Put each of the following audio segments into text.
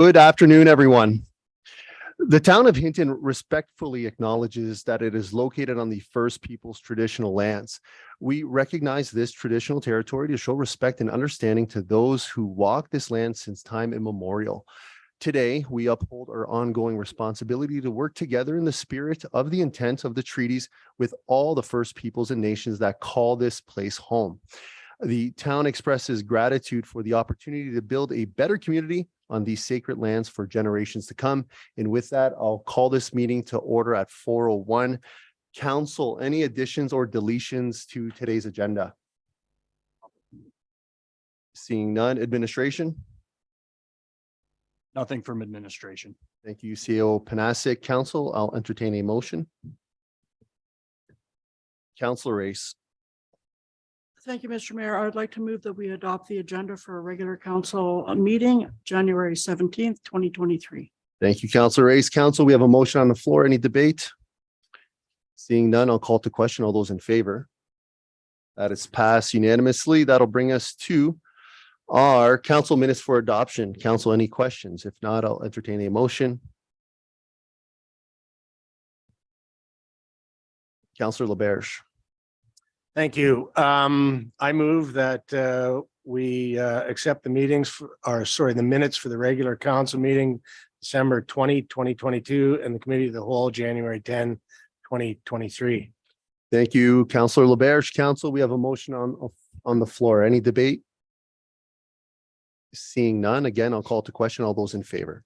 Good afternoon, everyone. The town of Hinton respectfully acknowledges that it is located on the First Peoples traditional lands. We recognize this traditional territory to show respect and understanding to those who walk this land since time immemorial. Today, we uphold our ongoing responsibility to work together in the spirit of the intent of the treaties with all the First Peoples and nations that call this place home. The town expresses gratitude for the opportunity to build a better community on these sacred lands for generations to come. And with that, I'll call this meeting to order at 4:01. Council, any additions or deletions to today's agenda? Seeing none. Administration? Nothing from administration. Thank you, CEO Panasic. Council, I'll entertain a motion. Councilor Race. Thank you, Mr. Mayor. I would like to move that we adopt the agenda for a regular council meeting, January 17th, 2023. Thank you, Councilor Race. Council, we have a motion on the floor. Any debate? Seeing none, I'll call to question. All those in favor? That is passed unanimously. That'll bring us to our council minutes for adoption. Council, any questions? If not, I'll entertain a motion. Councilor LaBerge. Thank you. I move that we accept the the minutes for the regular council meeting, December 20, 2022, and the committee of the whole, January 10, 2023. Thank you, Councilor LaBerge. Council, we have a motion on the floor. Any debate? Seeing none, again, I'll call to question. All those in favor?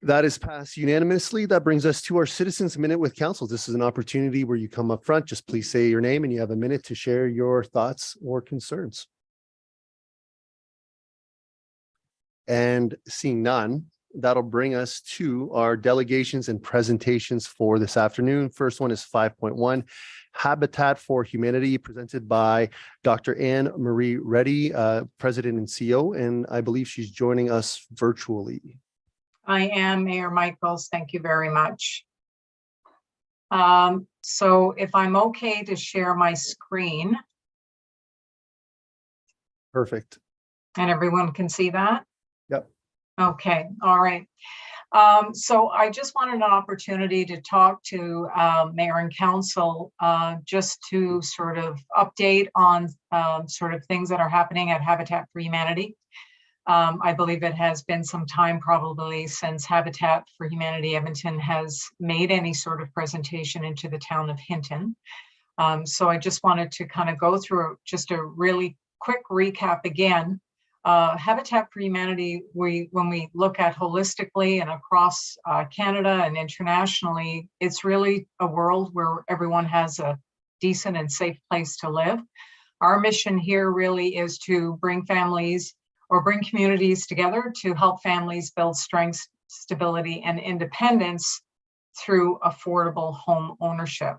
That is passed unanimously. That brings us to our citizens minute with council. This is an opportunity where you come up front. Just please say your name and you have a minute to share your thoughts or concerns. And seeing none, that'll bring us to our delegations and presentations for this afternoon. First one is 5.1, Habitat for Humanity, presented by Dr. Anne Marie Reddy, President and CEO, and I believe she's joining us virtually. I am, Mayor Michaels. Thank you very much. So if I'm okay to share my screen. Perfect. And everyone can see that? Yep. Okay, all right. So I just wanted an opportunity to talk to Mayor and Council just to sort of update on sort of things that are happening at Habitat for Humanity. I believe it has been some time probably since Habitat for Humanity Edmonton has made any sort of presentation into the town of Hinton. So I just wanted to kind of go through just a really quick recap again. Habitat for Humanity, when we look at holistically and across Canada and internationally, it's really a world where everyone has a decent and safe place to live. Our mission here really is to bring families or bring communities together to help families build strength, stability, and independence through affordable home ownership.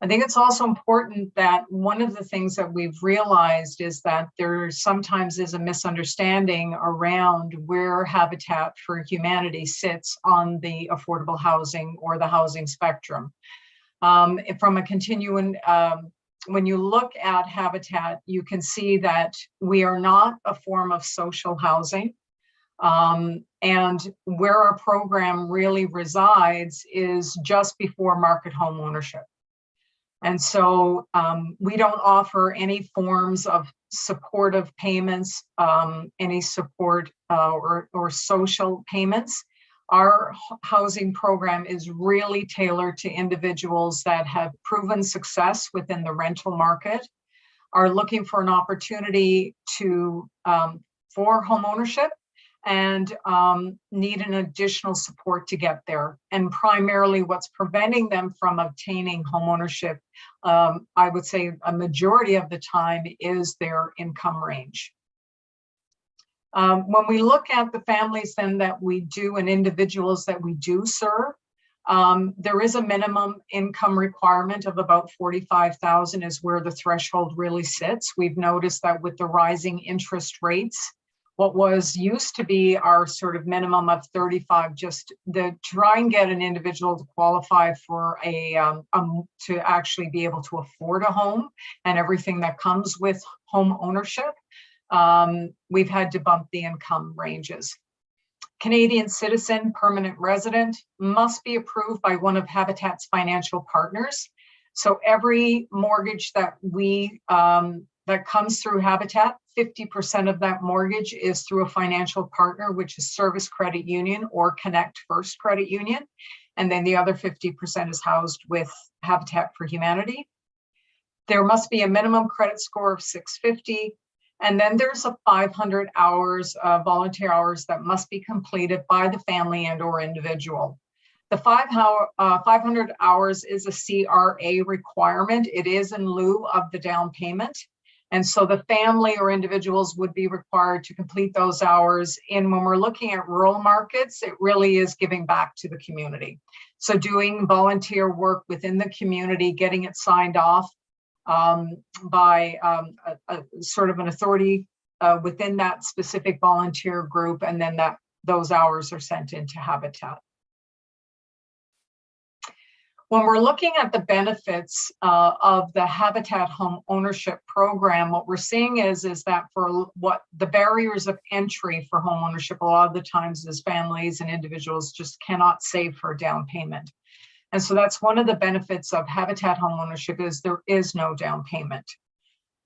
I think it's also important that one of the things that we've realized is that there sometimes is a misunderstanding around where Habitat for Humanity sits on the affordable housing or the housing spectrum. From a continuing when you look at Habitat, you can see that we are not a form of social housing. And where our program really resides is just before market home ownership. And so we don't offer any forms of supportive payments, any support or social payments. Our housing program is really tailored to individuals that have proven success within the rental market, are looking for an opportunity to for home ownership, and need an additional support to get there. And primarily what's preventing them from obtaining home ownership, I would say a majority of the time, is their income range. When we look at the families then that we do and individuals that we do serve, there is a minimum income requirement of about $45,000 is where the threshold really sits. We've noticed that with the rising interest rates, what was used to be our sort of minimum of 35, just to try and get an individual to qualify for to actually be able to afford a home and everything that comes with home ownership, we've had to bump the income ranges. Canadian citizen, permanent resident, must be approved by one of Habitat's financial partners. So every mortgage that that comes through Habitat, 50% of that mortgage is through a financial partner, which is Service Credit Union or Connect First Credit Union. And then the other 50% is housed with Habitat for Humanity. There must be a minimum credit score of 650. And then there's a 500 hours of volunteer hours that must be completed by the family and or individual. The 500 hours is a CRA requirement. It is in lieu of the down payment. And so the family or individuals would be required to complete those hours. And when we're looking at rural markets, it really is giving back to the community. So doing volunteer work within the community, getting it signed off by a sort of an authority within that specific volunteer group, and then those hours are sent into Habitat. When we're looking at the benefits of the Habitat home ownership program, what we're seeing is that for what the barriers of entry for home ownership, a lot of the times is families and individuals just cannot save for a down payment. And so that's one of the benefits of Habitat home ownership is there is no down payment.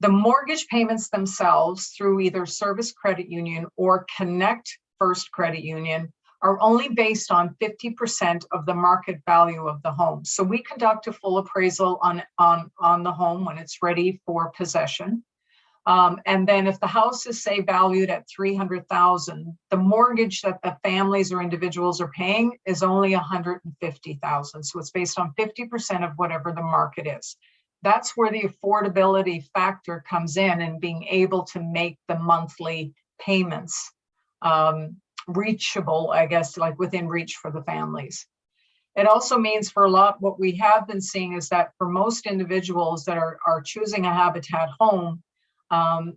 The mortgage payments themselves through either Service Credit Union or Connect First Credit Union are only based on 50% of the market value of the home. So we conduct a full appraisal on the home when it's ready for possession. And then if the house is, say, valued at $300,000, the mortgage that the families or individuals are paying is only $150,000. So it's based on 50% of whatever the market is. That's where the affordability factor comes in and being able to make the monthly payments reachable, I guess, like within reach for the families. It also means for a lot, what we have been seeing is that for most individuals that are choosing a Habitat home,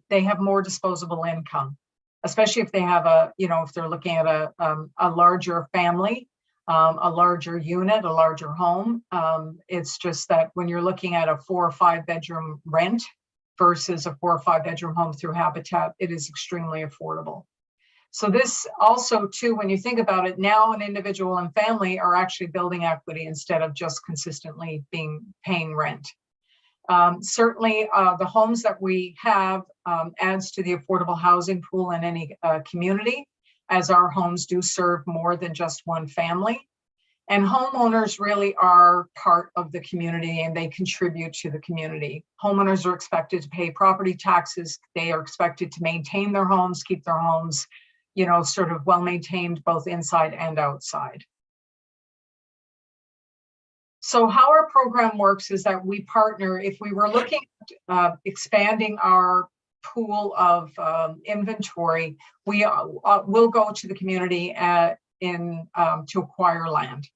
they have more disposable income, especially if they have if they're looking at a larger family, a larger unit, a larger home. It's just that when you're looking at a 4 or 5 bedroom rent versus a 4 or 5 bedroom home through Habitat, it is extremely affordable. So this also too, when you think about it, now an individual and family are actually building equity instead of just consistently paying rent. Certainly the homes that we have adds to the affordable housing pool in any community, as our homes do serve more than just one family. And homeowners really are part of the community and they contribute to the community. Homeowners are expected to pay property taxes. They are expected to maintain their homes, keep their homes, sort of well-maintained both inside and outside. So how our program works is that we partner, if we were looking at expanding our pool of inventory, we will go to the community to acquire land.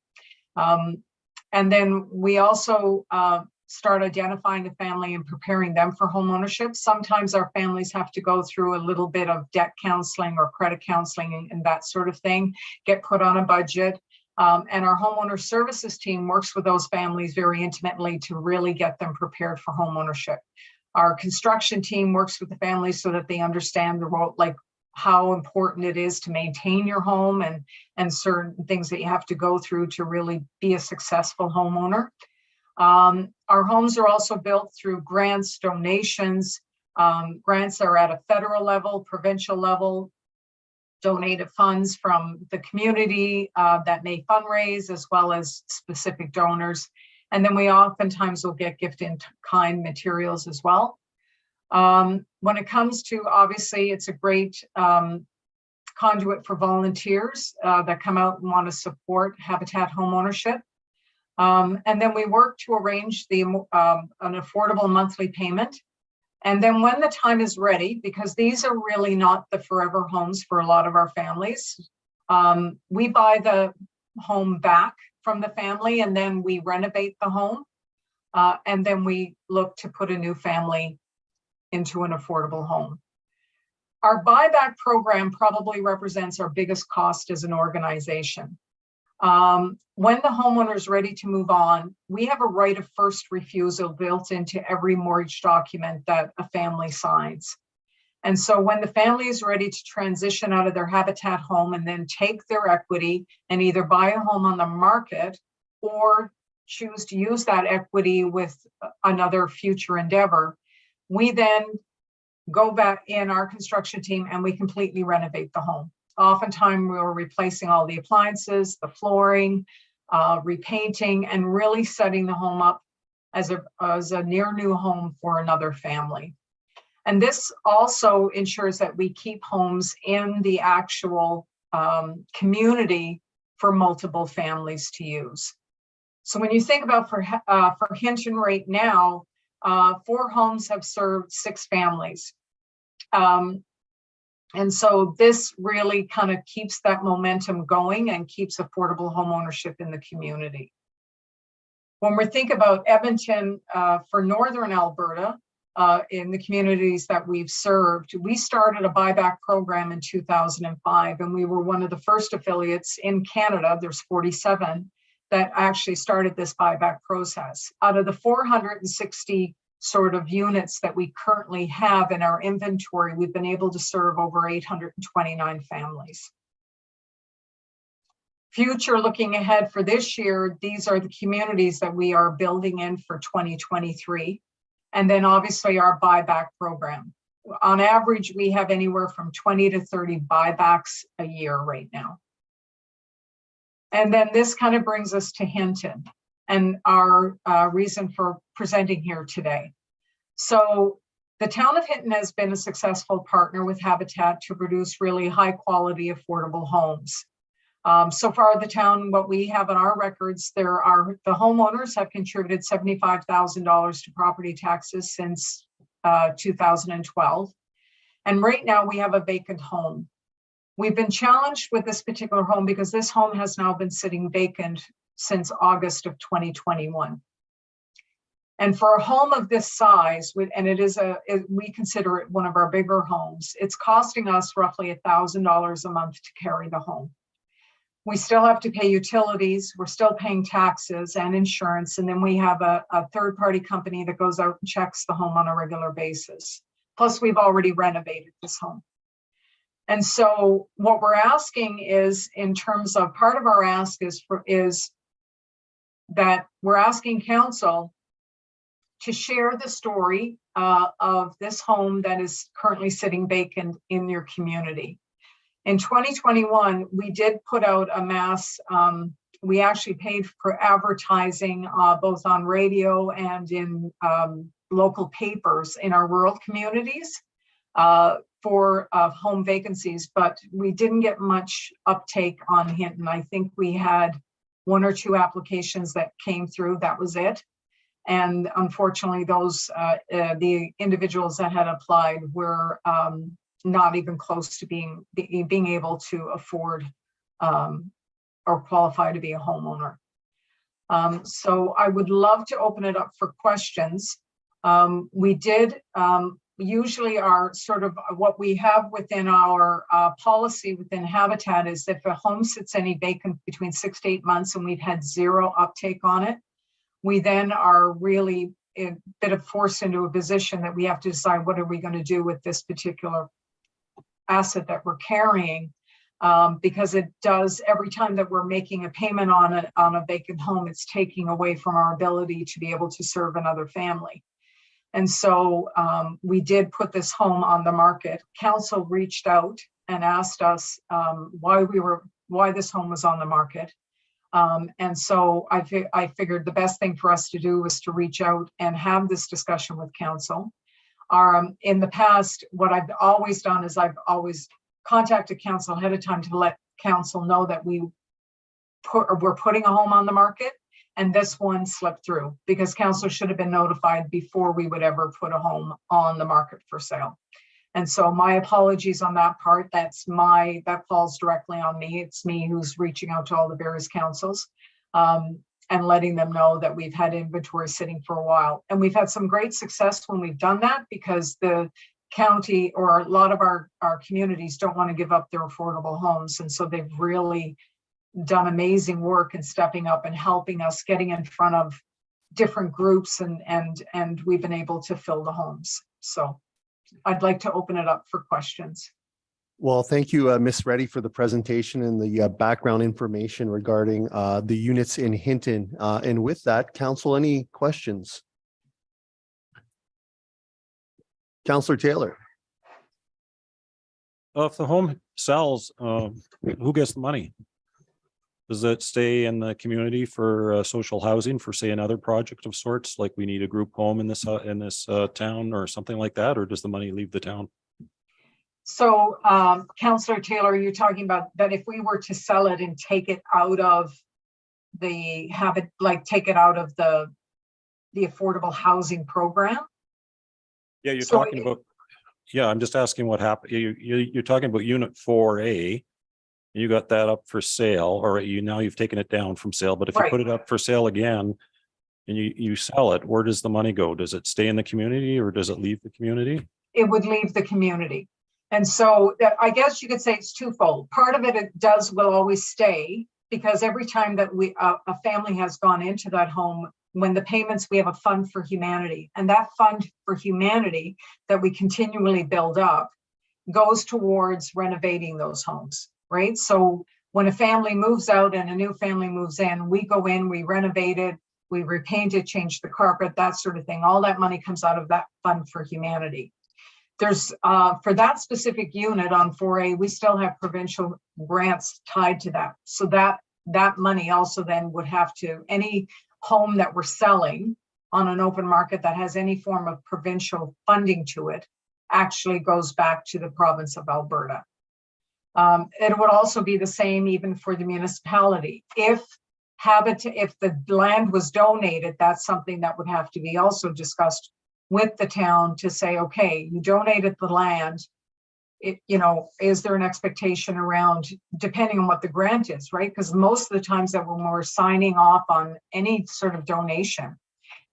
And then we also start identifying the family and preparing them for home ownership. Sometimes our families have to go through a little bit of debt counseling or credit counseling and that sort of thing, get put on a budget. And our homeowner services team works with those families very intimately to really get them prepared for home ownership. Our construction team works with the families so that they understand the role, like how important it is to maintain your home and certain things that you have to go through to really be a successful homeowner. Our homes are also built through grants, donations. Grants are at a federal level, provincial level, donated funds from the community that may fundraise, as well as specific donors. And then we oftentimes will get gift-in-kind materials as well. When it comes to, obviously, it's a great conduit for volunteers that come out and want to support Habitat homeownership. And then we work to arrange an affordable monthly payment. And then when the time is ready, because these are really not the forever homes for a lot of our families, we buy the home back from the family and then we renovate the home. And then we look to put a new family into an affordable home. Our buyback program probably represents our biggest cost as an organization. When the homeowner is ready to move on, we have a right of first refusal built into every mortgage document that a family signs. And so when the family is ready to transition out of their habitat home and then take their equity and either buy a home on the market or choose to use that equity with another future endeavor, we then go back in our construction team and we completely renovate the home. Oftentimes we're replacing all the appliances, the flooring, repainting, and really setting the home up as a near new home for another family. And this also ensures that we keep homes in the actual community for multiple families to use. So when you think about for Hinton right now, 4 homes have served 6 families. And so this really kind of keeps that momentum going and keeps affordable home ownership in the community. When we think about Edmonton for Northern Alberta, in the communities that we've served, we started a buyback program in 2005, and we were one of the first affiliates in Canada, there's 47, that actually started this buyback process. Out of the 460 sort of units that we currently have in our inventory, we've been able to serve over 829 families. Future looking ahead for this year, these are the communities that we are building in for 2023. And then obviously our buyback program. On average, we have anywhere from 20 to 30 buybacks a year right now. And then this kind of brings us to Hinton and our reason for presenting here today. So the town of Hinton has been a successful partner with Habitat to produce really high quality, affordable homes. So far, the town, what we have in our records, the homeowners have contributed $75,000 to property taxes since 2012. And right now we have a vacant home. We've been challenged with this particular home because this home has now been sitting vacant since August of 2021. And for a home of this size, and we consider it one of our bigger homes, it's costing us roughly $1,000 a month to carry the home. We still have to pay utilities, we're still paying taxes and insurance, and then we have a third-party company that goes out and checks the home on a regular basis. Plus, we've already renovated this home. And so what we're asking is, in terms of part of our ask is that we're asking council to share the story of this home that is currently sitting vacant in your community. In 2021, we did put out a mass, we actually paid for advertising both on radio and in local papers in our rural communities for home vacancies, but we didn't get much uptake on Hinton. I think we had 1 or 2 applications that came through, that was it. And unfortunately, those the individuals that had applied were not even close to being able to afford or qualify to be a homeowner. So I would love to open it up for questions. We did usually our sort of what we have within our policy within Habitat is if a home sits any vacant between 6 to 8 months and we've had 0 uptake on it, we then are really a bit of forced into a position that we have to decide what are we going to do with this particular asset that we're carrying, because it does, every time that we're making a payment on a vacant home, it's taking away from our ability to be able to serve another family. And so we did put this home on the market. Council reached out and asked us why this home was on the market. And so I figured the best thing for us to do was to reach out and have this discussion with council. In the past, what I've always done is I've always contacted council ahead of time to let council know that we're putting a home on the market, and this one slipped through because council should have been notified before we would ever put a home on the market for sale. And so my apologies on that part. That falls directly on me. It's me who's reaching out to all the various councils and letting them know that we've had inventory sitting for a while. And we've had some great success when we've done that because the county or a lot of our communities don't want to give up their affordable homes. And so they've really done amazing work in stepping up and helping us, getting in front of different groups, and we've been able to fill the homes. So I'd like to open it up for questions. Well, thank you, Ms. Reddy, for the presentation and the background information regarding the units in Hinton. And with that, council, any questions? Councillor Taylor. If the home sells, who gets the money? Does it stay in the community for social housing for, say, another project of sorts, like we need a group home in this town or something like that, or does the money leave the town? So, Councillor Taylor, you're talking about that if we were to sell it and take it out of the take it out of the affordable housing program? Yeah, you're So talking about. Yeah, I'm just asking what happened. You're talking about unit 4A. You got that up for sale, or you've taken it down from sale. But if you Right. put it up for sale again, and you sell it, where does the money go? Does it stay in the community or does it leave the community? It would leave the community. And so I guess you could say it's twofold. Part of it will always stay, because every time that a family has gone into that home, when the payments, we have a fund for humanity, and that fund for humanity that we continually build up goes towards renovating those homes, right? So when a family moves out and a new family moves in, we go in, we renovate it, we repaint it, change the carpet, that sort of thing. All that money comes out of that fund for humanity. There's for that specific unit on 4A, we still have provincial grants tied to that. So that money also then would have to, any home that we're selling on an open market that has any form of provincial funding to it actually goes back to the province of Alberta. It would also be the same even for the municipality. If the land was donated, that's something that would have to be also discussed with the town to say, okay, you donated the land, is there an expectation around, depending on what the grant is, right? Because most of the times that when we're signing off on any sort of donation,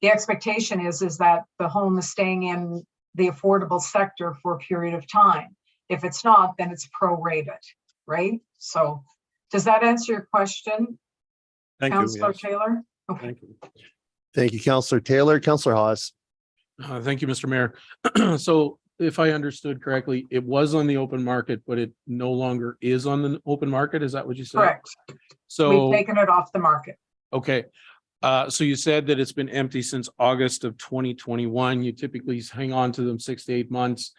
the expectation is that the home is staying in the affordable sector for a period of time. If it's not, then it's prorated, right? So does that answer your question, Thank you. Councillor Yes. Taylor? Okay. Thank you. Thank you, Councillor Taylor. Councillor Hawes. Thank you, Mr. Mayor. So if I understood correctly, it was on the open market, but it no longer is on the open market. Is that what you said? Correct. So, We've taken it off the market. okay. So you said that it's been empty since August of 2021. You typically hang on to them 6 to 8 months.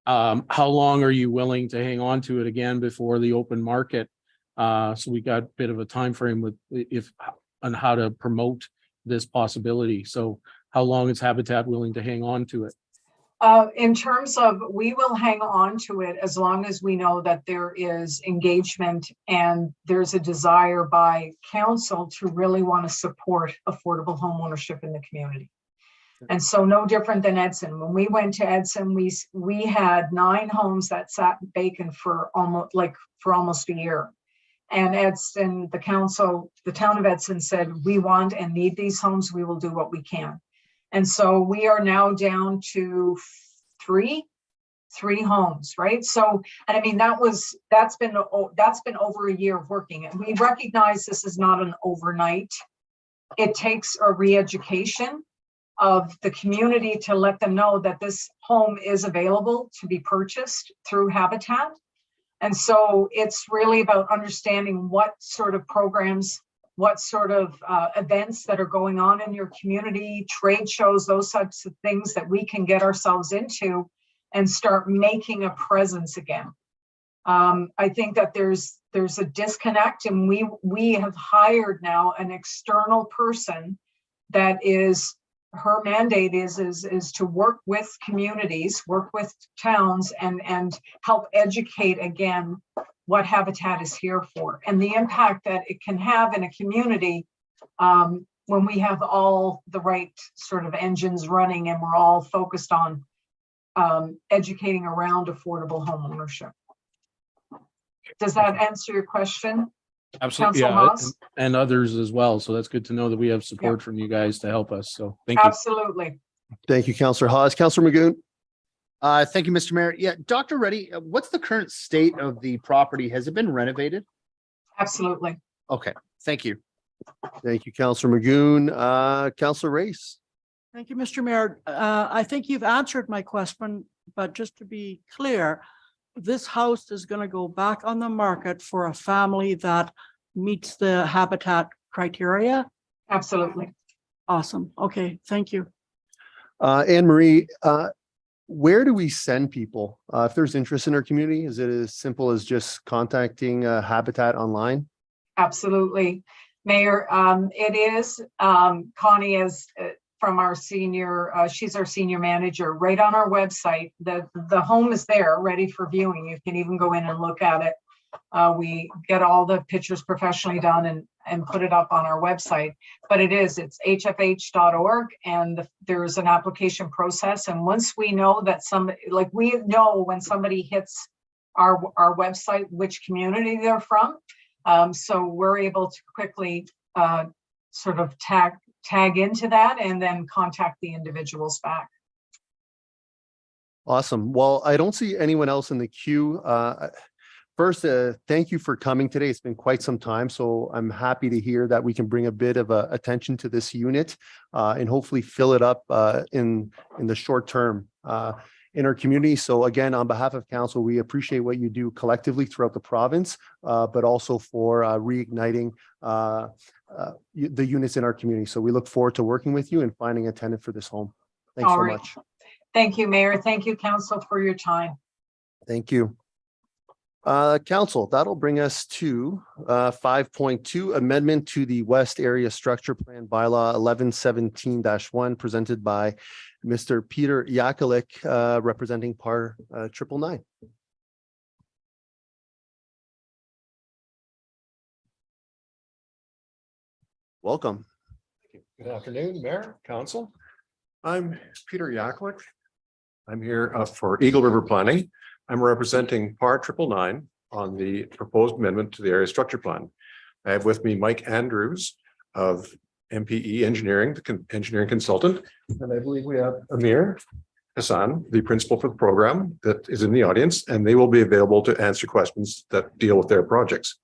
How long are you willing to hang on to it again before the open market? So we got a bit of a time frame with on how to promote this possibility. So how long is Habitat willing to hang on to it? In terms of, we will hang on to it as long as we know that there is engagement and there's a desire by council to really want to support affordable home ownership in the community. And so no different than Edson. When we went to Edson, we had 9 homes that sat vacant for almost a year. And Edson, the town of Edson said, we want and need these homes. We will do what we can. And so we are now down to three homes, right? So, and I mean, that's been over a year of working. And we recognize this is not an overnight. It takes a re-education of the community to let them know that this home is available to be purchased through Habitat. And so it's really about understanding what sort of programs, what sort of events that are going on in your community, trade shows, those types of things that we can get ourselves into and start making a presence again. I think that there's a disconnect, and we have hired now an external person that is, her mandate is to work with communities, work with towns, and help educate again what Habitat is here for, and the impact that it can have in a community when we have all the right sort of engines running and we're all focused on educating around affordable home ownership. Does that answer your question? Absolutely, Council yeah, Moss? and others as well. So that's good to know that we have support from you guys to help us. So thank you. Absolutely. Thank you, Councillor Hawes. Councillor Magoon. Thank you, Mr. Mayor. Yeah, Dr. Reddy, what's the current state of the property? Has it been renovated? Absolutely. Okay, thank you. Thank you, Councillor Magoon. Councillor Race. Thank you, Mr. Mayor. I think you've answered my question, but just to be clear, this house is going to go back on the market for a family that meets the habitat criteria. Absolutely. Awesome. Okay, thank you. Anne Marie, where do we send people? If there's interest in our community, is it as simple as just contacting Habitat online? Absolutely. Mayor, it is, Connie is from our senior, she's our senior manager, right on our website. The home is there, ready for viewing. You can even go in and look at it. We get all the pictures professionally done and put it up on our website, but it's hfh.org, and there's an application process. And once we know that we know when somebody hits our website, which community they're from. So we're able to quickly sort of tag into that and then contact the individuals back. Awesome. Well, I don't see anyone else in the queue. First, thank you for coming today. It's been quite some time, so I'm happy to hear that we can bring a bit of attention to this unit and hopefully fill it up in the short term in our community. So again, on behalf of council, we appreciate what you do collectively throughout the province, but also for reigniting the units in our community. So we look forward to working with you and finding a tenant for this home. Thanks All so right. much. Thank you, Mayor. Thank you, council, for your time. Thank you. Council, that'll bring us to 5.2 amendment to the West Area Structure Plan Bylaw 1117-1 presented by Mr. Peter Yackulic, representing PAR 999. Welcome. Good afternoon, Mayor, Council. I'm Peter Yackulic. I'm here for Eagle River Planning. I'm representing PAR 999 on the proposed amendment to the area structure plan. I have with me Mike Andrews of MPE Engineering, the engineering consultant, and I believe we have Amir, Hassan, the principal for the program, that is in the audience, and they will be available to answer questions that deal with their projects.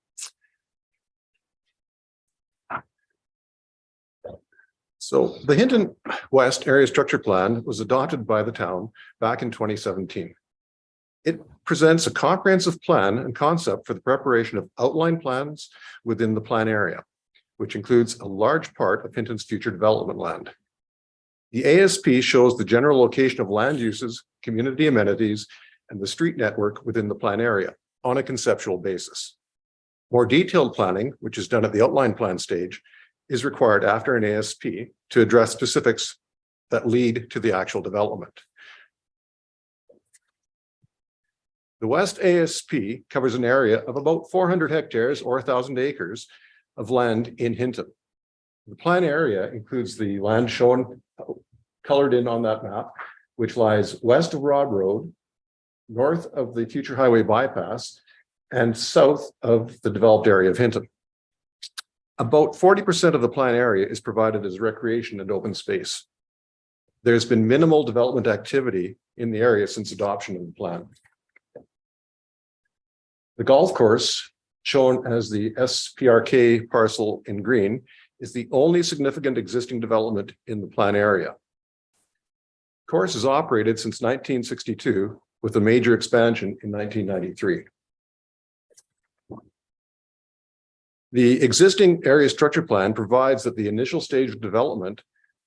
So the Hinton West Area Structure Plan was adopted by the town back in 2017. It presents a comprehensive plan and concept for the preparation of outline plans within the plan area, which includes a large part of Hinton's future development land. The ASP shows the general location of land uses, community amenities, and the street network within the plan area on a conceptual basis. More detailed planning, which is done at the outline plan stage, is required after an ASP to address specifics that lead to the actual development. The West ASP covers an area of about 400 hectares or 1,000 acres of land in Hinton. The plan area includes the land shown colored in on that map, which lies west of Rod Road, north of the future highway bypass, and south of the developed area of Hinton. About 40% of the plan area is provided as recreation and open space. There's been minimal development activity in the area since adoption of the plan. The golf course, shown as the SPRK parcel in green, is the only significant existing development in the plan area. The course is operated since 1962 with a major expansion in 1993. The existing area structure plan provides that the initial stage of development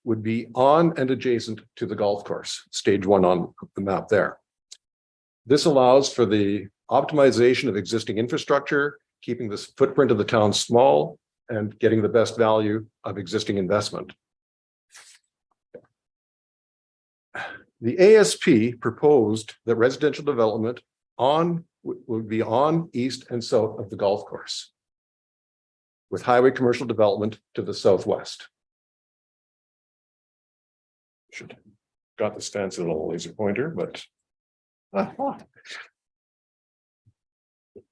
would be on and adjacent to the golf course, stage 1 on the map there. This allows for the optimization of existing infrastructure, keeping the footprint of the town small, and getting the best value of existing investment. The ASP proposed that residential development would be on, east, and south of the golf course, with highway commercial development to the southwest. Should have got this fancy little laser pointer, but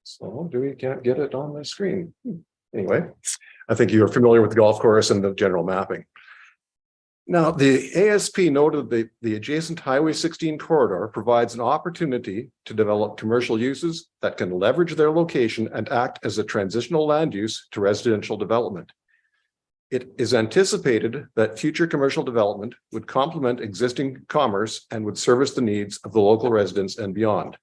so we can't get it on the screen. Anyway, I think you're familiar with the golf course and the general mapping. Now, the ASP noted that the adjacent Highway 16 corridor provides an opportunity to develop commercial uses that can leverage their location and act as a transitional land use to residential development. It is anticipated that future commercial development would complement existing commerce and would service the needs of the local residents and beyond.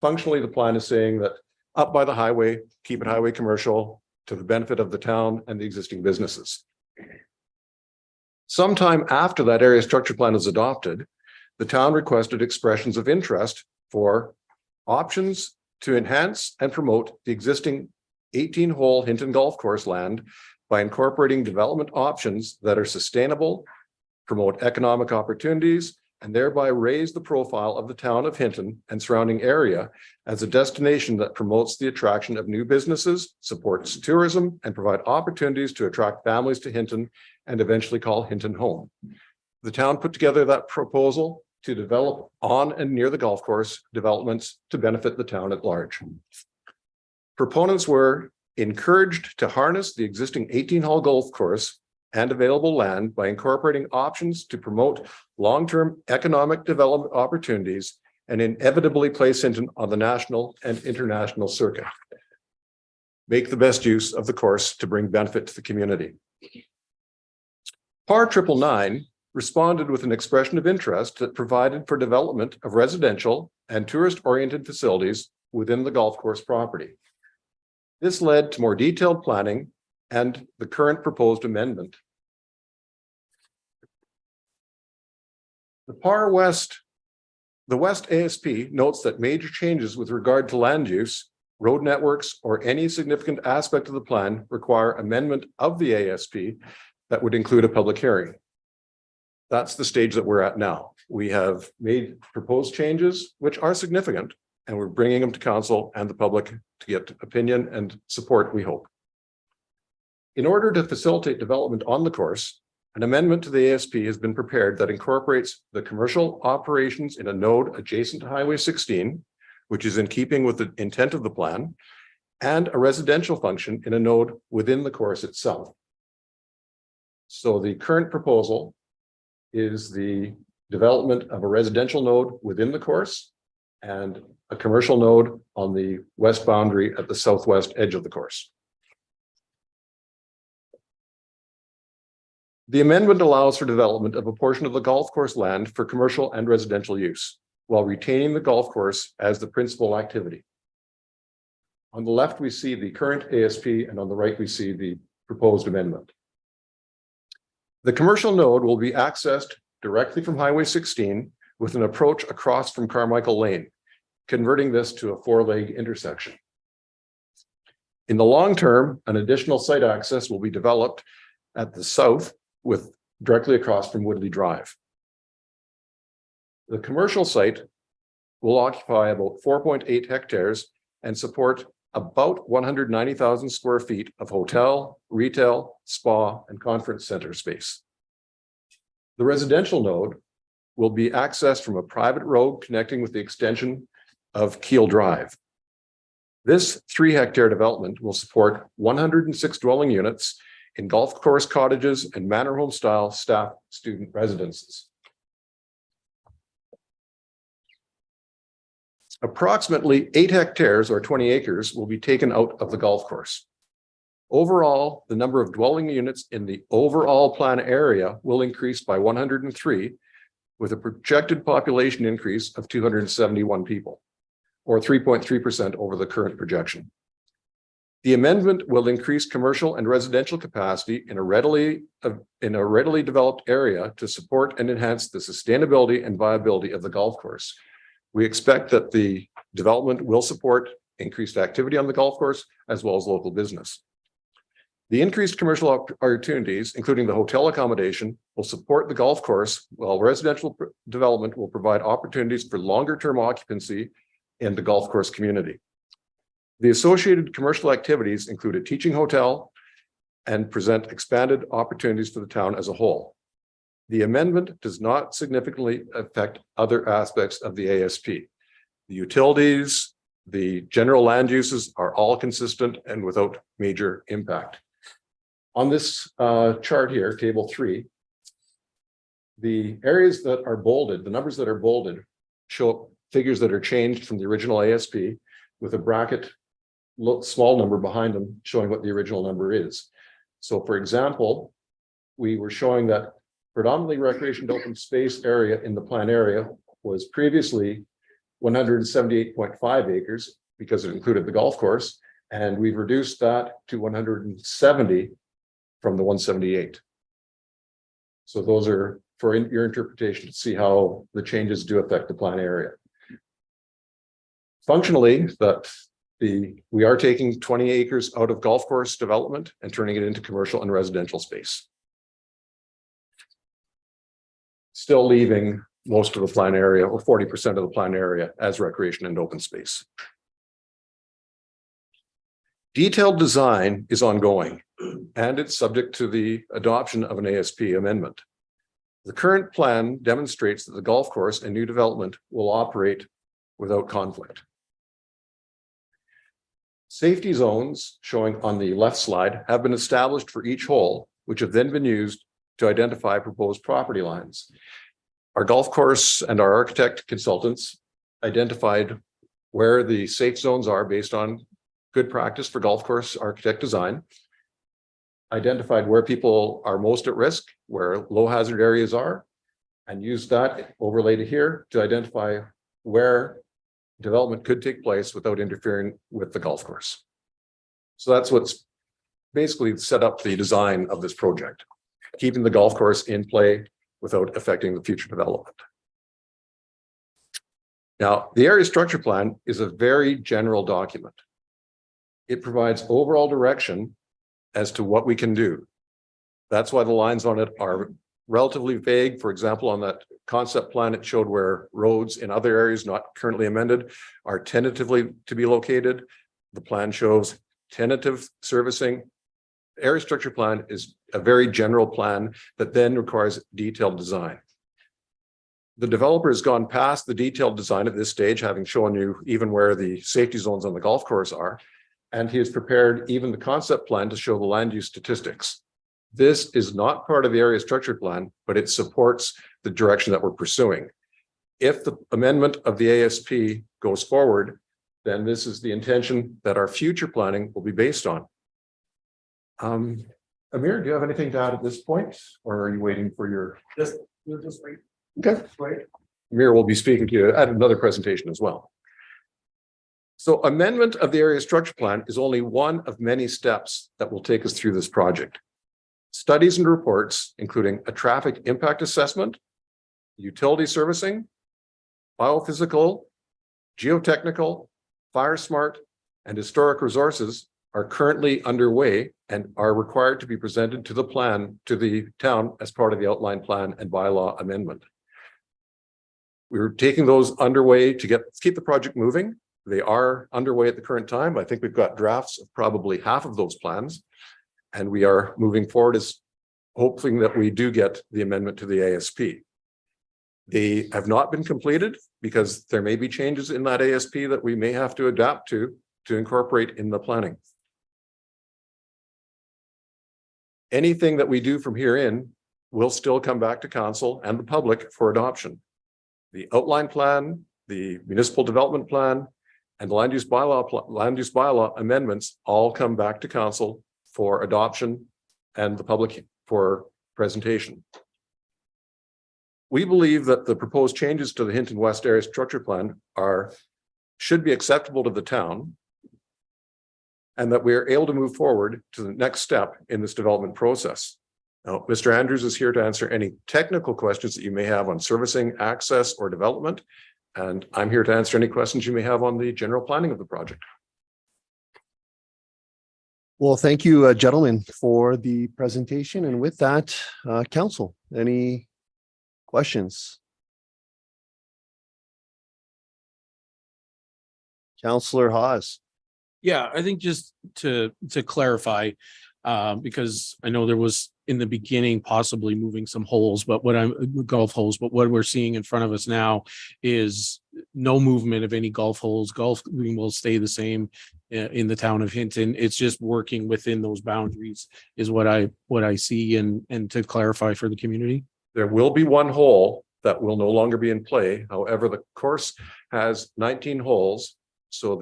Functionally, the plan is saying that up by the highway, keep it highway commercial to the benefit of the town and the existing businesses. Sometime after that area structure plan was adopted, the town requested expressions of interest for options to enhance and promote the existing 18-hole Hinton Golf Course land by incorporating development options that are sustainable, promote economic opportunities, and thereby raise the profile of the town of Hinton and surrounding area as a destination that promotes the attraction of new businesses, supports tourism, and provide opportunities to attract families to Hinton and eventually call Hinton home. The town put together that proposal to develop on and near the golf course developments to benefit the town at large. Proponents were encouraged to harness the existing 18-hole golf course and available land by incorporating options to promote long-term economic development opportunities and inevitably place Hinton on the national and international circuit. Make the best use of the course to bring benefit to the community. PAR 999 responded with an expression of interest that provided for development of residential and tourist-oriented facilities within the golf course property. This led to more detailed planning and the current proposed amendment. The West ASP notes that major changes with regard to land use, road networks, or any significant aspect of the plan require amendment of the ASP that would include a public hearing. That's the stage that we're at now. We have made proposed changes, which are significant, and we're bringing them to council and the public to get opinion and support, we hope. In order to facilitate development on the course, an amendment to the ASP has been prepared that incorporates the commercial operations in a node adjacent to Highway 16, which is in keeping with the intent of the plan, and a residential function in a node within the course itself. So the current proposal is the development of a residential node within the course and a commercial node on the west boundary at the southwest edge of the course. The amendment allows for development of a portion of the golf course land for commercial and residential use, while retaining the golf course as the principal activity. On the left, we see the current ASP, and on the right, we see the proposed amendment. The commercial node will be accessed directly from Highway 16 with an approach across from Carmichael Lane, converting this to a four-leg intersection. In the long term, an additional site access will be developed at the south with directly across from Woodley Drive. The commercial site will occupy about 4.8 hectares and support about 190,000 square feet of hotel, retail, spa, and conference center space. The residential node will be accessed from a private road connecting with the extension of Keel Drive. This 3-hectare development will support 106 dwelling units in golf course cottages and manor home style staff student residences. Approximately 8 hectares or 20 acres will be taken out of the golf course. Overall, the number of dwelling units in the overall plan area will increase by 103, with a projected population increase of 271 people, or 3.3% over the current projection. The amendment will increase commercial and residential capacity in a readily developed area to support and enhance the sustainability and viability of the golf course. We expect that the development will support increased activity on the golf course as well as local business. The increased commercial opportunities, including the hotel accommodation, will support the golf course, while residential development will provide opportunities for longer-term occupancy in the golf course community. The associated commercial activities include a teaching hotel and present expanded opportunities for the town as a whole. The amendment does not significantly affect other aspects of the ASP. The utilities, the general land uses are all consistent and without major impact. On this chart here, table 3, the areas that are bolded, the numbers that are bolded, show figures that are changed from the original ASP with a bracket, small number behind them showing what the original number is. So for example, we were showing that predominantly recreation to open space area in the plan area was previously 178.5 acres because it included the golf course. And we've reduced that to 170 from the 178. So those are for your interpretation to see how the changes do affect the plan area. Functionally, we are taking 20 acres out of golf course development and turning it into commercial and residential space. Still leaving most of the plan area, or 40% of the plan area, as recreation and open space. Detailed design is ongoing, and it's subject to the adoption of an ASP amendment. The current plan demonstrates that the golf course and new development will operate without conflict. Safety zones, showing on the left slide, have been established for each hole, which have then been used to identify proposed property lines. Our golf course and our architect consultants identified where the safe zones are based on good practice for golf course architect design, identified where people are most at risk, where low hazard areas are, and used that overlaid here to identify where development could take place without interfering with the golf course. So that's what's basically set up the design of this project, keeping the golf course in play without affecting the future development. Now, the area structure plan is a very general document. It provides overall direction as to what we can do. That's why the lines on it are relatively vague. For example, on that concept plan, it showed where roads in other areas not currently amended are tentatively to be located. The plan shows tentative servicing. Area structure plan is a very general plan that then requires detailed design. The developer has gone past the detailed design at this stage, having shown you even where the safety zones on the golf course are, and he has prepared even the concept plan to show the land use statistics. This is not part of the area structure plan, but it supports the direction that we're pursuing. If the amendment of the ASP goes forward, then this is the intention that our future planning will be based on. Amir, do you have anything to add at this point, or are you waiting for your? Just wait. Okay. Wait. Amir will be speaking to you at another presentation as well. So amendment of the area structure plan is only one of many steps that will take us through this project. Studies and reports, including a traffic impact assessment, utility servicing, biophysical, geotechnical, fire smart, and historic resources are currently underway and are required to be presented to the town as part of the outline plan and bylaw amendment. We're taking those underway to keep the project moving. They are underway at the current time. I think we've got drafts of probably half of those plans, and we are moving forward as hoping that we do get the amendment to the ASP. They have not been completed because there may be changes in that ASP that we may have to adapt to incorporate in the planning. Anything that we do from here in will still come back to council and the public for adoption. The outline plan, the municipal development plan, and the land use bylaw amendments all come back to council for adoption and the public for presentation. We believe that the proposed changes to the Hinton West Area Structure Plan should be acceptable to the town, and that we are able to move forward to the next step in this development process. Now, Mr. Andrews is here to answer any technical questions that you may have on servicing, access, or development. And I'm here to answer any questions you may have on the general planning of the project. Well, thank you, gentlemen, for the presentation. And with that, council, any questions? Councillor Hawes. Yeah, I think just to clarify, because I know there was in the beginning possibly moving some holes, but golf holes, but what we're seeing in front of us now is no movement of any golf holes. Golf green will stay the same in the town of Hinton. It's just working within those boundaries is what I see, and to clarify for the community. There will be one hole that will no longer be in play. However, the course has 19 holes. So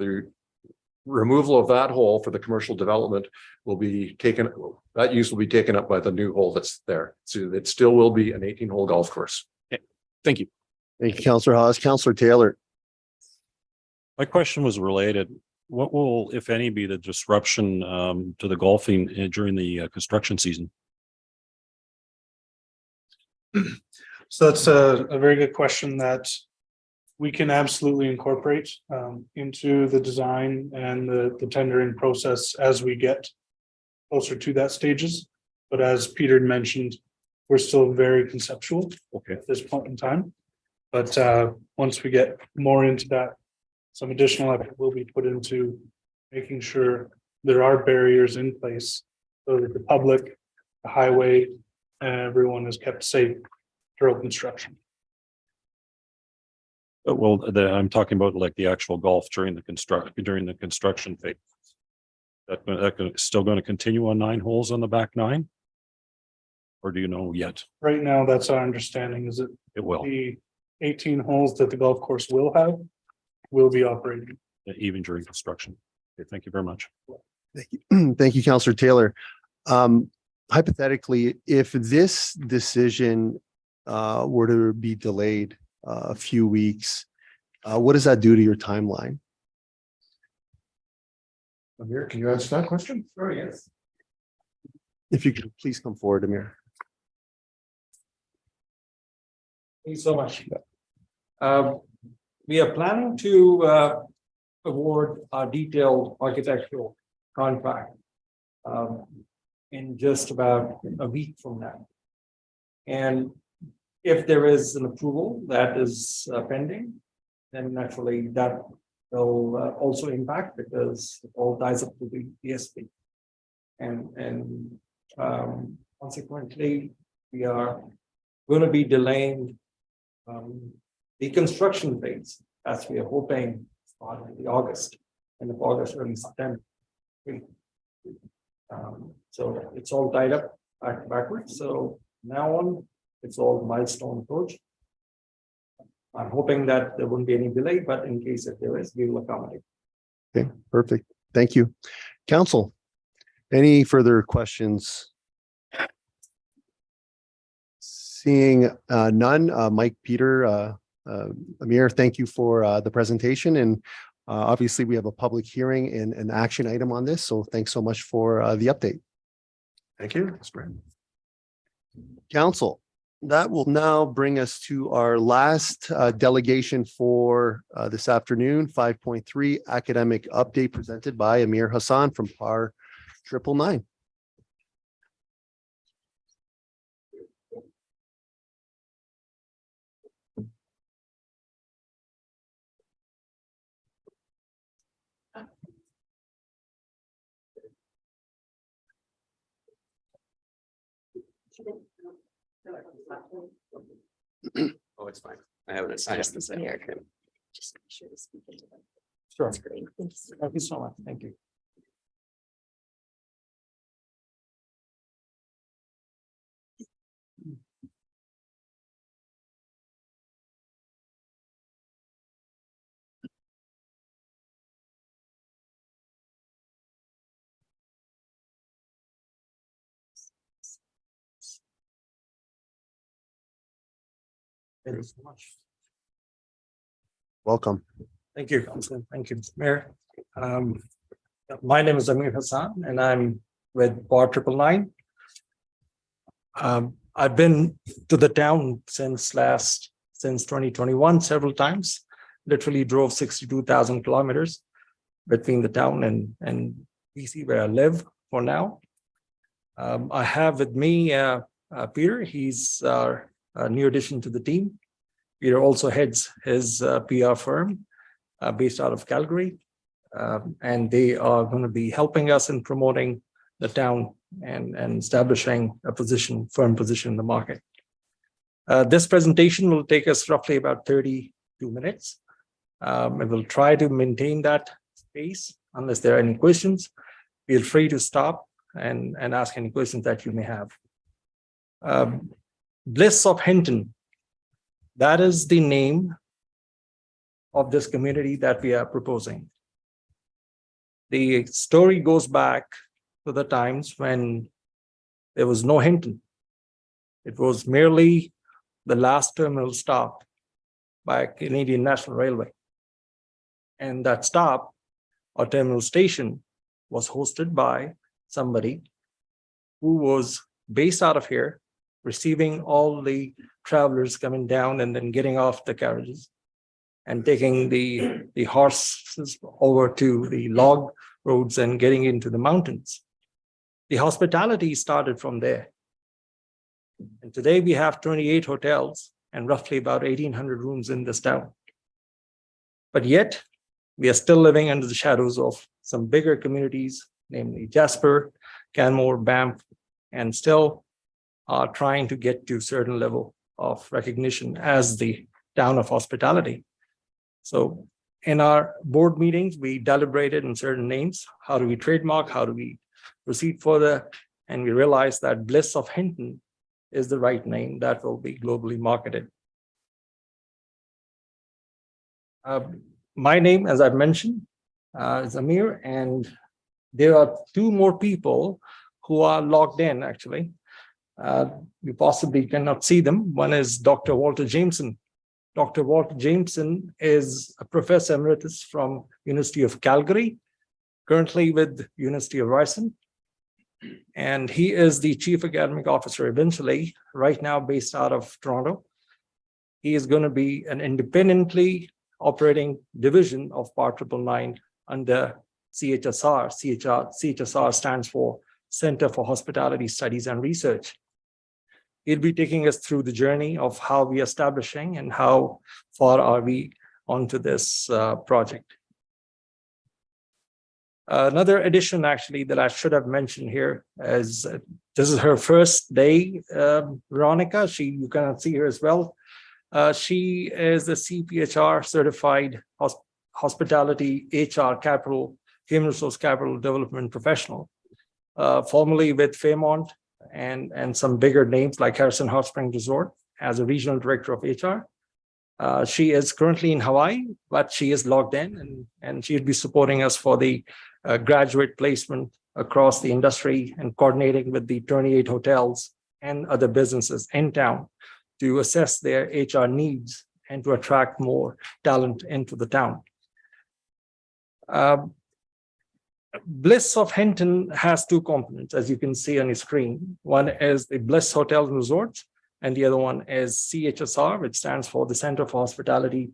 removal of that hole for the commercial development will be taken, that use will be taken up by the new hole that's there. So it still will be an 18-hole golf course. Thank you. Thank you, Councillor Haas. Councillor Taylor. My question was related. What will, if any, be the disruption to the golfing during the construction season? So that's a very good question that we can absolutely incorporate into the design and the tendering process as we get closer to that stages. But as Peter mentioned, we're still very conceptual at this point in time. But once we get more into that, some additional effort will be put into making sure there are barriers in place so that the public, the highway, and everyone is kept safe throughout construction. Well, I'm talking about like the actual golf during the construction phase. That still going to continue on 9 holes on the back 9? Or do you know yet? Right now, that's our understanding, is that It will, the 18 holes that the golf course will have will be operating. even during construction. Okay, thank you very much. Thank you. Thank you, Councillor Taylor. Hypothetically, if this decision were to be delayed a few weeks, what does that do to your timeline? Amir, can you answer that question? Sure, yes. If you could please come forward, Amir. Thank you so much. We are planning to award our detailed architectural contract in just about a week from now. And if there is an approval that is pending, then naturally that will also impact, because it all ties up to the DSP. And consequently, we are going to be delaying the construction phase, as we are hoping start in the August, end of August, early September. So it's all tied up backwards. So now on, it's all milestone approach. I'm hoping that there wouldn't be any delay, but in case if there is, we will accommodate. Okay, perfect. Thank you. Council, any further questions? Seeing none, Mike, Peter, Amir, thank you for the presentation. And obviously we have a public hearing and an action item on this. So thanks so much for the update. Thank you. Council, that will now bring us to our last delegation for this afternoon, 5.3 academic update presented by Amir Hassan from PAR 999. Oh, it's fine. I haven't. Just make sure to speak into them. Sure. That's great. Thank you so much. Thank you. Thank you so much. Welcome. Thank you, Councilor. Thank you, Mayor. My name is Amir Hassan, and I'm with PAR 999. I've been to the town since 2021 several times. Literally drove 62,000 kilometers between the town and BC, where I live for now. I have with me Peter. He's our new addition to the team. Peter also heads his PR firm based out of Calgary. And they are going to be helping us in promoting the town and establishing a firm position in the market. This presentation will take us roughly about 32 minutes. I will try to maintain that pace unless there are any questions. Feel free to stop and ask any questions that you may have. Bliss of Hinton, that is the name of this community that we are proposing. The story goes back to the times when there was no Hinton. It was merely the last terminal stop by Canadian National Railway. And that stop or terminal station was hosted by somebody who was based out of here, receiving all the travelers coming down and then getting off the carriages and taking the horses over to the log roads and getting into the mountains. The hospitality started from there. And today we have 28 hotels and roughly about 1,800 rooms in this town. But yet we are still living under the shadows of some bigger communities, namely Jasper, Canmore, Banff, and still are trying to get to a certain level of recognition as the town of hospitality. So in our board meetings, we deliberated on certain names. How do we trademark? How do we proceed further? And we realized that Bliss of Hinton is the right name that will be globally marketed. My name, as I've mentioned, is Amir, and there are two more people who are logged in, actually. You possibly cannot see them. One is Dr. Walter Jameson. Dr. Walter Jameson is a professor emeritus from University of Calgary, currently with University of Ryerson. And he is the chief academic officer eventually, right now based out of Toronto. He is going to be an independently operating division of Part 999 under CHSR. CHSR stands for Center for Hospitality Studies and Research. He'll be taking us through the journey of how we are establishing and how far are we onto this project. Another addition, actually, that I should have mentioned here is this is her first day, Veronica. You cannot see her as well. She is a CPHR certified hospitality HR capital, human resource capital development professional, formerly with Fairmont and some bigger names like Harrison Hot Springs Resort as a regional director of HR. She is currently in Hawaii, but she is logged in and she'll be supporting us for the graduate placement across the industry and coordinating with the 28 hotels and other businesses in town to assess their HR needs and to attract more talent into the town. Bliss of Hinton has two components, as you can see on your screen. One is the Bliss Hotels and Resorts, and the other one is CHSR, which stands for the Center for Hospitality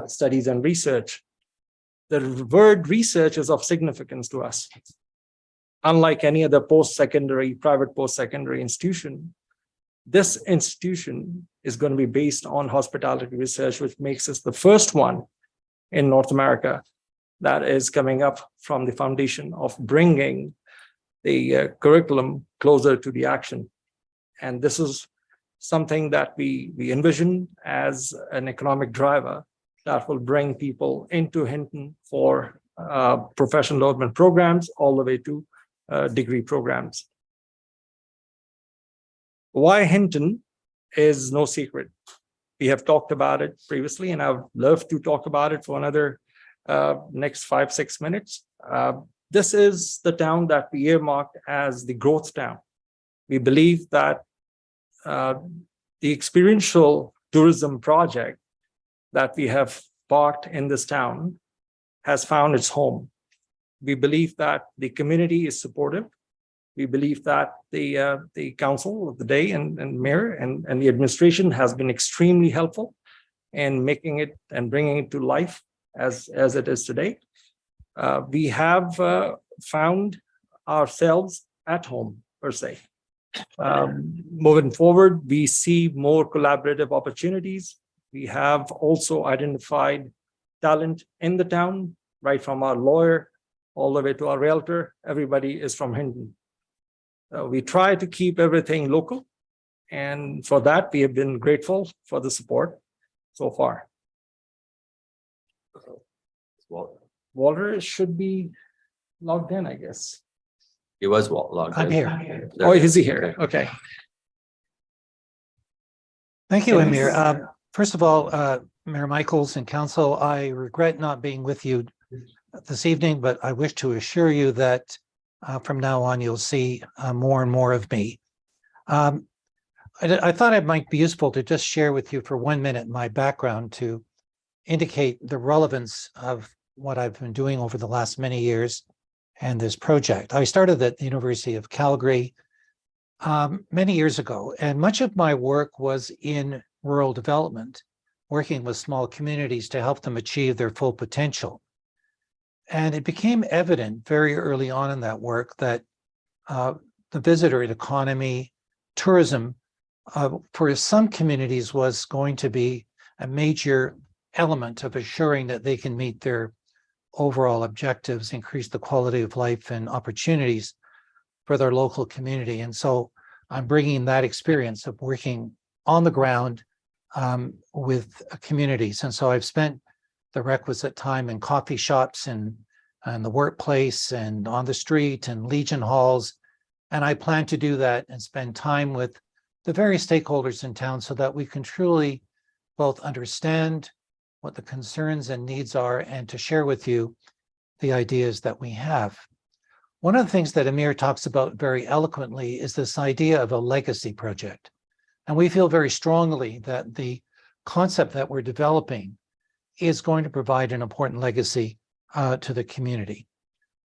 Studies and Research. The word research is of significance to us. Unlike any other private post-secondary institution, this institution is going to be based on hospitality research, which makes us the first one in North America that is coming up from the foundation of bringing the curriculum closer to the action. And this is something that we envision as an economic driver that will bring people into Hinton for professional development programs all the way to degree programs. Why Hinton is no secret. We have talked about it previously, and I would love to talk about it for another next 5-6 minutes. This is the town that we earmarked as the growth town. We believe that the experiential tourism project that we have parked in this town has found its home. We believe that the community is supportive. We believe that the council of the day and mayor and the administration has been extremely helpful in making it and bringing it to life as it is today. We have found ourselves at home, per se. Moving forward, we see more collaborative opportunities. We have also identified talent in the town, right from our lawyer all the way to our realtor. Everybody is from Hinton. We try to keep everything local, and for that, we have been grateful for the support so far. Walter should be logged in, I guess. He was logged in. I'm here. Oh, is he here? Okay. Thank you, Amir. First of all, Mayor Michaels and Council, I regret not being with you this evening, but I wish to assure you that from now on, you'll see more and more of me. I thought it might be useful to just share with you for 1 minute my background to indicate the relevance of what I've been doing over the last many years and this project. I started at the University of Calgary many years ago, and much of my work was in rural development, working with small communities to help them achieve their full potential. And it became evident very early on in that work that the visitor economy, tourism, for some communities was going to be a major element of assuring that they can meet their overall objectives, increase the quality of life and opportunities for their local community. And so I'm bringing that experience of working on the ground with communities. And so I've spent the requisite time in coffee shops and the workplace and on the street and Legion halls. And I plan to do that and spend time with the various stakeholders in town so that we can truly both understand what the concerns and needs are and to share with you the ideas that we have. One of the things that Amir talks about very eloquently is this idea of a legacy project. And we feel very strongly that the concept that we're developing is going to provide an important legacy to the community.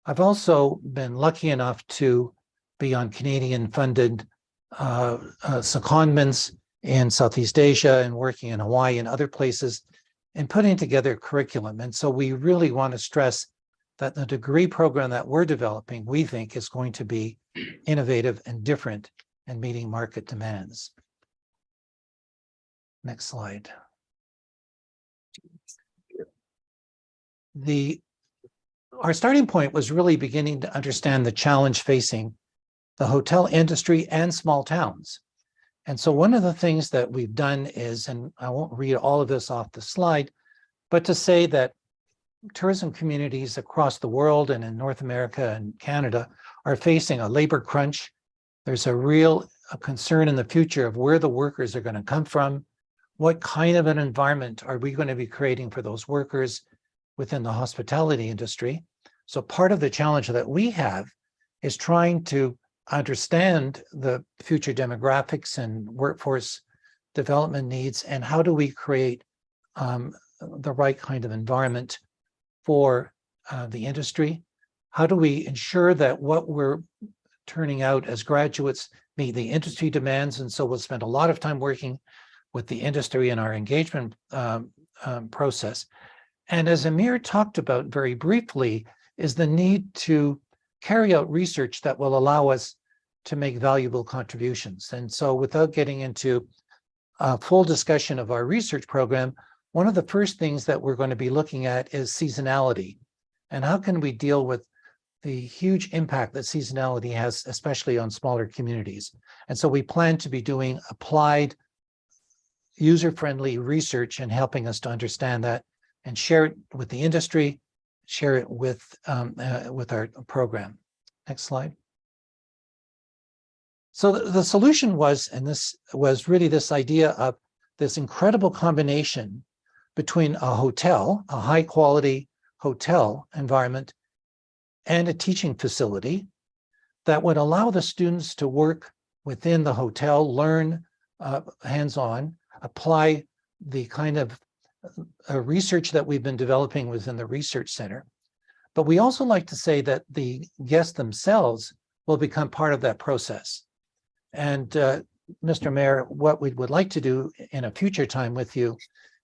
I've also been lucky enough to be on Canadian-funded secondments in Southeast Asia and working in Hawaii and other places and putting together curriculum. And so we really want to stress that the degree program that we're developing, we think is going to be innovative and different and meeting market demands. Next slide. Our starting point was really beginning to understand the challenge facing the hotel industry and small towns. And so one of the things that we've done is, and I won't read all of this off the slide, but to say that tourism communities across the world and in North America and Canada are facing a labor crunch. There's a real concern in the future of where the workers are going to come from. What kind of an environment are we going to be creating for those workers within the hospitality industry? So part of the challenge that we have is trying to understand the future demographics and workforce development needs, and how do we create the right kind of environment for the industry? How do we ensure that what we're turning out as graduates meet the industry demands? And so we'll spend a lot of time working with the industry in our engagement process. And as Amir talked about very briefly, is the need to carry out research that will allow us to make valuable contributions. And so without getting into a full discussion of our research program, one of the first things that we're going to be looking at is seasonality. And how can we deal with the huge impact that seasonality has, especially on smaller communities? And so we plan to be doing applied, user-friendly research and helping us to understand that and share it with the industry, share it with our program. Next slide. So the solution was, and this was really this idea of this incredible combination between a hotel, a high quality hotel environment, and a teaching facility that would allow the students to work within the hotel, learn hands-on, apply the kind of research that we've been developing within the research center. But we also like to say that the guests themselves will become part of that process. And Mr. Mayor, what we would like to do in a future time with you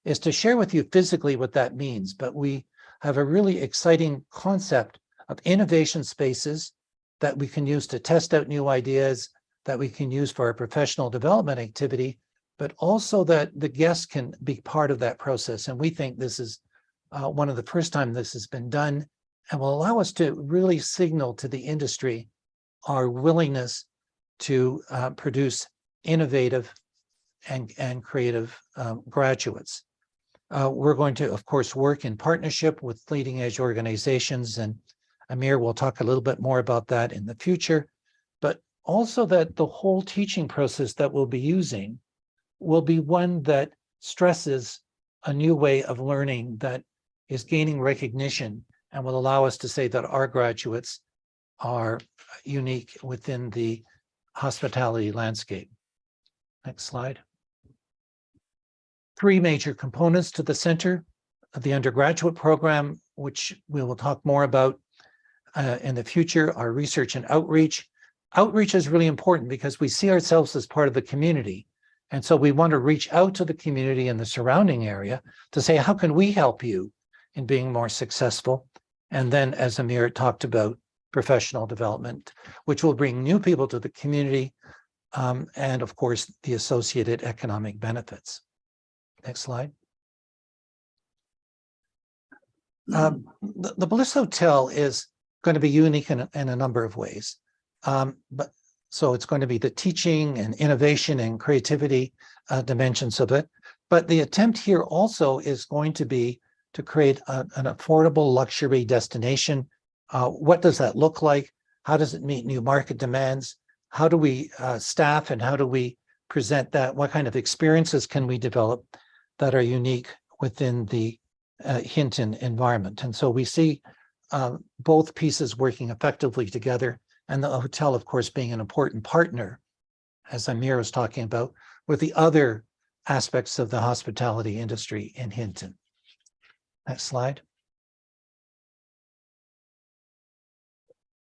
is to share with you physically what that means. But we have a really exciting concept of innovation spaces that we can use to test out new ideas, that we can use for our professional development activity, but also that the guests can be part of that process. And we think this is one of the first time this has been done, and will allow us to really signal to the industry our willingness to produce innovative and creative graduates. We're going to, of course, work in partnership with leading edge organizations, and Amir will talk a little bit more about that in the future, but also that the whole teaching process that we'll be using will be one that stresses a new way of learning that is gaining recognition and will allow us to say that our graduates are unique within the hospitality landscape. Next slide. Three major components to the center: the undergraduate program, which we will talk more about in the future, our research and outreach. Outreach is really important because we see ourselves as part of the community. And so we want to reach out to the community in the surrounding area to say, how can we help you in being more successful? And then, as Amir talked about, professional development, which will bring new people to the community, and of course, the associated economic benefits. Next slide. The Bliss Hotel is going to be unique in a number of ways. So it's going to be the teaching and innovation and creativity dimensions of it. But the attempt here also is going to be to create an affordable luxury destination. What does that look like? How does it meet new market demands? How do we staff and how do we present that? What kind of experiences can we develop that are unique within the Hinton environment? And so we see both pieces working effectively together, and the hotel, of course, being an important partner, as Amir was talking about, with the other aspects of the hospitality industry in Hinton. Next slide.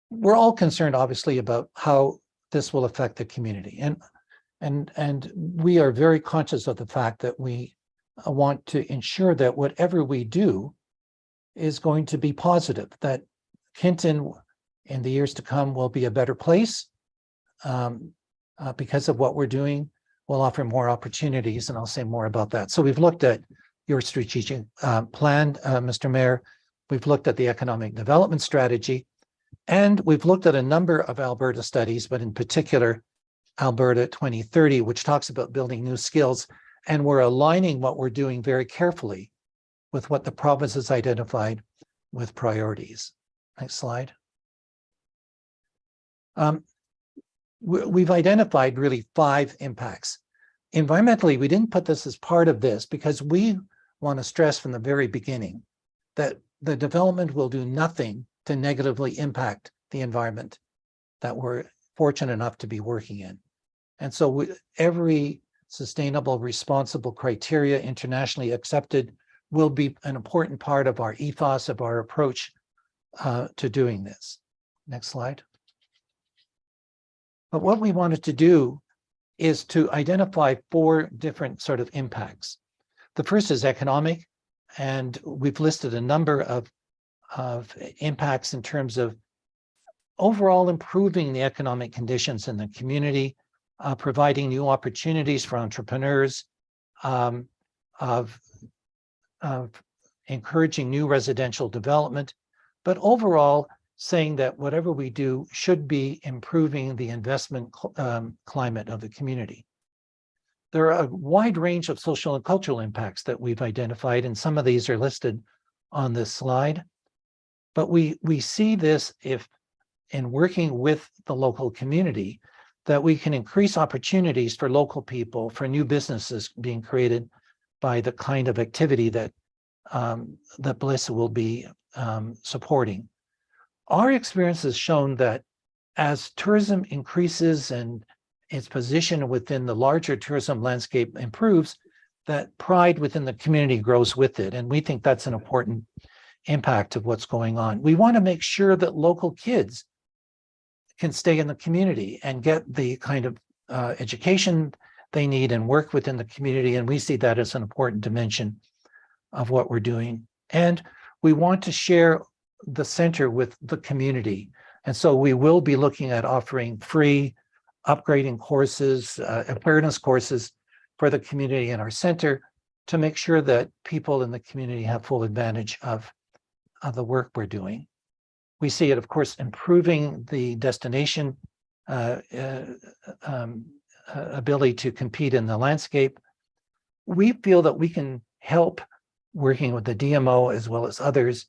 We're all concerned, obviously, about how this will affect the community. And we are very conscious of the fact that we want to ensure that whatever we do is going to be positive, that Hinton in the years to come will be a better place because of what we're doing. We'll offer more opportunities, and I'll say more about that. So we've looked at your strategic plan, Mr. Mayor. We've looked at the economic development strategy, and we've looked at a number of Alberta studies, but in particular, Alberta 2030, which talks about building new skills. And we're aligning what we're doing very carefully with what the province has identified with priorities. Next slide. We've identified really 5 impacts. Environmentally, we didn't put this as part of this because we want to stress from the very beginning that the development will do nothing to negatively impact the environment that we're fortunate enough to be working in. And so every sustainable, responsible criteria, internationally accepted, will be an important part of our ethos, of our approach to doing this. Next slide. But what we wanted to do is to identify 4 different sort of impacts. The first is economic, and we've listed a number of impacts in terms of overall improving the economic conditions in the community, providing new opportunities for entrepreneurs, of encouraging new residential development, but overall saying that whatever we do should be improving the investment climate of the community. There are a wide range of social and cultural impacts that we've identified, and some of these are listed on this slide. But we see this in working with the local community, that we can increase opportunities for local people, for new businesses being created by the kind of activity that that Bliss will be supporting. Our experience has shown that as tourism increases and its position within the larger tourism landscape improves, that pride within the community grows with it. And we think that's an important impact of what's going on. We want to make sure that local kids can stay in the community and get the kind of education they need and work within the community. And we see that as an important dimension of what we're doing. And we want to share the center with the community. And so we will be looking at offering free upgrading courses, awareness courses for the community in our center to make sure that people in the community have full advantage of the work we're doing. We see it, of course, improving the destination ability to compete in the landscape. We feel that we can help working with the DMO as well as others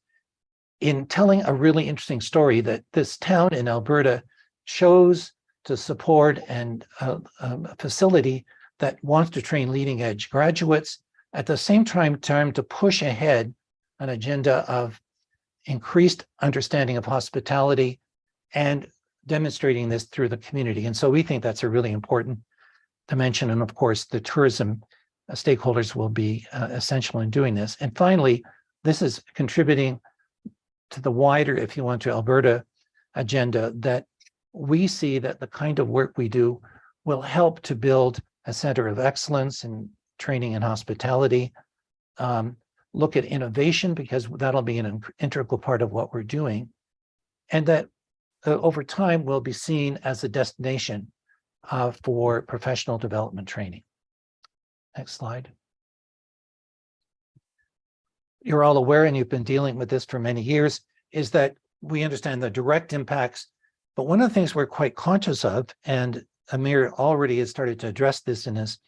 in telling a really interesting story that this town in Alberta chose to support and a facility that wants to train leading edge graduates, at the same time to push ahead an agenda of increased understanding of hospitality and demonstrating this through the community. And so we think that's a really important dimension. And of course, the tourism stakeholders will be essential in doing this. And finally, this is contributing to the wider, if you want to, Alberta agenda, that we see that the kind of work we do will help to build a center of excellence in training and hospitality, look at innovation, because that'll be an integral part of what we're doing, and that over time will be seen as a destination for professional development training. Next slide. You're all aware, and you've been dealing with this for many years, is that we understand the direct impacts, but one of the things we're quite conscious of, and Amir already has started to address this in his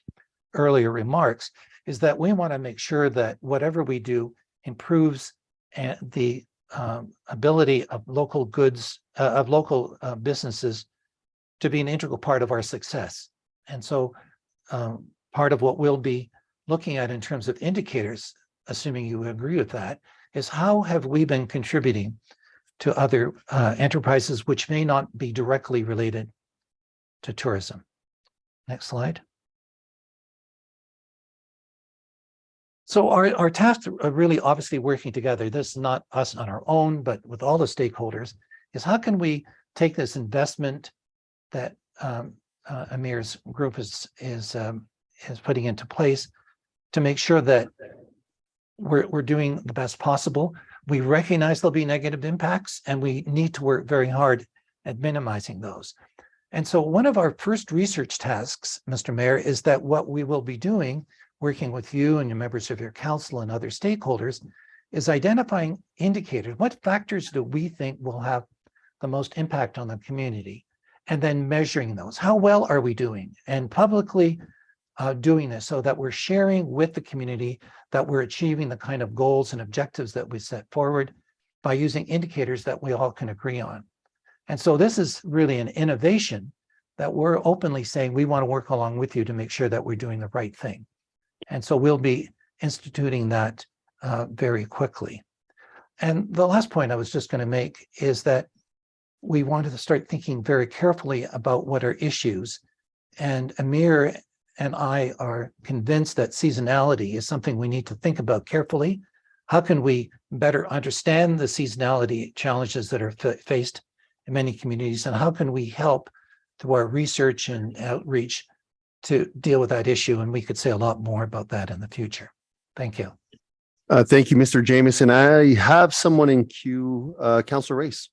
earlier remarks, is that we want to make sure that whatever we do improves the ability of local goods, of local businesses to be an integral part of our success. And so part of what we'll be looking at in terms of indicators, assuming you agree with that, is how have we been contributing to other enterprises which may not be directly related to tourism. Next slide. So our tasks are really obviously working together. This is not us on our own, but with all the stakeholders, is how can we take this investment that Amir's group is putting into place to make sure that we're doing the best possible. We recognize there'll be negative impacts, and we need to work very hard at minimizing those. And so one of our first research tasks, Mr. Mayor, is that what we will be doing, working with you and your members of your council and other stakeholders, is identifying indicators. What factors do we think will have the most impact on the community? And then measuring those. How well are we doing? And publicly doing this so that we're sharing with the community that we're achieving the kind of goals and objectives that we set forward by using indicators that we all can agree on. And so this is really an innovation that we're openly saying we want to work along with you to make sure that we're doing the right thing. And so we'll be instituting that very quickly. And the last point I was just going to make is that we wanted to start thinking very carefully about what are issues. And Amir and I are convinced that seasonality is something we need to think about carefully. How can we better understand the seasonality challenges that are faced in many communities? And how can we help through our research and outreach to deal with that issue? And we could say a lot more about that in the future. Thank you. Thank you, Mr. Jameson. I have someone in queue, Councillor Race.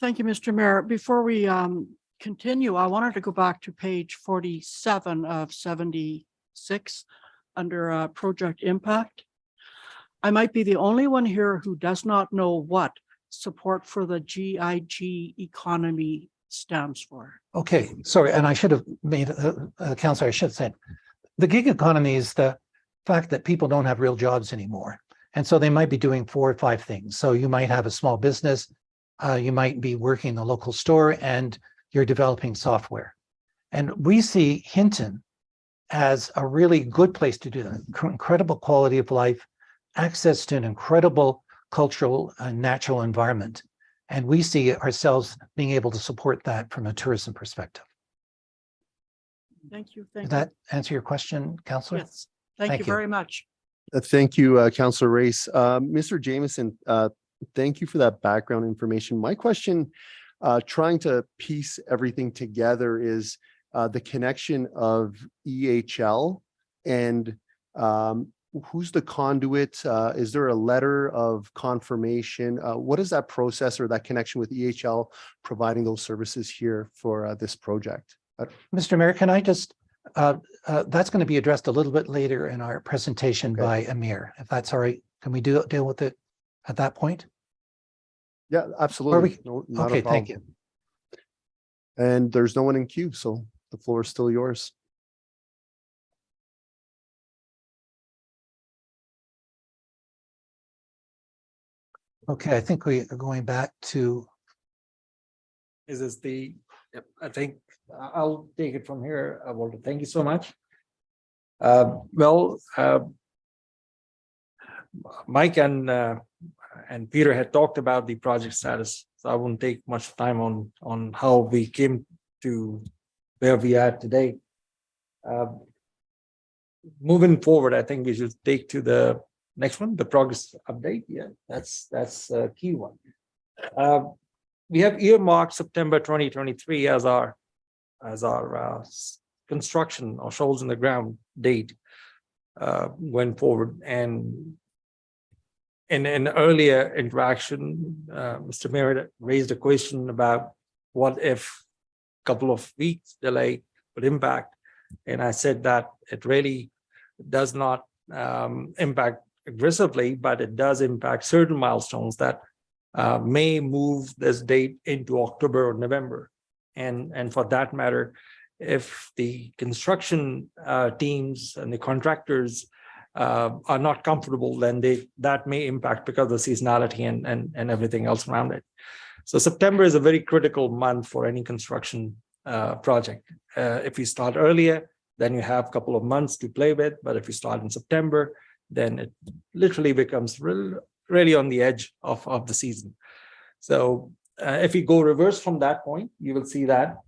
Thank you, Mr. Mayor. Before we continue, I wanted to go back to page 47 of 76 under project impact. I might be the only one here who does not know what support for the GIG economy stands for. Okay, sorry, and I should have made, Councillor, I should have said, the gig economy is the fact that people don't have real jobs anymore. And so they might be doing 4 or 5 things. So you might have a small business, you might be working in a local store, and you're developing software. And we see Hinton as a really good place to do that. Incredible quality of life, access to an incredible cultural and natural environment. And we see ourselves being able to support that from a tourism perspective. Thank you. Did that answer your question, Councillor? Yes, thank you very much. Thank you, Councillor Race. Mr. Jameson, thank you for that background information. My question, trying to piece everything together, is the connection of EHL and who's the conduit? Is there a letter of confirmation? What is that process or that connection with EHL providing those services here for this project? Mr. Mayor, can I just, that's going to be addressed a little bit later in our presentation by Amir, if that's all right. Can we deal with it at that point? Yeah, absolutely. No, not okay, a problem. thank you. And there's no one in queue, so the floor is still yours. Okay, I think we are going back to. Is this the, yep, I think I'll take it from here. Walter, thank you so much. Mike and and Peter had talked about the project status, so I won't take much time on how we came to where we are today. Moving forward, I think we should take to the next one, the progress update. Yeah, that's a key one. We have earmarked September 2023 as our construction or shovels in the ground date going forward. And in an earlier interaction, Mr. Mayor raised a question about what if a couple of weeks delay would impact. And I said that it really does not impact aggressively, but it does impact certain milestones that may move this date into October or November. And for that matter, if the construction teams and the contractors are not comfortable, then that may impact because of the seasonality and everything else around it. So September is a very critical month for any construction project. If you start earlier, then you have a couple of months to play with. But if you start in September, then it literally becomes really on the edge of the season. So if you go reverse from that point, you will see that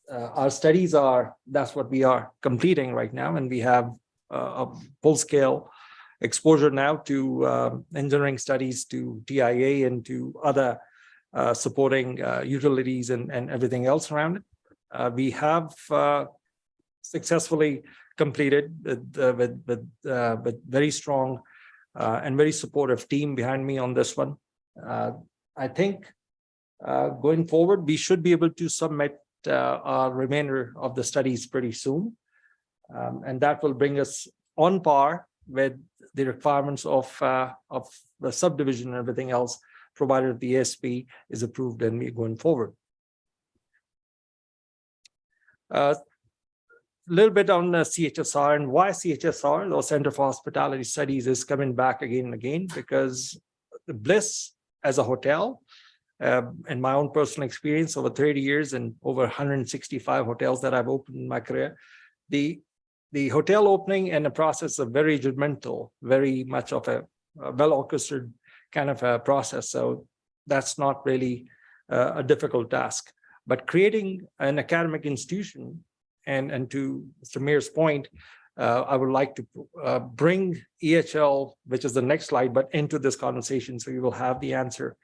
our studies that's what we are completing right now. And we have a full-scale exposure now to engineering studies, to TIA, and to other supporting utilities and everything else around it. We have successfully completed with very strong and very supportive team behind me on this one. I think going forward, we should be able to submit our remainder of the studies pretty soon. And that will bring us on par with the requirements of the subdivision and everything else, provided the ASP is approved and we're going forward. A little bit on CHSR and why CHSR, or Center for Hospitality Studies, is coming back again and again, because the Bliss as a hotel, in my own personal experience over 30 years and over 165 hotels that I've opened in my career, the hotel opening and the process are very regimental, very much of a well-orchestrated kind of a process. So that's not really a difficult task. But creating an academic institution, and to Mr. Mayor's point, I would like to bring EHL, which is the next slide, but into this conversation, so you will have the answer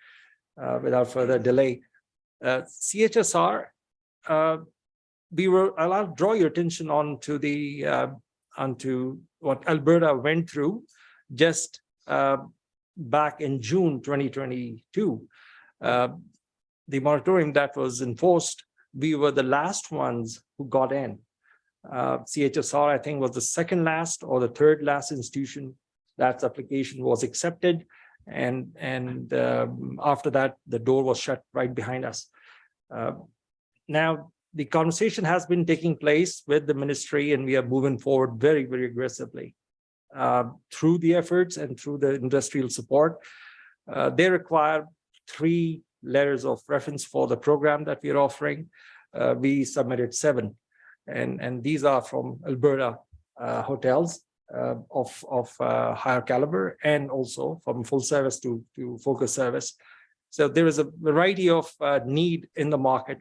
without further delay. CHSR, I'll draw your attention onto what Alberta went through just back in June 2022. The moratorium that was enforced, we were the last ones who got in. CHSR, I think, was the second last or the third last institution that application was accepted. And after that, the door was shut right behind us. Now, the conversation has been taking place with the ministry, and we are moving forward very, very aggressively through the efforts and through the industrial support. They require 3 letters of reference for the program that we are offering. We submitted 7, and these are from Alberta hotels of higher caliber, and also from full service to focus service. So there is a variety of need in the market,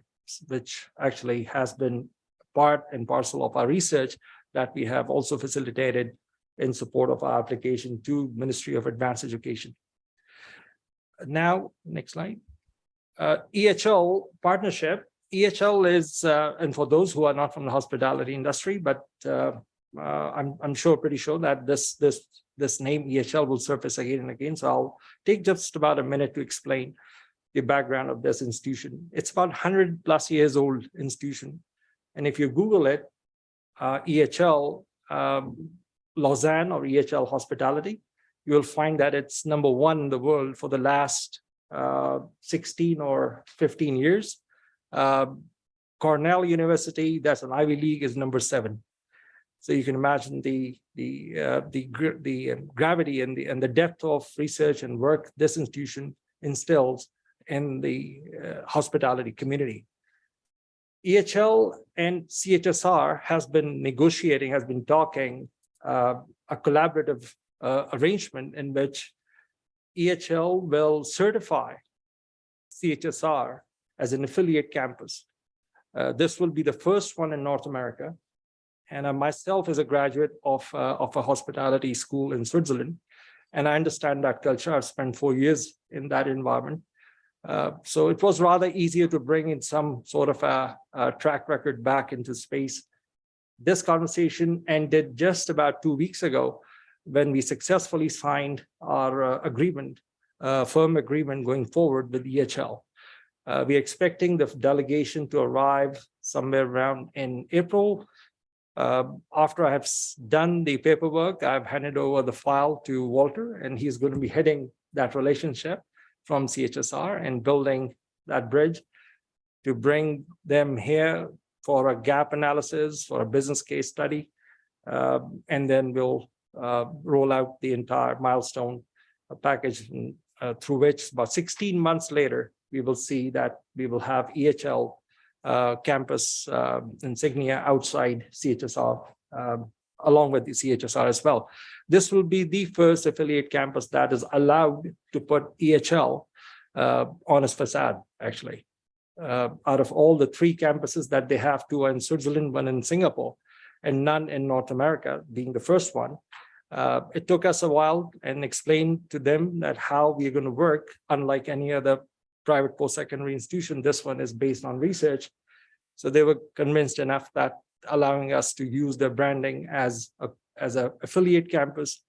which actually has been part and parcel of our research that we have also facilitated in support of our application to Ministry of Advanced Education. Now, next slide. EHL partnership. EHL is, and for those who are not from the hospitality industry, but I'm pretty sure that this name EHL will surface again and again. So I'll take just about a minute to explain the background of this institution. It's about 100+ years old institution. And if you Google it, EHL Lausanne or EHL Hospitality, you will find that it's #1 in the world for the last 16 or 15 years. Cornell University, that's an Ivy League, is #7. So you can imagine the gravity and the depth of research and work this institution instills in the hospitality community. EHL and CHSR has been negotiating, has been talking a collaborative arrangement in which EHL will certify CHSR as an affiliate campus. This will be the first one in North America. And I myself is a graduate of a hospitality school in Switzerland. And I understand that culture. I've spent 4 years in that environment. So it was rather easier to bring in some sort of a track record back into space. This conversation ended just about 2 weeks ago when we successfully signed our agreement, firm agreement going forward with EHL. We're expecting the delegation to arrive somewhere around in April. After I have done the paperwork, I've handed over the file to Walter, and he's going to be heading that relationship from CHSR and building that bridge to bring them here for a gap analysis, for a business case study. And then we'll roll out the entire milestone package through which about 16 months later, we will see that we will have EHL campus insignia outside CHSR, along with the CHSR as well. This will be the first affiliate campus that is allowed to put EHL on its facade, actually. Out of all the 3 campuses that they have, 2 in Switzerland, 1 in Singapore, and none in North America, being the first one. It took us a while and explained to them that how we're going to work, unlike any other private post-secondary institution. This one is based on research. So they were convinced enough that allowing us to use their branding as a affiliate campus,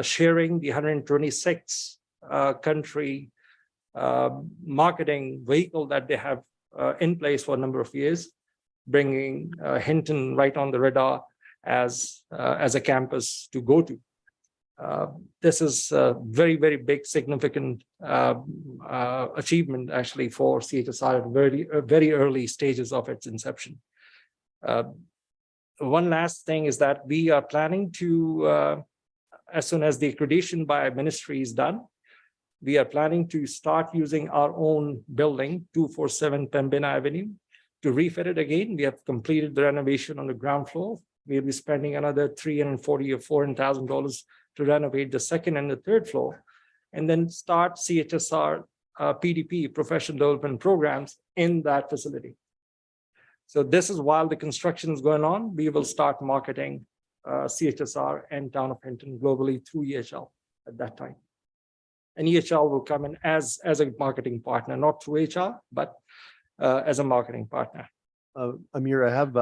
sharing the 126 country marketing vehicle that they have in place for a number of years, bringing Hinton right on the radar as a campus to go to. This is a very, very big, significant achievement actually for CHSR at very early stages of its inception. One last thing is that we are planning to, as soon as the accreditation by ministry is done, we are planning to start using our own building, 247 Pembina Avenue, to refit it again. We have completed the renovation on the ground floor. We'll be spending another $340,000 or $400,000 to renovate the second and the third floor, and then start CHSR PDP, professional development programs, in that facility. So this is while the construction is going on, we will start marketing CHSR and Town of Hinton globally through EHL at that time. And EHL will come in as a marketing partner, not through HR, but as a marketing partner. Amir, I have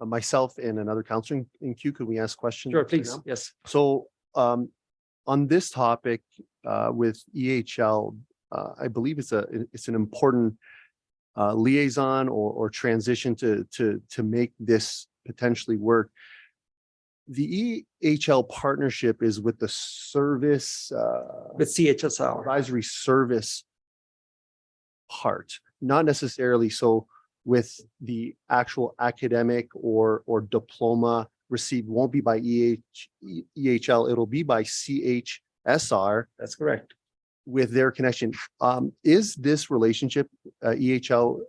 myself and another counselor in queue. Could we ask questions? Sure, please. Yes. So on this topic with EHL, I believe it's an important liaison or transition to make this potentially work. The EHL partnership is with the service with CHSR advisory service part, not necessarily so with the actual academic or diploma received won't be by EHL, it'll be by CHSR. That's correct. With their connection. Is this relationship EHL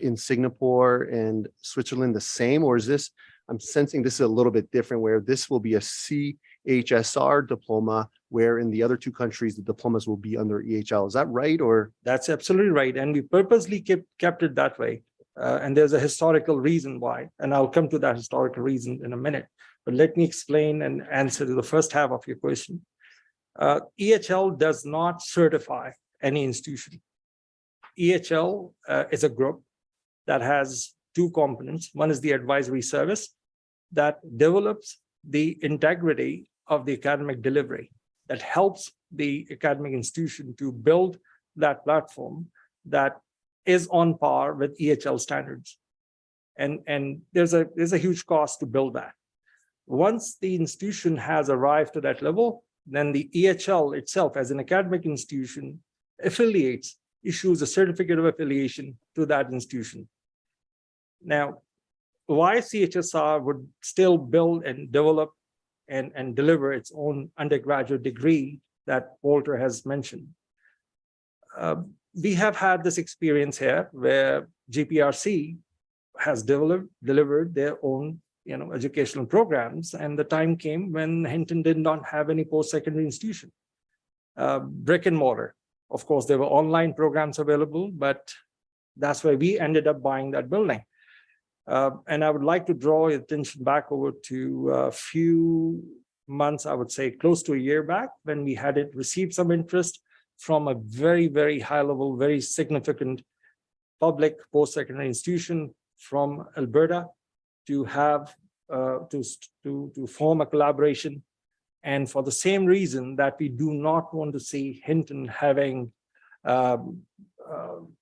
in Singapore and Switzerland the same, or is this, I'm sensing this is a little bit different, where this will be a CHSR diploma, where in the other 2 countries, the diplomas will be under EHL. Is that right? Or that's absolutely right. And we purposely kept it that way. And there's a historical reason why, and I'll come to that historical reason in a minute. But let me explain and answer to the first half of your question. EHL does not certify any institution. EHL is a group that has 2 components. One is the advisory service that develops the integrity of the academic delivery, that helps the academic institution to build that platform that is on par with EHL standards. And there's a huge cost to build that. Once the institution has arrived to that level, then the EHL itself as an academic institution affiliates, issues a certificate of affiliation to that institution. Now, why CHSR would still build and develop and deliver its own undergraduate degree that Walter has mentioned? We have had this experience here where GPRC has delivered their own educational programs, and the time came when Hinton did not have any post-secondary institution. brick and mortar. Of course, there were online programs available, but that's why we ended up buying that building. And I would like to draw your attention back over to a few months, I would say close to a year back, when we had received some interest from a very, very high level, very significant public post-secondary institution from Alberta to have to form a collaboration. And for the same reason that we do not want to see Hinton having an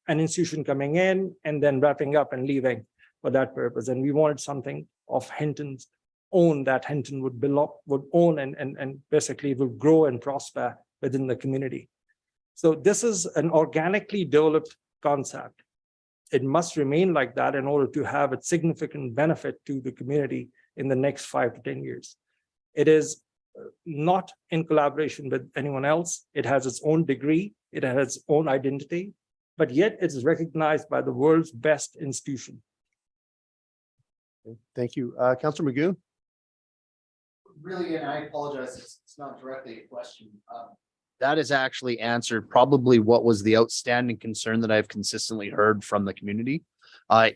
institution coming in and then wrapping up and leaving for that purpose. And we wanted something of Hinton's own that Hinton would own and basically will grow and prosper within the community. So this is an organically developed concept. It must remain like that in order to have a significant benefit to the community in the next 5 to 10 years. It is not in collaboration with anyone else. It has its own degree, it has its own identity, but yet it is recognized by the world's best institution. Thank you. Councillor Magoo? Really, and I apologize, it's not directly a question. That is actually answered probably what was the outstanding concern that I've consistently heard from the community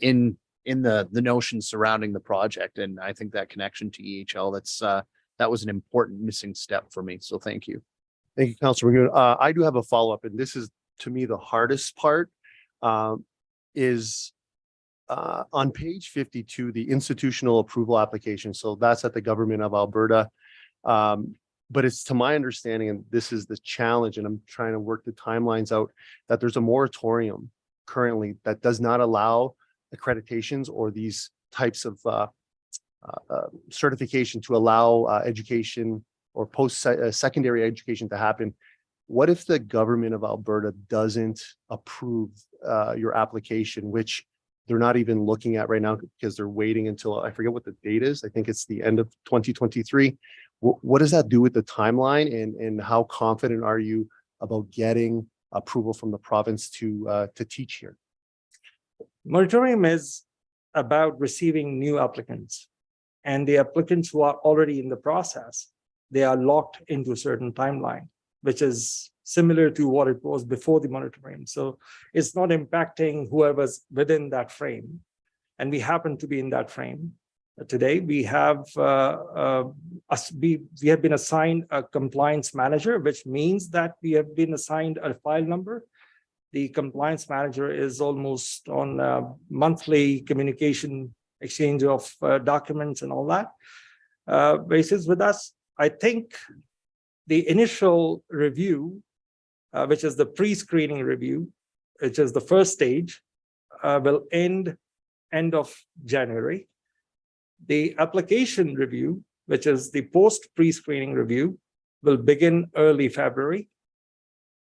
in the notion surrounding the project. And I think that connection to EHL, that was an important missing step for me. So thank you. Thank you, Councillor Magoo. I do have a follow-up, and this is, to me, the hardest part is on page 52, the institutional approval application. So that's at the government of Alberta. But it's to my understanding, and this is the challenge, and I'm trying to work the timelines out, that there's a moratorium currently that does not allow accreditations or these types of certification to allow education or post-secondary education to happen. What if the government of Alberta doesn't approve your application, which they're not even looking at right now because they're waiting until, I forget what the date is. I think it's the end of 2023. What does that do with the timeline, and how confident are you about getting approval from the province to teach here? Moratorium is about receiving new applicants, and the applicants who are already in the process, they are locked into a certain timeline, which is similar to what it was before the moratorium. So it's not impacting whoever's within that frame. And we happen to be in that frame. Today, we have been assigned a compliance manager, which means that we have been assigned a file number. The compliance manager is almost on a monthly communication exchange of documents and all that basis with us. I think the initial review, which is the pre-screening review, which is the first stage, will end of January. The application review, which is the post pre-screening review, will begin early February.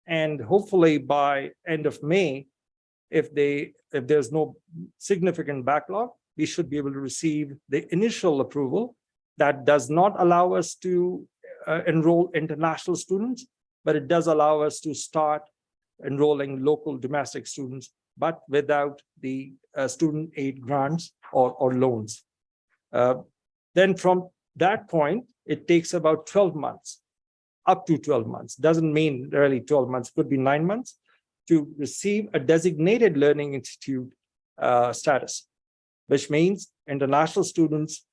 And hopefully by end of May, if there's no significant backlog, we should be able to receive the initial approval that does not allow us to enroll international students, but it does allow us to start enrolling local domestic students, but without the student aid grants or loans. Then from that point, it takes about 12 months, up to 12 months. Doesn't mean really 12 months, could be 9 months, to receive a designated learning institute status, which means international students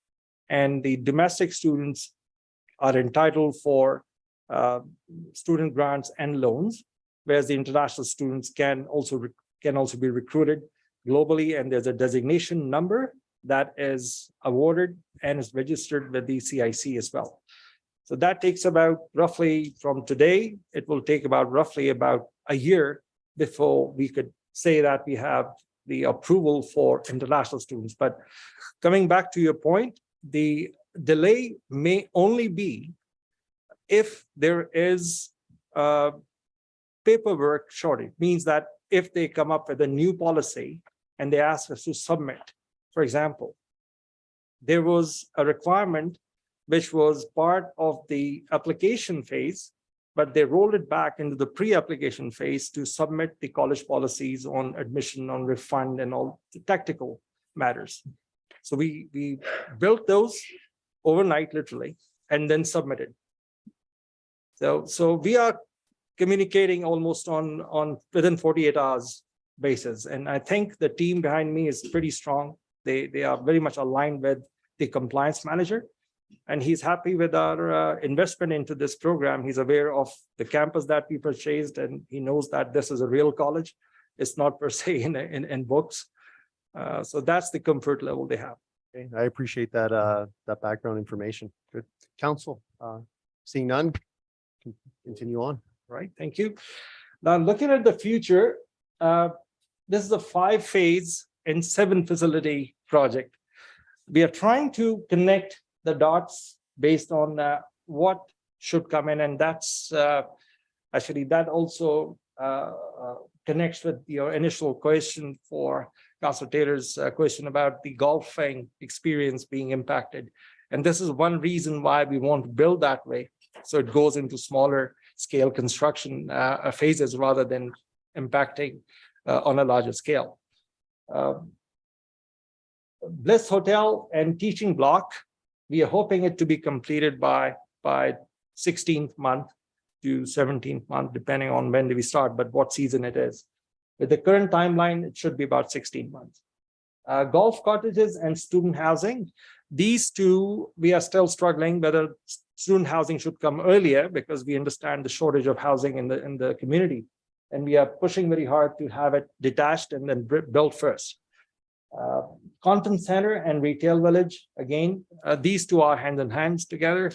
and the domestic students are entitled for student grants and loans, whereas the international students can also be recruited globally, and there's a designation number that is awarded and is registered with the CIC as well. So that takes about roughly from today, it will take about roughly about a year before we could say that we have the approval for international students. But coming back to your point, the delay may only be if there is paperwork shortage, means that if they come up with a new policy and they ask us to submit. For example, there was a requirement which was part of the application phase, but they rolled it back into the pre-application phase to submit the college policies on admission, on refund, and all the tactical matters. So we built those overnight, literally, and then submitted. So we are communicating almost on within 48 hours basis. And I think the team behind me is pretty strong. They are very much aligned with the compliance manager. And he's happy with our investment into this program. He's aware of the campus that we purchased, and he knows that this is a real college. It's not per se in books. So that's the comfort level they have. Okay, I appreciate that, that background information. Good. Council, seeing none, continue on. Right, thank you. Now, looking at the future, this is a 5-phase and 7-facility project. We are trying to connect the dots based on what should come in, and that's actually that also connects with your initial question for Councilor Taylor's question about the golfing experience being impacted. And this is one reason why we want to build that way. So it goes into smaller scale construction phases rather than impacting on a larger scale. Bliss Hotel and teaching block, we are hoping it to be completed by 16th month to 17th month, depending on when do we start, but what season it is. With the current timeline, it should be about 16 months. Golf cottages and student housing, these two, we are still struggling whether student housing should come earlier because we understand the shortage of housing in the community. And we are pushing very hard to have it detached and then built first. Conference center and retail village, again, these two are hand in hand together.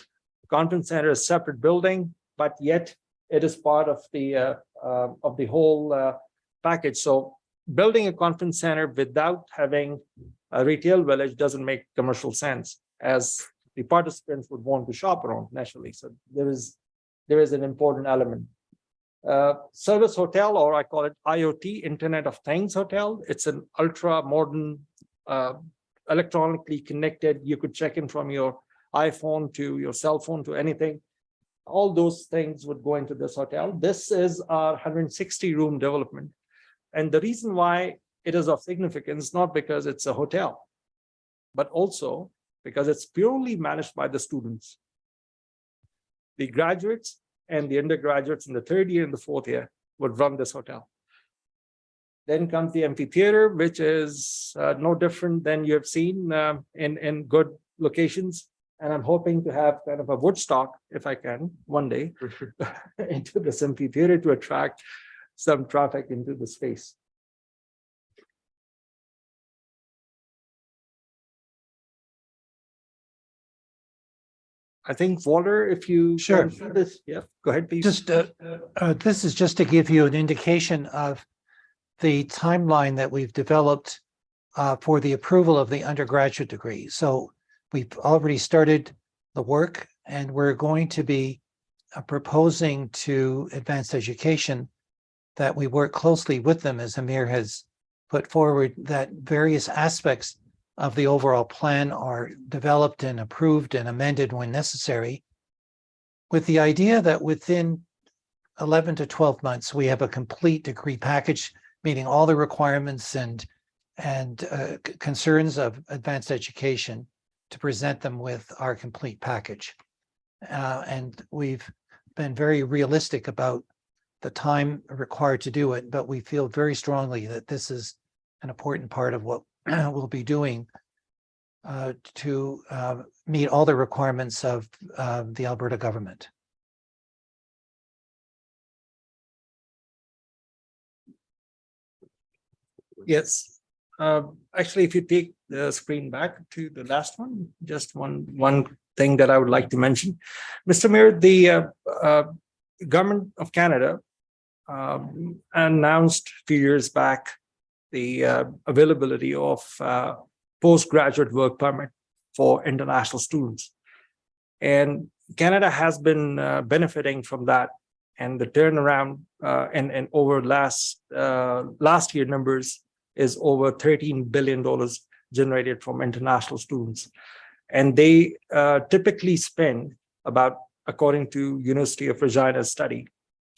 Conference center is a separate building, but yet it is part of the whole package. So building a conference center without having a retail village doesn't make commercial sense, as the participants would want to shop around naturally. So there is an important element. Service hotel, or I call it IoT, Internet of Things hotel. It's an ultra modern, electronically connected. You could check in from your iPhone to your cell phone to anything. All those things would go into this hotel. This is our 160 room development. And the reason why it is of significance, not because it's a hotel, but also because it's purely managed by the students. The graduates and the undergraduates in the 3rd year and the 4th year would run this hotel. Then comes the amphitheater, which is no different than you have seen in good locations. And I'm hoping to have kind of a Woodstock, if I can, one day, into this amphitheater to attract some traffic into the space. I think water, if you Sure. this, yeah, go ahead, please. Just this is just to give you an indication of the timeline that we've developed for the approval of the undergraduate degree. So we've already started the work, and we're going to be proposing to advanced education that we work closely with them, as Amir has put forward, that various aspects of the overall plan are developed and approved and amended when necessary, with the idea that within 11 to 12 months, we have a complete degree package, meeting all the requirements and concerns of advanced education, to present them with our complete package. And we've been very realistic about the time required to do it, but we feel very strongly that this is an important part of what we'll be doing to meet all the requirements of the Alberta government. Yes. Actually, if you take the screen back to the last one, just one thing that I would like to mention. Mr. Mayor, the Government of Canada announced a few years back the availability of postgraduate work permit for international students. And Canada has been benefiting from that. And the turnaround and over last year numbers is over $13 billion generated from international students. And they typically spend about, according to University of Regina's study,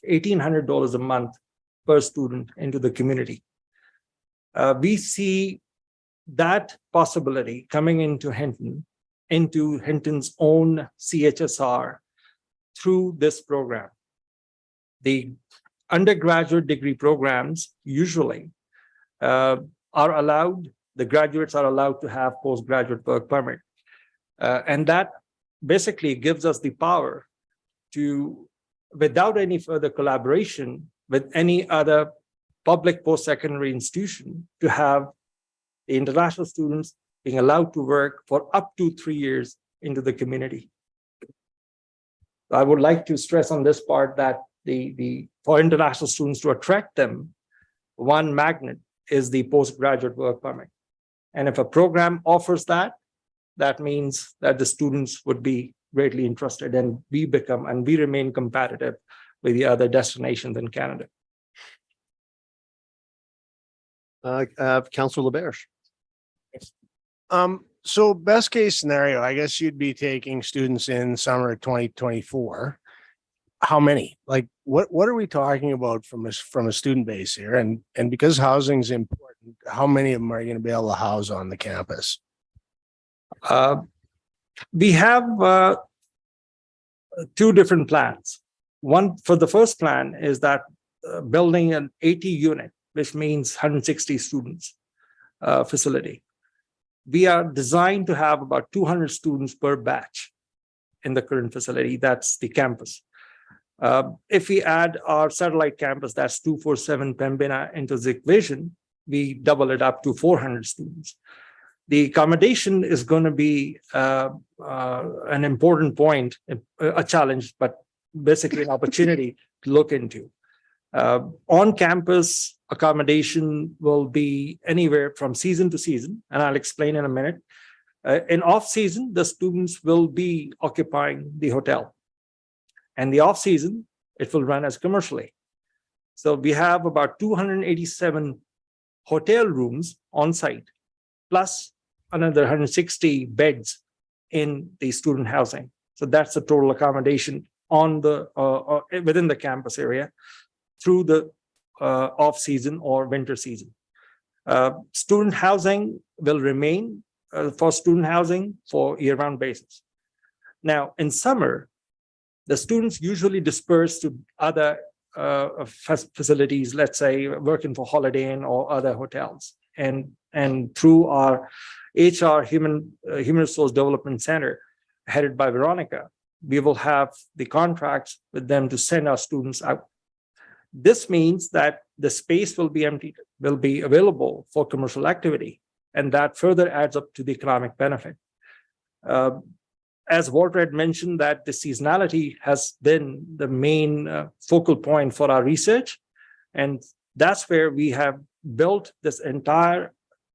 $1,800 a month per student into the community. We see that possibility coming into Hinton's own CHSR through this program. the undergraduate degree programs usually are allowed, the graduates are allowed to have postgraduate work permit. And that basically gives us the power to, without any further collaboration with any other public post-secondary institution, to have the international students being allowed to work for up to 3 years into the community. I would like to stress on this part that for international students to attract them, one magnet is the postgraduate work permit. And if a program offers that, that means that the students would be greatly interested, and we remain competitive with the other destinations in Canada. Councillor LaBerge. So best case scenario, I guess you'd be taking students in summer of 2024. How many? Like, what are we talking about from a student base here? And because housing is important, how many of them are you going to be able to house on the campus? We have two different plans. One, for the first plan, is that building an 80 unit, which means 160 students facility. We are designed to have about 200 students per batch in the current facility. That's the campus. If we add our satellite campus, that's 247 Pembina, into the equation, we double it up to 400 students. The accommodation is going to be an important point, a challenge, but basically an opportunity to look into. On campus, accommodation will be anywhere from season to season, and I'll explain in a minute. In off season, the students will be occupying the hotel, and the off season, it will run as commercially. So we have about 287 hotel rooms on site, plus another 160 beds in the student housing. So that's the total accommodation on the within the campus area through the off season or winter season. Student housing will remain for student housing for year-round basis. Now, in summer, the students usually disperse to other facilities, let's say working for Holiday Inn or other hotels. And through our HR, Human Resource Development Center, headed by Veronica, we will have the contracts with them to send our students out. This means that the space will be empty, will be available for commercial activity, and that further adds up to the economic benefit. As Walter had mentioned, that the seasonality has been the main focal point for our research, and that's where we have built this entire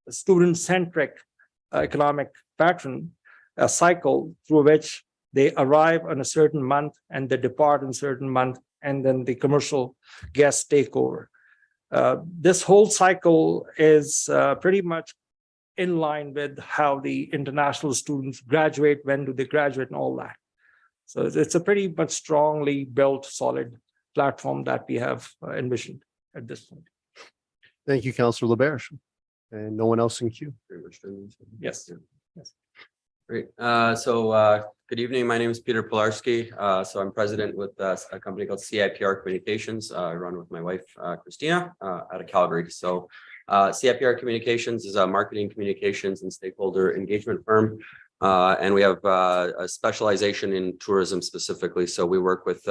student-centric economic pattern, a cycle through which they arrive on a certain month and they depart in a certain month, and then the commercial guests take over. This whole cycle is pretty much in line with how the international students graduate, when do they graduate, and all that. So it's a pretty much strongly built, solid platform that we have envisioned at this point. Thank you, Councillor LaBerge. And no one else in queue. Yes. Yes. Great. Good evening. My name is Peter Pilarski. So I'm president with a company called CIPR Communications. I run with my wife, Christina, out of Calgary. So CIPR Communications is a marketing, communications, and stakeholder engagement firm. And we have a specialization in tourism specifically. So we work with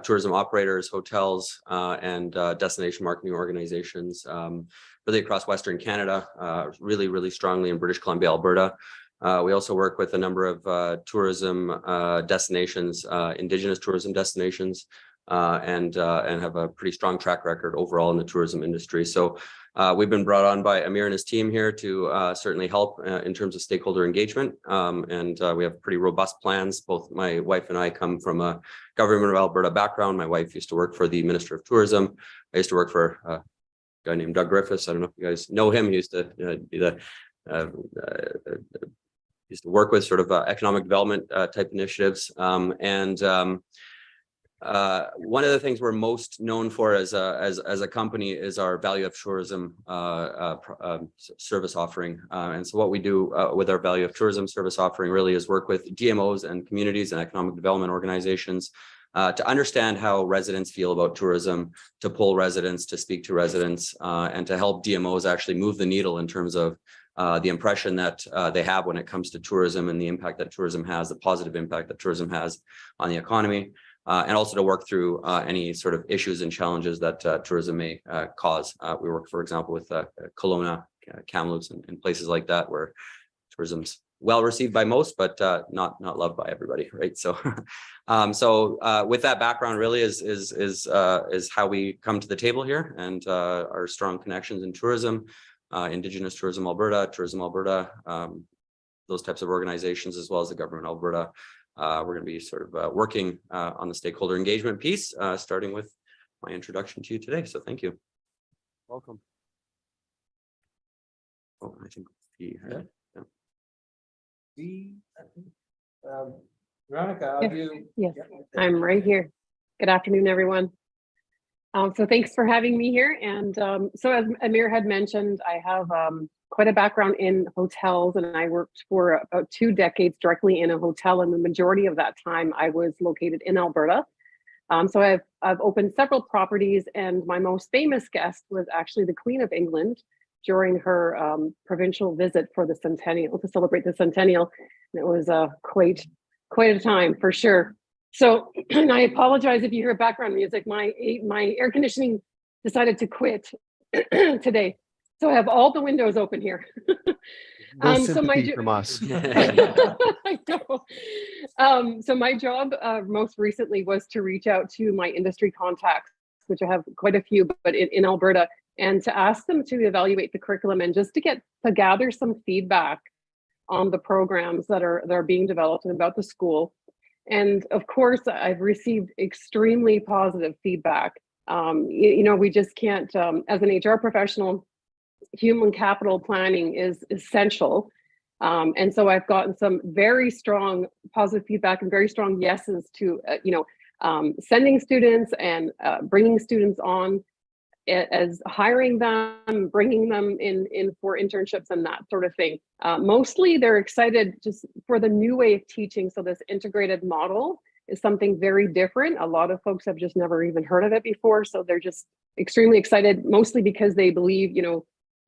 tourism operators, hotels, and destination marketing organizations, really across Western Canada, really strongly in British Columbia, Alberta. We also work with a number of tourism destinations, Indigenous tourism destinations, and have a pretty strong track record overall in the tourism industry. So we've been brought on by Amir and his team here to certainly help in terms of stakeholder engagement. And we have pretty robust plans. Both my wife and I come from a government of Alberta background. My wife used to work for the Minister of Tourism. I used to work for a guy named Doug Griffiths. I don't know if you guys know him. He used to be the used to work with sort of economic development type initiatives. One of the things we're most known for as a company is our value of tourism service offering. And so what we do with our value of tourism service offering really is work with DMOs and communities and economic development organizations to understand how residents feel about tourism, to poll residents, to speak to residents, and to help DMOs actually move the needle in terms of the impression that they have when it comes to tourism and the impact that tourism has, the positive impact that tourism has on the economy, and also to work through any sort of issues and challenges that tourism may cause. We work, for example, with Kelowna, Kamloops, and places like that where tourism's well received by most, but not loved by everybody, right? So, with that background, really is how we come to the table here, and our strong connections in tourism, Indigenous Tourism Alberta, those types of organizations, as well as the government of Alberta. We're going to be sort of working on the stakeholder engagement piece, starting with my introduction to you today. So, thank you. Welcome. Oh, I think Veronica, Yes, you? yes, I'm right here. Good afternoon, everyone. So thanks for having me here. And so as Amir had mentioned, I have quite a background in hotels, and I worked for about 2 decades directly in a hotel. And the majority of that time I was located in Alberta. So I've opened several properties, and my most famous guest was actually the Queen of England during her provincial visit for the centennial, to celebrate the centennial. And it was quite a time for sure. So, and I apologize if you hear background music. My air conditioning decided to quit today, so I have all the windows open here. No sympathy from us. I know. So my job most recently was to reach out to my industry contacts, which I have quite a few, but in Alberta, and to ask them to evaluate the curriculum and just to gather some feedback on the programs that are being developed and about the school. And of course, I've received extremely positive feedback. You know, we just can't, as an HR professional, human capital planning is essential. And so I've gotten some very strong positive feedback and very strong yeses to, sending students and bringing students on, as hiring them, bringing them in for internships and that sort of thing. Mostly they're excited just for the new way of teaching. So this integrated model is something very different. A lot of folks have just never even heard of it before. So they're just extremely excited, mostly because they believe,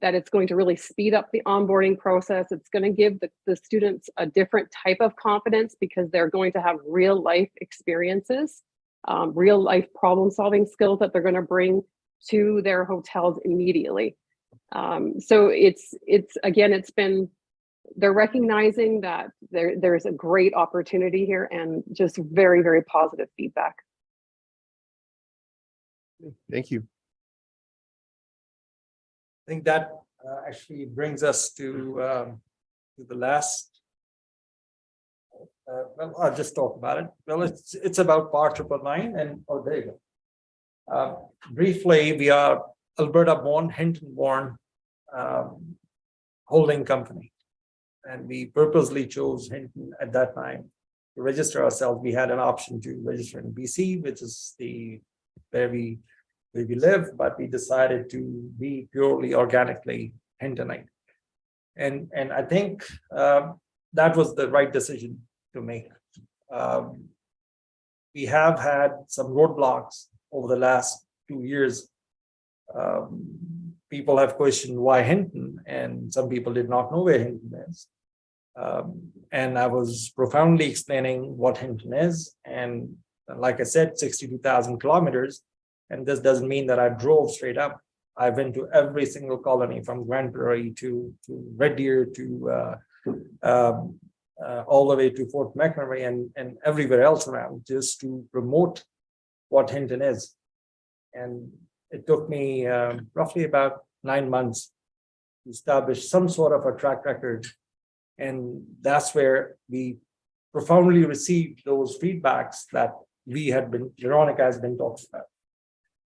that it's going to really speed up the onboarding process. It's going to give the students a different type of confidence because they're going to have real life experiences, real life problem solving skills that they're going to bring to their hotels immediately. So they're recognizing that there's a great opportunity here, and just very, very positive feedback. Thank you. I think that actually brings us to the last. Well, I'll just talk about it. Well, it's about Part 999, and there you go. Briefly, we are Alberta-born, Hinton-born holding company, and we purposely chose Hinton at that time to register ourselves. We had an option to register in BC, which is where we live, but we decided to be purely organically Hintonite, and I think that was the right decision to make. We have had some roadblocks over the last 2 years. People have questioned why Hinton, and some people did not know where Hinton is. And I was profoundly explaining what Hinton is. And like I said, 62,000 kilometers. And this doesn't mean that I drove straight up. I went to every single colony from Grand Prairie to Red Deer to all the way to Fort McMurray and everywhere else around, just to promote what Hinton is. And it took me roughly about 9 months to establish some sort of a track record. And that's where we profoundly received those feedbacks that Veronica has been talking about.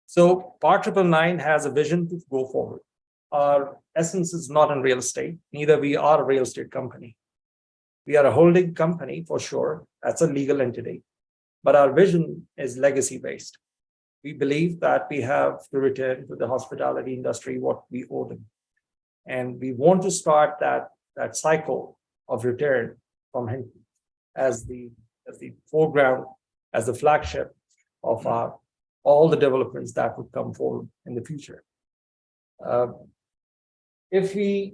So Part 999 has a vision to go forward. Our essence is not in real estate, neither we are a real estate company. We are a holding company for sure, that's a legal entity, but our vision is legacy based. We believe that we have to return to the hospitality industry what we owe them. And we want to start that cycle of return from Hinton as the foreground, as the flagship, of our, all the developments that would come forward in the future. If we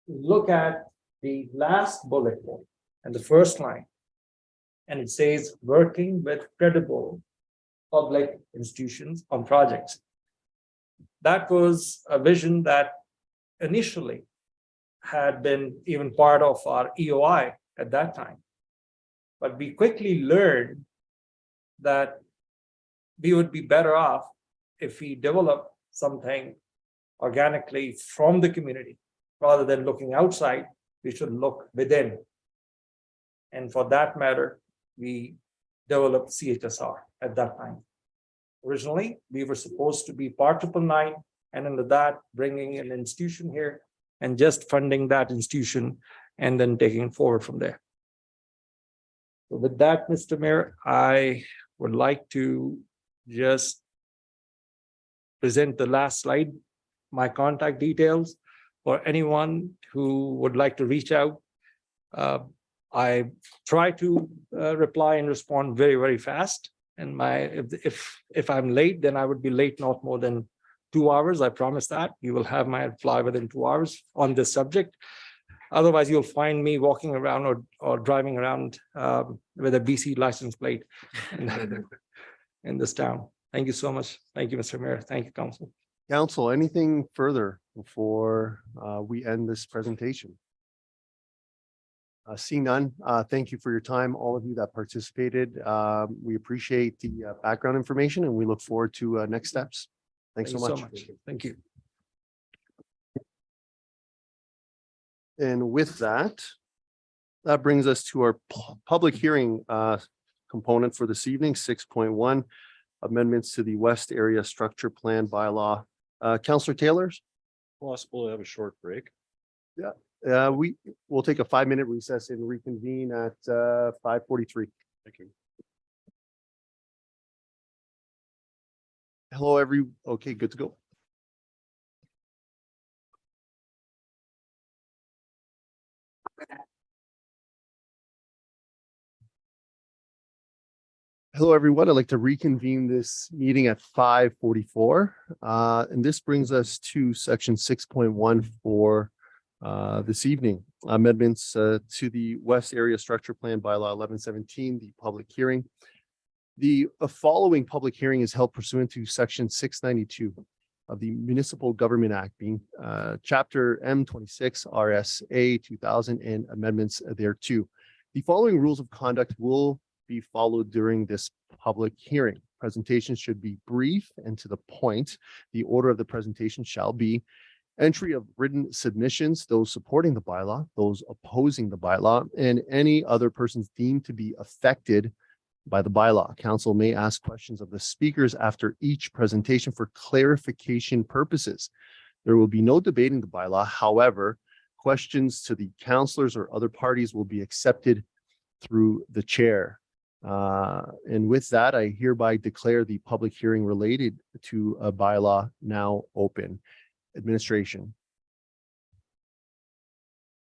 look at the last bullet point and the first line, and it says working with credible public institutions on projects. That was a vision that initially had been even part of our EOI at that time. But we quickly learned that we would be better off if we develop something organically from the community. Rather than looking outside, we should look within. And for that matter, we developed CHSR at that time. Originally, we were supposed to be part 999, and under that, bringing an institution here and just funding that institution and then taking it forward from there. So with that, Mr. Mayor, I would like to just present the last slide, my contact details for anyone who would like to reach out. I try to reply and respond very, very fast. And if I'm late, then I would be late not more than 2 hours. I promise that. You will have my reply within 2 hours on this subject. Otherwise, you'll find me walking around or driving around with a BC license plate in this town. Thank you so much. Thank you, Mr. Mayor. Thank you, Council. Council, anything further before we end this presentation? Seeing none, thank you for your time, all of you that participated. We appreciate the background information and we look forward to next steps. Thanks so much. Thank you. And with that, that brings us to our public hearing component for this evening, 6.1, amendments to the West Area Structure Plan bylaw. Councillor Taylor? Possible to have a short break. We will take a 5-minute recess and reconvene at 5:43. Thank you. Hello, okay, good to go. Hello, everyone. I'd like to reconvene this meeting at 5:44. And this brings us to section 6.1 for this evening. Amendments to the West Area Structure Plan bylaw 1117, the public hearing. The following public hearing is held pursuant to section 692 of the Municipal Government Act, being chapter M26 RSA 2000 and amendments thereto. The following rules of conduct will be followed during this public hearing. Presentations should be brief and to the point. The order of the presentation shall be entry of written submissions, those supporting the bylaw, those opposing the bylaw, and any other persons deemed to be affected by the bylaw. Council may ask questions of the speakers after each presentation for clarification purposes. There will be no debating the bylaw. However, questions to the councillors or other parties will be accepted through the chair. And with that, I hereby declare the public hearing related to a bylaw now open. Administration.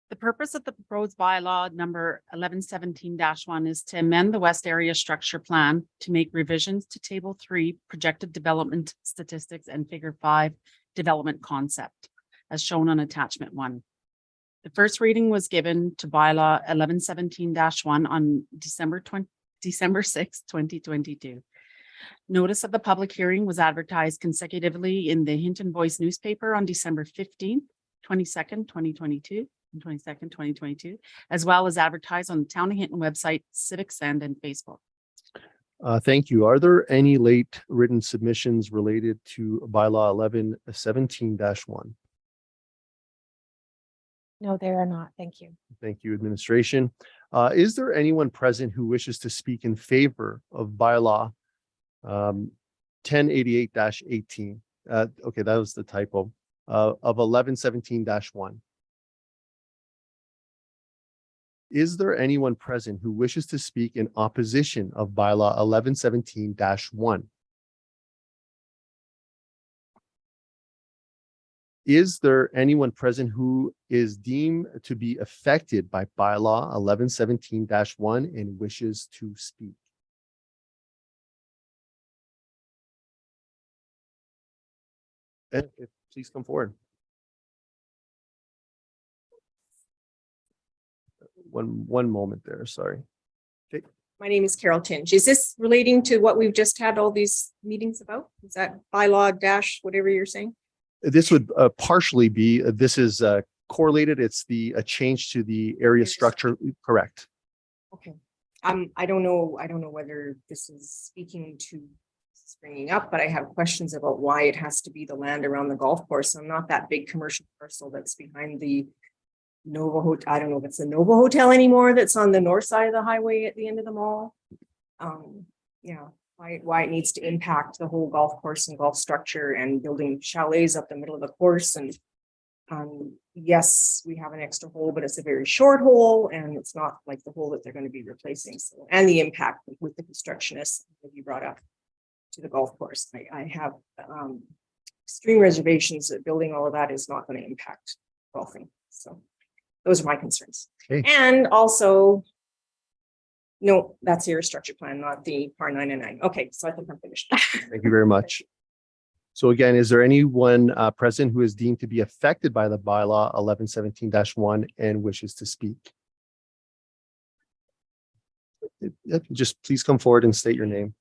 The purpose of the proposed bylaw number 1117-1 is to amend the West Area Structure Plan to make revisions to Table 3 projected development statistics and Figure 5 development concept, as shown on Attachment 1. The first reading was given to bylaw 1117-1 on December 6, 2022. Notice of the public hearing was advertised consecutively in the Hinton Voice newspaper on December 15th, 22nd, 2022, and 22nd, 2022, as well as advertised on the Town of Hinton website, Civic Send, and Facebook. Thank you. Are there any late written submissions related to bylaw 1117-1? No, there are not. Thank you. Thank you, administration. Is there anyone present who wishes to speak in favor of bylaw 1088-18? Okay, that was the typo of 1117-1. Is there anyone present who wishes to speak in opposition of bylaw 1117-1? Is there anyone present who is deemed to be affected by bylaw 1117-1 and wishes to speak? Please come forward. One moment there, sorry. My name is Carol Tinge. Is this relating to what we've just had all these meetings about? Is that bylaw dash, whatever you're saying? This would partially be, this is correlated. It's a change to the area structure, correct? Okay. I don't know whether this is speaking to springing up, but I have questions about why it has to be the land around the golf course. I'm not that big commercial parcel that's behind the Nova Hotel. I don't know if it's the Nova Hotel anymore that's on the north side of the highway at the end of the mall. Yeah, why it needs to impact the whole golf course and golf structure and building chalets up the middle of the course. And yes, we have an extra hole, but it's a very short hole and it's not like the hole that they're going to be replacing. So, and the impact with the constructionists that you brought up to the golf course. I have extreme reservations that building all of that is not going to impact golfing. So those are my concerns. Okay. And also, no, that's your structure plan, not the PAR 999. Okay, so I think I'm finished. Thank you very much. So again, is there anyone present who is deemed to be affected by the bylaw 1117-1 and wishes to speak? Just please come forward and state your name.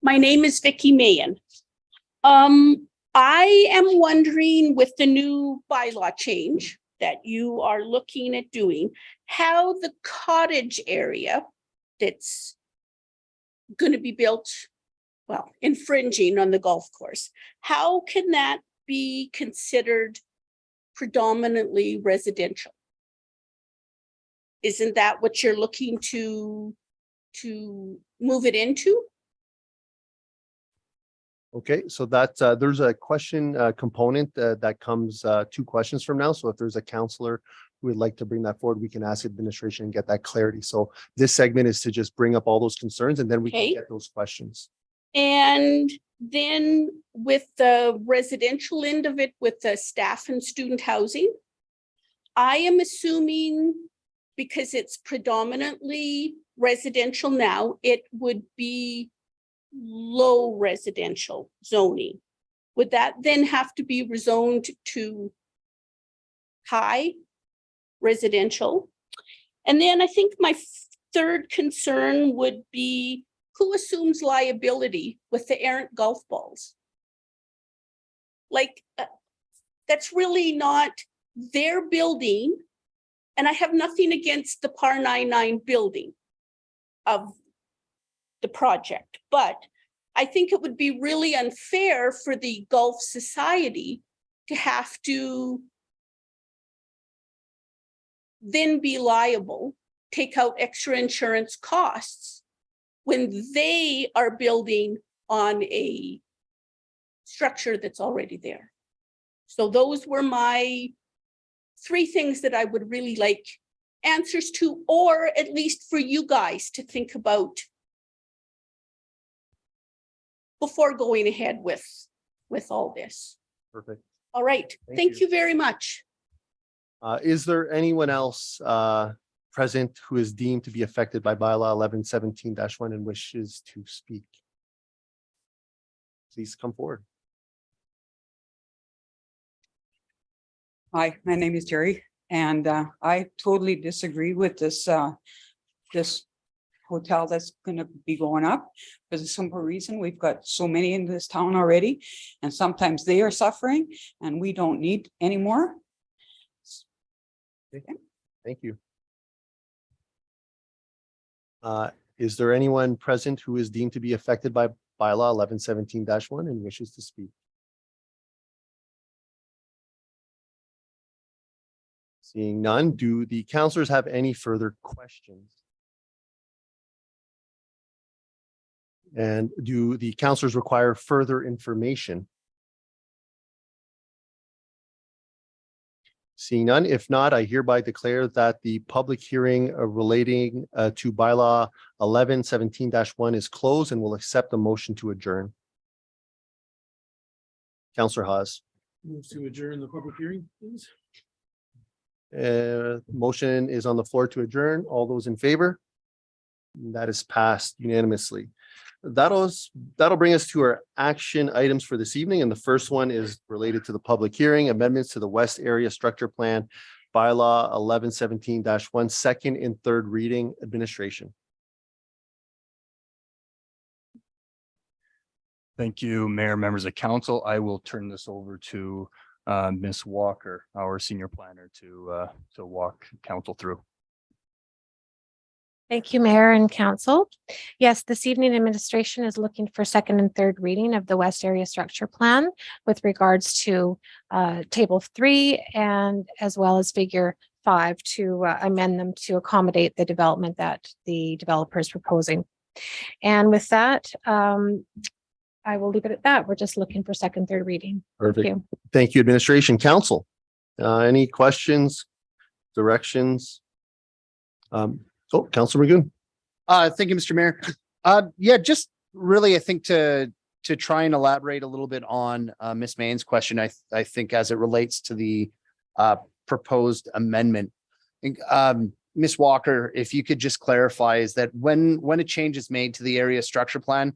My name is Vicky Mayen. I am wondering with the new bylaw change that you are looking at doing, how the cottage area that's going to be built, well, infringing on the golf course, how can that be considered predominantly residential? Isn't that what you're looking to move it into? Okay, so that there's a question component that comes 2 questions from now. So if there's a counselor who would like to bring that forward, we can ask administration and get that clarity. So this segment is to just bring up all those concerns and then we can get those questions. And then with the residential end of it, with the staff and student housing, I am assuming because it's predominantly residential now, it would be low residential zoning. Would that then have to be rezoned to high residential? And then I think my third concern would be who assumes liability with the errant golf balls? Like, that's really not their building. And I have nothing against the PAR 99 building of the project, but I think it would be really unfair for the Golf Society to have to then be liable, take out extra insurance costs when they are building on a structure that's already there. So those were my 3 things that I would really like answers to, or at least for you guys to think about before going ahead with all this. Perfect. All right. Thank you very much. Is there anyone else present who is deemed to be affected by bylaw 1117-1 and wishes to speak? Please come forward. Hi, my name is Jerry, and I totally disagree with this this hotel that's going to be going up for the simple reason we've got so many in this town already, and sometimes they are suffering and we don't need any more. Okay. Thank you. Is there anyone present who is deemed to be affected by bylaw 1117-1 and wishes to speak? Seeing none, do the counselors have any further questions? And do the counselors require further information? Seeing none, if not, I hereby declare that the public hearing relating to bylaw 1117-1 is closed and will accept a motion to adjourn. Councillor Haas. Move to adjourn the public hearing, please. Motion is on the floor to adjourn. All those in favor? That is passed unanimously. that'll bring us to our action items for this evening. And the first one is related to the public hearing, amendments to the West Area Structure Plan, Bylaw 1117-1, second and third reading, administration. Thank you, Mayor, members of council. I will turn this over to Ms. Walker, our senior planner, to walk council through. Thank you, Mayor and Council. Yes, this evening administration is looking for second and third reading of the West Area Structure Plan with regards to Table 3 and as well as Figure 5 to amend them to accommodate the development that the developer is proposing. And with that, I will leave it at that. We're just looking for second, third reading. Perfect. Thank you. Thank you, administration. Council. Any questions, directions? Councilor Magoon. Thank you, Mr. Mayor. Yeah, just really, I think to try and elaborate a little bit on Ms. Main's question, I think as it relates to the proposed amendment. Ms. Walker, if you could just clarify, is that when a change is made to the area structure plan,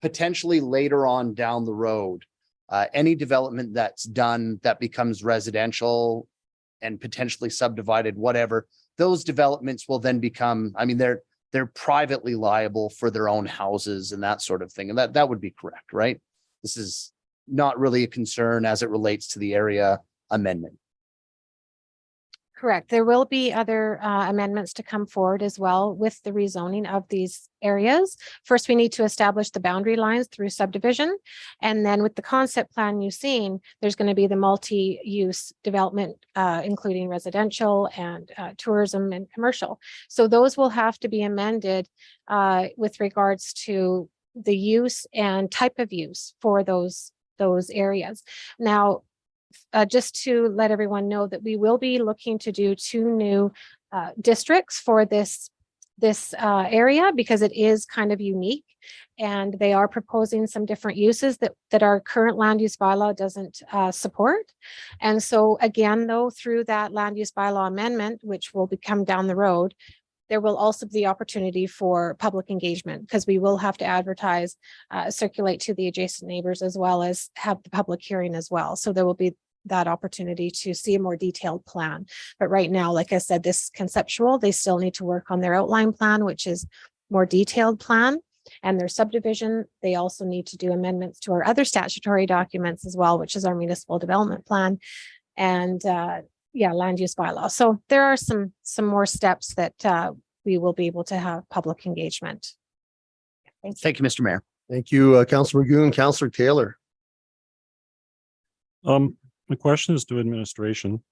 potentially later on down the road, any development that's done that becomes residential and potentially subdivided, whatever, those developments will then become, I mean, they're privately liable for their own houses and that sort of thing. And that would be correct, right? This is not really a concern as it relates to the area amendment. Correct. There will be other amendments to come forward as well with the rezoning of these areas. First, we need to establish the boundary lines through subdivision. And then with the concept plan you've seen, there's going to be the multi-use development, including residential and tourism and commercial. So those will have to be amended with regards to the use and type of use for those areas. Now, just to let everyone know that we will be looking to do 2 new districts for this area because it is kind of unique, and they are proposing some different uses that our current land use bylaw doesn't support. And so again, though, through that land use bylaw amendment, which will become down the road, there will also be the opportunity for public engagement because we will have to advertise, circulate to the adjacent neighbors as well as have the public hearing as well. So there will be that opportunity to see a more detailed plan. But right now, like I said, this is conceptual. They still need to work on their outline plan, which is more detailed plan, and their subdivision. They also need to do amendments to our other statutory documents as well, which is our municipal development plan and land use bylaw. So there are some more steps that we will be able to have public engagement. Thank you, Mr. Mayor. Thank you, Councilor Magoon. Councilor Taylor. My question is to administration.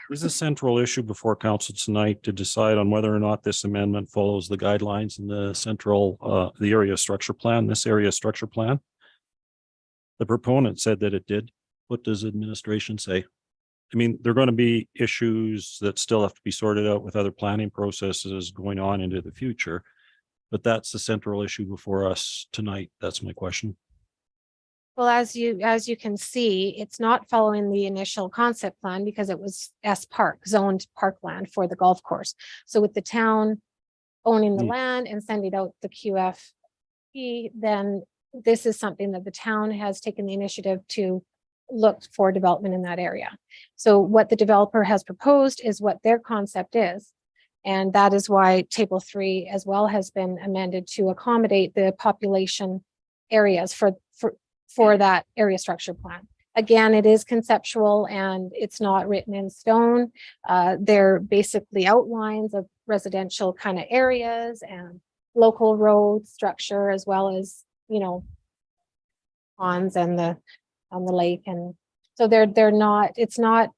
Is a central issue before council tonight to decide on whether or not this amendment follows the guidelines in the the area structure plan, this area structure plan? The proponent said that it did. What does administration say? I mean, there are going to be issues that still have to be sorted out with other planning processes going on into the future, but that's the central issue before us tonight. That's my question. Well, as you can see, it's not following the initial concept plan because it was zoned parkland for the golf course. So with the town owning the land and sending out the QFP, then this is something that the town has taken the initiative to look for development in that area. So what the developer has proposed is what their concept is. And that is why Table 3 as well has been amended to accommodate the population areas for that area structure plan. Again, it is conceptual and it's not written in stone. They're basically outlines of residential kind of areas and local road structure, as well as, ponds and on the lake. And so it's not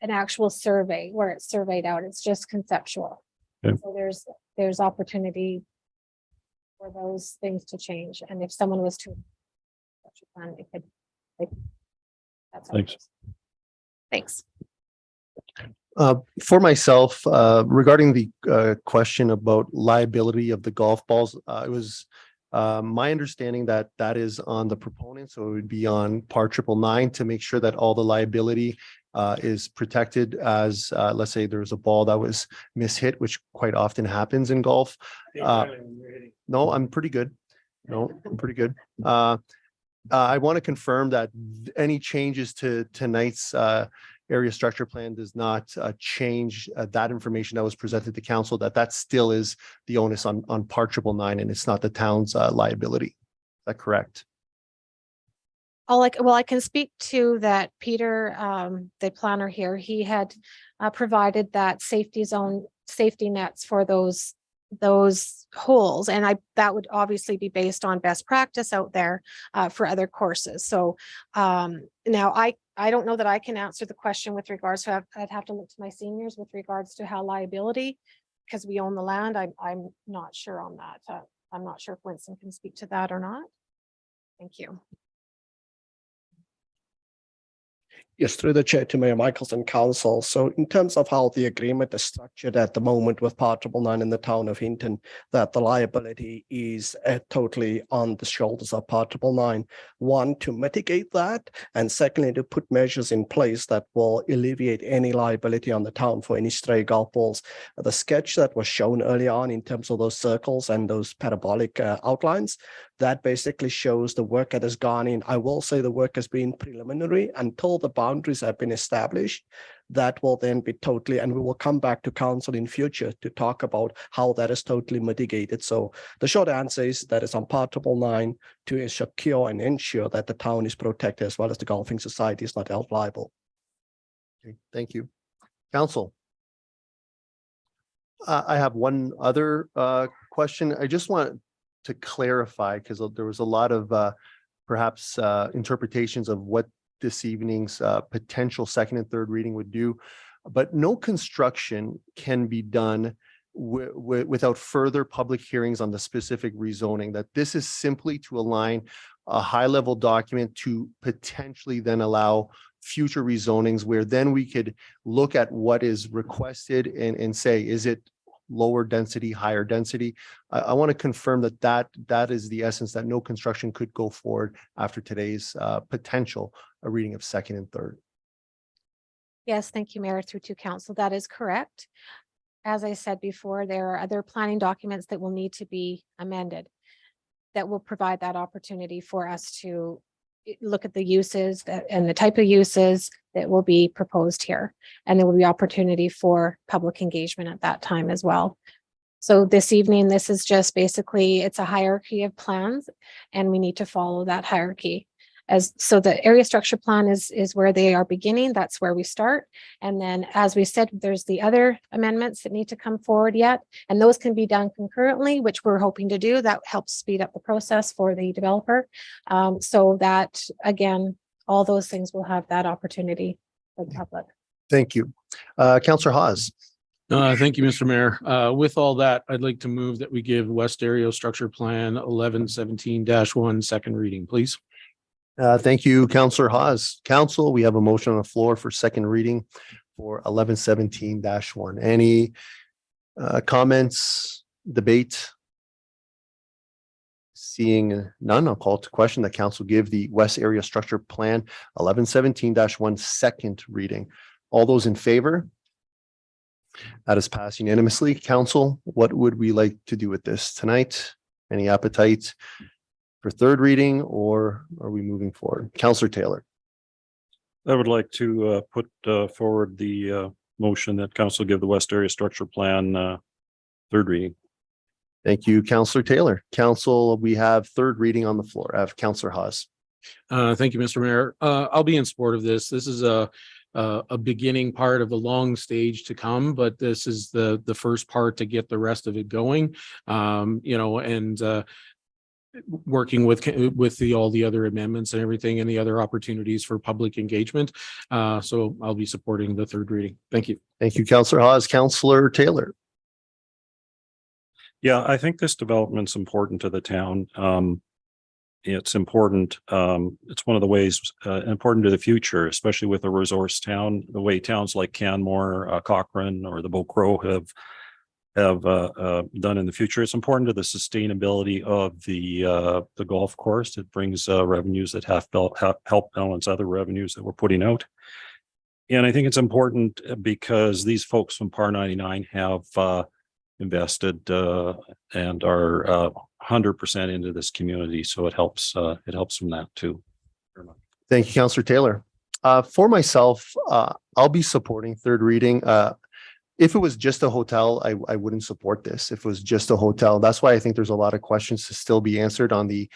an actual survey where it's surveyed out. It's just conceptual. Okay. So there's opportunity for those things to change. And if someone was to plan, it could, that's how it Thanks. is. Thanks. For myself, regarding the question about liability of the golf balls, I was My understanding that that is on the proponent, so it would be on par 999 to make sure that all the liability is protected as, let's say there's a ball that was mishit, which quite often happens in golf. No, I'm pretty good. No, I'm pretty good. I want to confirm that any changes to tonight's area structure plan does not change that information that was presented to council, that still is the onus on par 999 and it's not the town's liability. Is that correct? I can speak to that. Peter, the planner here, he had provided that safety nets for those holes, and that would obviously be based on best practice out there for other courses. So now I don't know that I can answer the question with regards to, I'd have to look to my seniors with regards to how liability, because we own the land. I'm not sure on that. I'm not sure if Winston can speak to that or not. Thank you. Yes, through the chair to Mayor Michaels and council. So in terms of how the agreement is structured at the moment with Part 999 in the town of Hinton, that the liability is totally on the shoulders of Part 999. One, to mitigate that, and secondly, to put measures in place that will alleviate any liability on the town for any stray golf balls. The sketch that was shown earlier on in terms of those circles and those parabolic outlines, that basically shows the work that has gone in. I will say the work has been preliminary until the boundaries have been established. That will then be totally, and we will come back to council in future to talk about how that is totally mitigated. So the short answer is that it's on Part 999 to secure and ensure that the town is protected as well as the golfing society is not held liable. Okay, thank you. Council. I have one other question. I just want to clarify, because there was a lot of perhaps interpretations of what this evening's potential second and third reading would do, but no construction can be done without further public hearings on the specific rezoning. That this is simply to align a high-level document to potentially then allow future rezonings, where then we could look at what is requested and say, is it lower density, higher density? I want to confirm that is the essence, that no construction could go forward after today's potential a reading of second and third. Yes, thank you, Mayor, through to council. That is correct. As I said before, there are other planning documents that will need to be amended that will provide that opportunity for us to look at the uses and the type of uses that will be proposed here. And there will be opportunity for public engagement at that time as well. So this evening, this is just basically, it's a hierarchy of plans, and we need to follow that hierarchy. So the area structure plan is where they are beginning. That's where we start. And then, as we said, there's the other amendments that need to come forward yet, and those can be done concurrently, which we're hoping to do. That helps speed up the process for the developer. So that, again, all those things will have that opportunity for the public. Thank you. Councillor Hawes. Thank you, Mr. Mayor. With all that, I'd like to move that we give West Area Structure Plan 1117-1 second reading, please. Thank you, Councillor Hawes. Council, we have a motion on the floor for second reading for 1117-1. Any comments, debate? Seeing none, I'll call to question that council give the West Area Structure Plan 1117-1 second reading. All those in favor? That is passed unanimously. Council, what would we like to do with this tonight? Any appetite for third reading, or are we moving forward? Councillor Taylor. I would like to put forward the motion that council give the West Area Structure Plan third reading. Thank you, Councillor Taylor. Council, we have third reading on the floor. I have Councillor Hawes. Thank you, Mr. Mayor. I'll be in support of this. This is a beginning part of a long stage to come, but this is the first part to get the rest of it going. Working with all the other amendments and everything and the other opportunities for public engagement. So I'll be supporting the third reading. Thank you. Thank you, Councillor Hawes. Councillor Taylor. Yeah, I think this development's important to the town. It's important. It's one of the ways important to the future, especially with a resource town, the way towns like Canmore, Cochrane, or the Beaucroix have done in the future. It's important to the sustainability of the golf course. It brings revenues that help balance other revenues that we're putting out. And I think it's important because these folks from Par 99 have invested and are 100% into this community. So it helps from that too. Thank you, Councillor Taylor. For myself, I'll be supporting third reading. If it was just a hotel, I wouldn't support this. If it was just a hotel, that's why I think there's a lot of questions to still be answered on the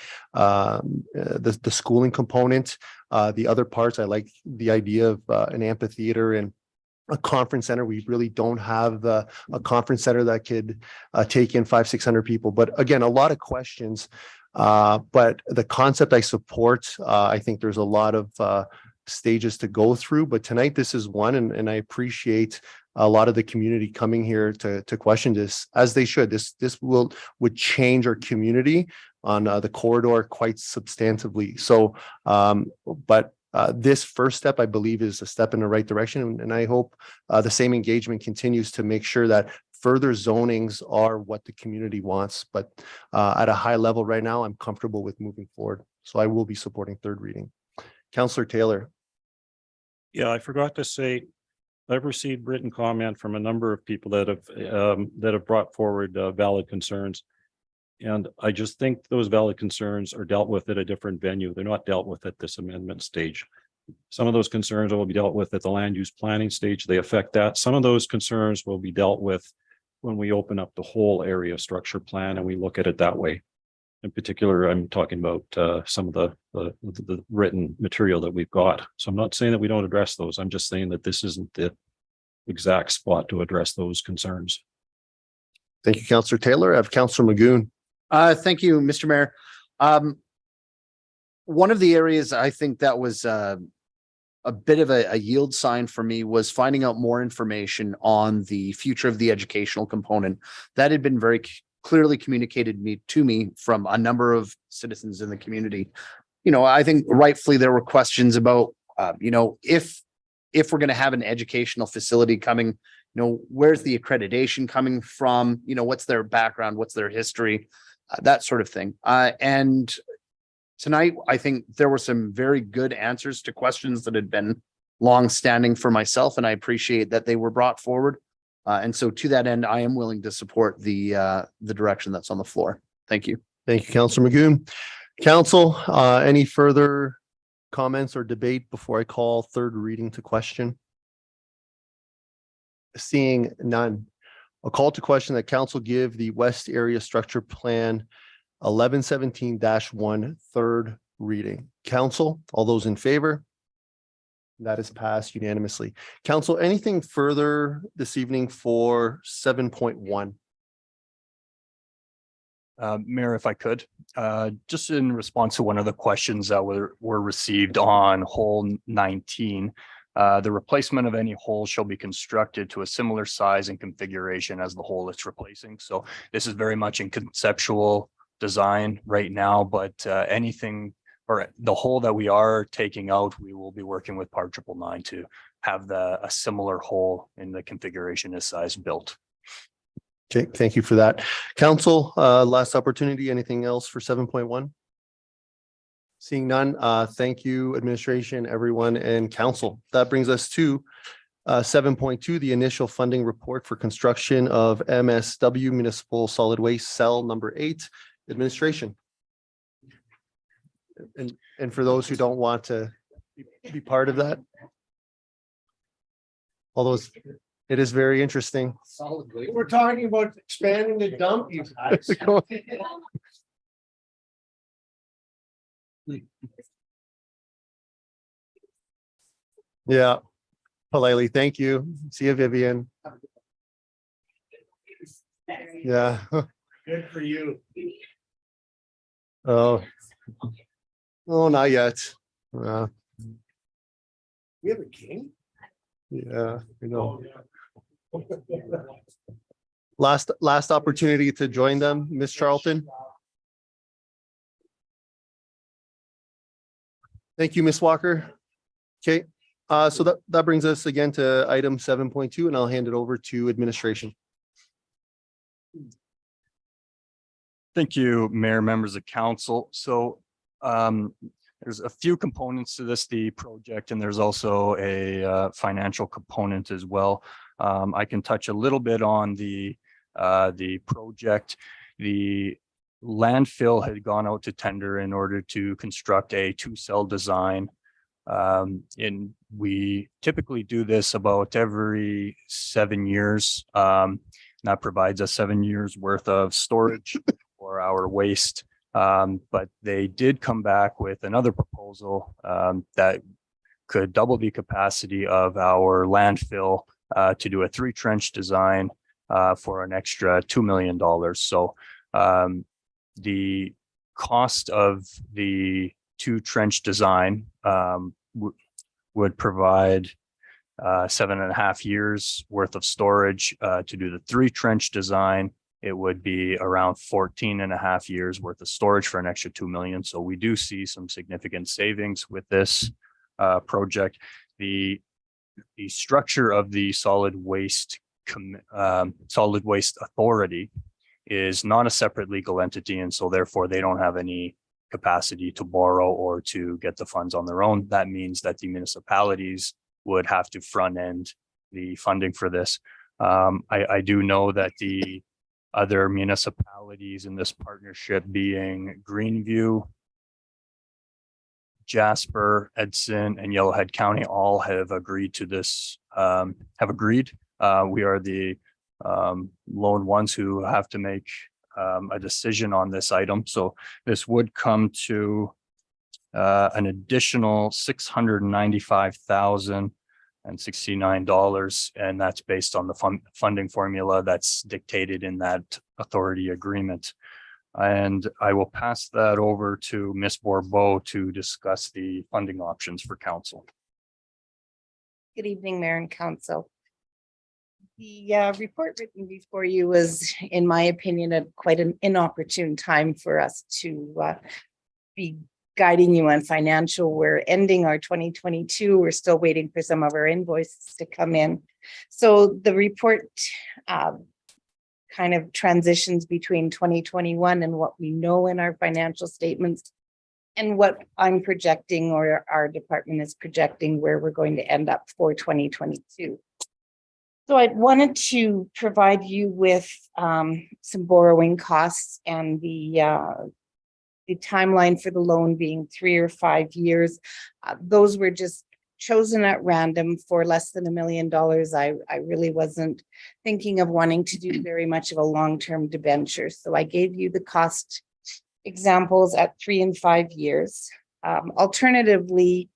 schooling component. The other parts, I like the idea of an amphitheater and a conference center. We really don't have a conference center that could take in 500-600 people. But again, a lot of questions. But the concept I support. I think there's a lot of stages to go through. But tonight, this is one, and I appreciate a lot of the community coming here to question this, as they should. This would change our community on the corridor quite substantively. So, but this first step, I believe, is a step in the right direction, and I hope the same engagement continues to make sure that further zonings are what the community wants. But at a high level right now, I'm comfortable with moving forward. So I will be supporting third reading. Councillor Taylor. Yeah, I forgot to say, I've received written comment from a number of people that have brought forward valid concerns. And I just think those valid concerns are dealt with at a different venue. They're not dealt with at this amendment stage. Some of those concerns will be dealt with at the land use planning stage. They affect that. Some of those concerns will be dealt with when we open up the whole area structure plan and we look at it that way. In particular, I'm talking about some of the written material that we've got. So I'm not saying that we don't address those. I'm just saying that this isn't the exact spot to address those concerns. Thank you, Councillor Taylor. I have Councillor Magoon. Thank you, Mr. Mayor. One of the areas I think that was a bit of a yield sign for me was finding out more information on the future of the educational component. That had been very clearly communicated to me from a number of citizens in the community. You know, I think rightfully there were questions about, you know, if we're going to have an educational facility coming, you know, where's the accreditation coming from? You know, what's their background? What's their history? That sort of thing. And tonight, I think there were some very good answers to questions that had been long-standing for myself, and I appreciate that they were brought forward. And so to that end, I am willing to support the direction that's on the floor. Thank you. Thank you, Councillor Magoon. Council, any further comments or debate before I call third reading to question? Seeing none, a call to question that council give the West Area Structure Plan 1117-1 third reading. Council, all those in favor? That is passed unanimously. Council, anything further this evening for 7.1? Mayor, if I could, just in response to one of the questions that were received on hole 19, the replacement of any hole shall be constructed to a similar size and configuration as the hole it's replacing. So this is very much in conceptual design right now, but anything or the hole that we are taking out, we will be working with Par 999 to have a similar hole in the configuration as size built. Okay, thank you for that. Council, last opportunity. Anything else for 7.1? Seeing none, thank you, administration, everyone, and council. That brings us to 7.2, the initial funding report for construction of MSW Municipal Solid Waste Cell number 8, administration. And for those who don't want to be part of that, although it is very interesting. We're talking about expanding the dump, you guys. Yeah, politely, thank you. See you, Vivian. Yeah. Good for you. Oh, not yet. We have a king? Yeah, you know. Last opportunity to join them, Miss Charlton. Thank you, Miss Walker. Okay, so that brings us again to item 7.2, and I'll hand it over to administration. Thank you, Mayor, members of council. So there's a few components to this, the project, and there's also a financial component as well. I can touch a little bit on the project. The landfill had gone out to tender in order to construct a 2-cell design. And we typically do this about every 7 years. That provides us 7 years worth of storage for our waste. But they did come back with another proposal that could double the capacity of our landfill to do a 3-trench design for an extra $2 million. So the cost of the 2-trench design would provide 7.5 years worth of storage. To do the 3-trench design, it would be around 14.5 years worth of storage for an extra 2 million. So we do see some significant savings with this project. The structure of the solid waste authority is not a separate legal entity, and so therefore they don't have any capacity to borrow or to get the funds on their own. That means that the municipalities would have to front end the funding for this. I do know that the other municipalities in this partnership, being Greenview, Jasper, Edson, and Yellowhead County, all have agreed to this, we are the lone ones who have to make a decision on this item. So this would come to an additional $695,069, and that's based on the funding formula that's dictated in that authority agreement. And I will pass that over to Ms. Bourbeau to discuss the funding options for council. Good evening, Mayor and Council. The report written before you was, in my opinion, quite an inopportune time for us to be guiding you on financial. We're ending our 2022. We're still waiting for some of our invoices to come in. So the report kind of transitions between 2021 and what we know in our financial statements and what I'm projecting, or our department is projecting, where we're going to end up for 2022. So I wanted to provide you with some borrowing costs and the timeline for the loan being 3 or 5 years. Those were just chosen at random for less than $1 million. I really wasn't thinking of wanting to do very much of a long-term debenture. So I gave you the cost examples at 3 and 5 years. Alternatively,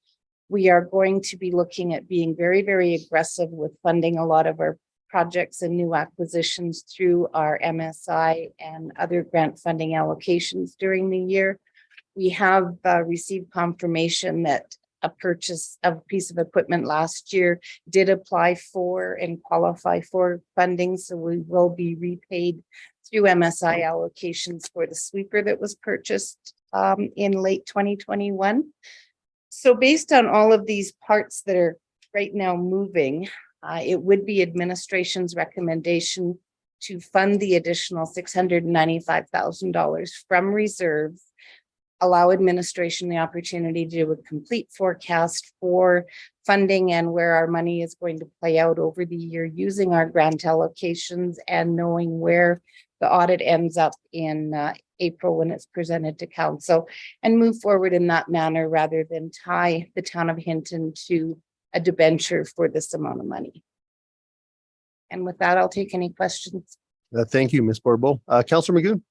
we are going to be looking at being very, very aggressive with funding a lot of our projects and new acquisitions through our MSI and other grant funding allocations during the year. We have received confirmation that a purchase of a piece of equipment last year did apply for and qualify for funding. So we will be repaid through MSI allocations for the sweeper that was purchased in late 2021. So based on all of these parts that are right now moving, it would be administration's recommendation to fund the additional $695,000 from reserves, allow administration the opportunity to do a complete forecast for funding and where our money is going to play out over the year using our grant allocations and knowing where the audit ends up in April when it's presented to council, and move forward in that manner rather than tie the town of Hinton to a debenture for this amount of money. And with that, I'll take any questions. Thank you, Ms. Bourbeau. Councillor Magoon.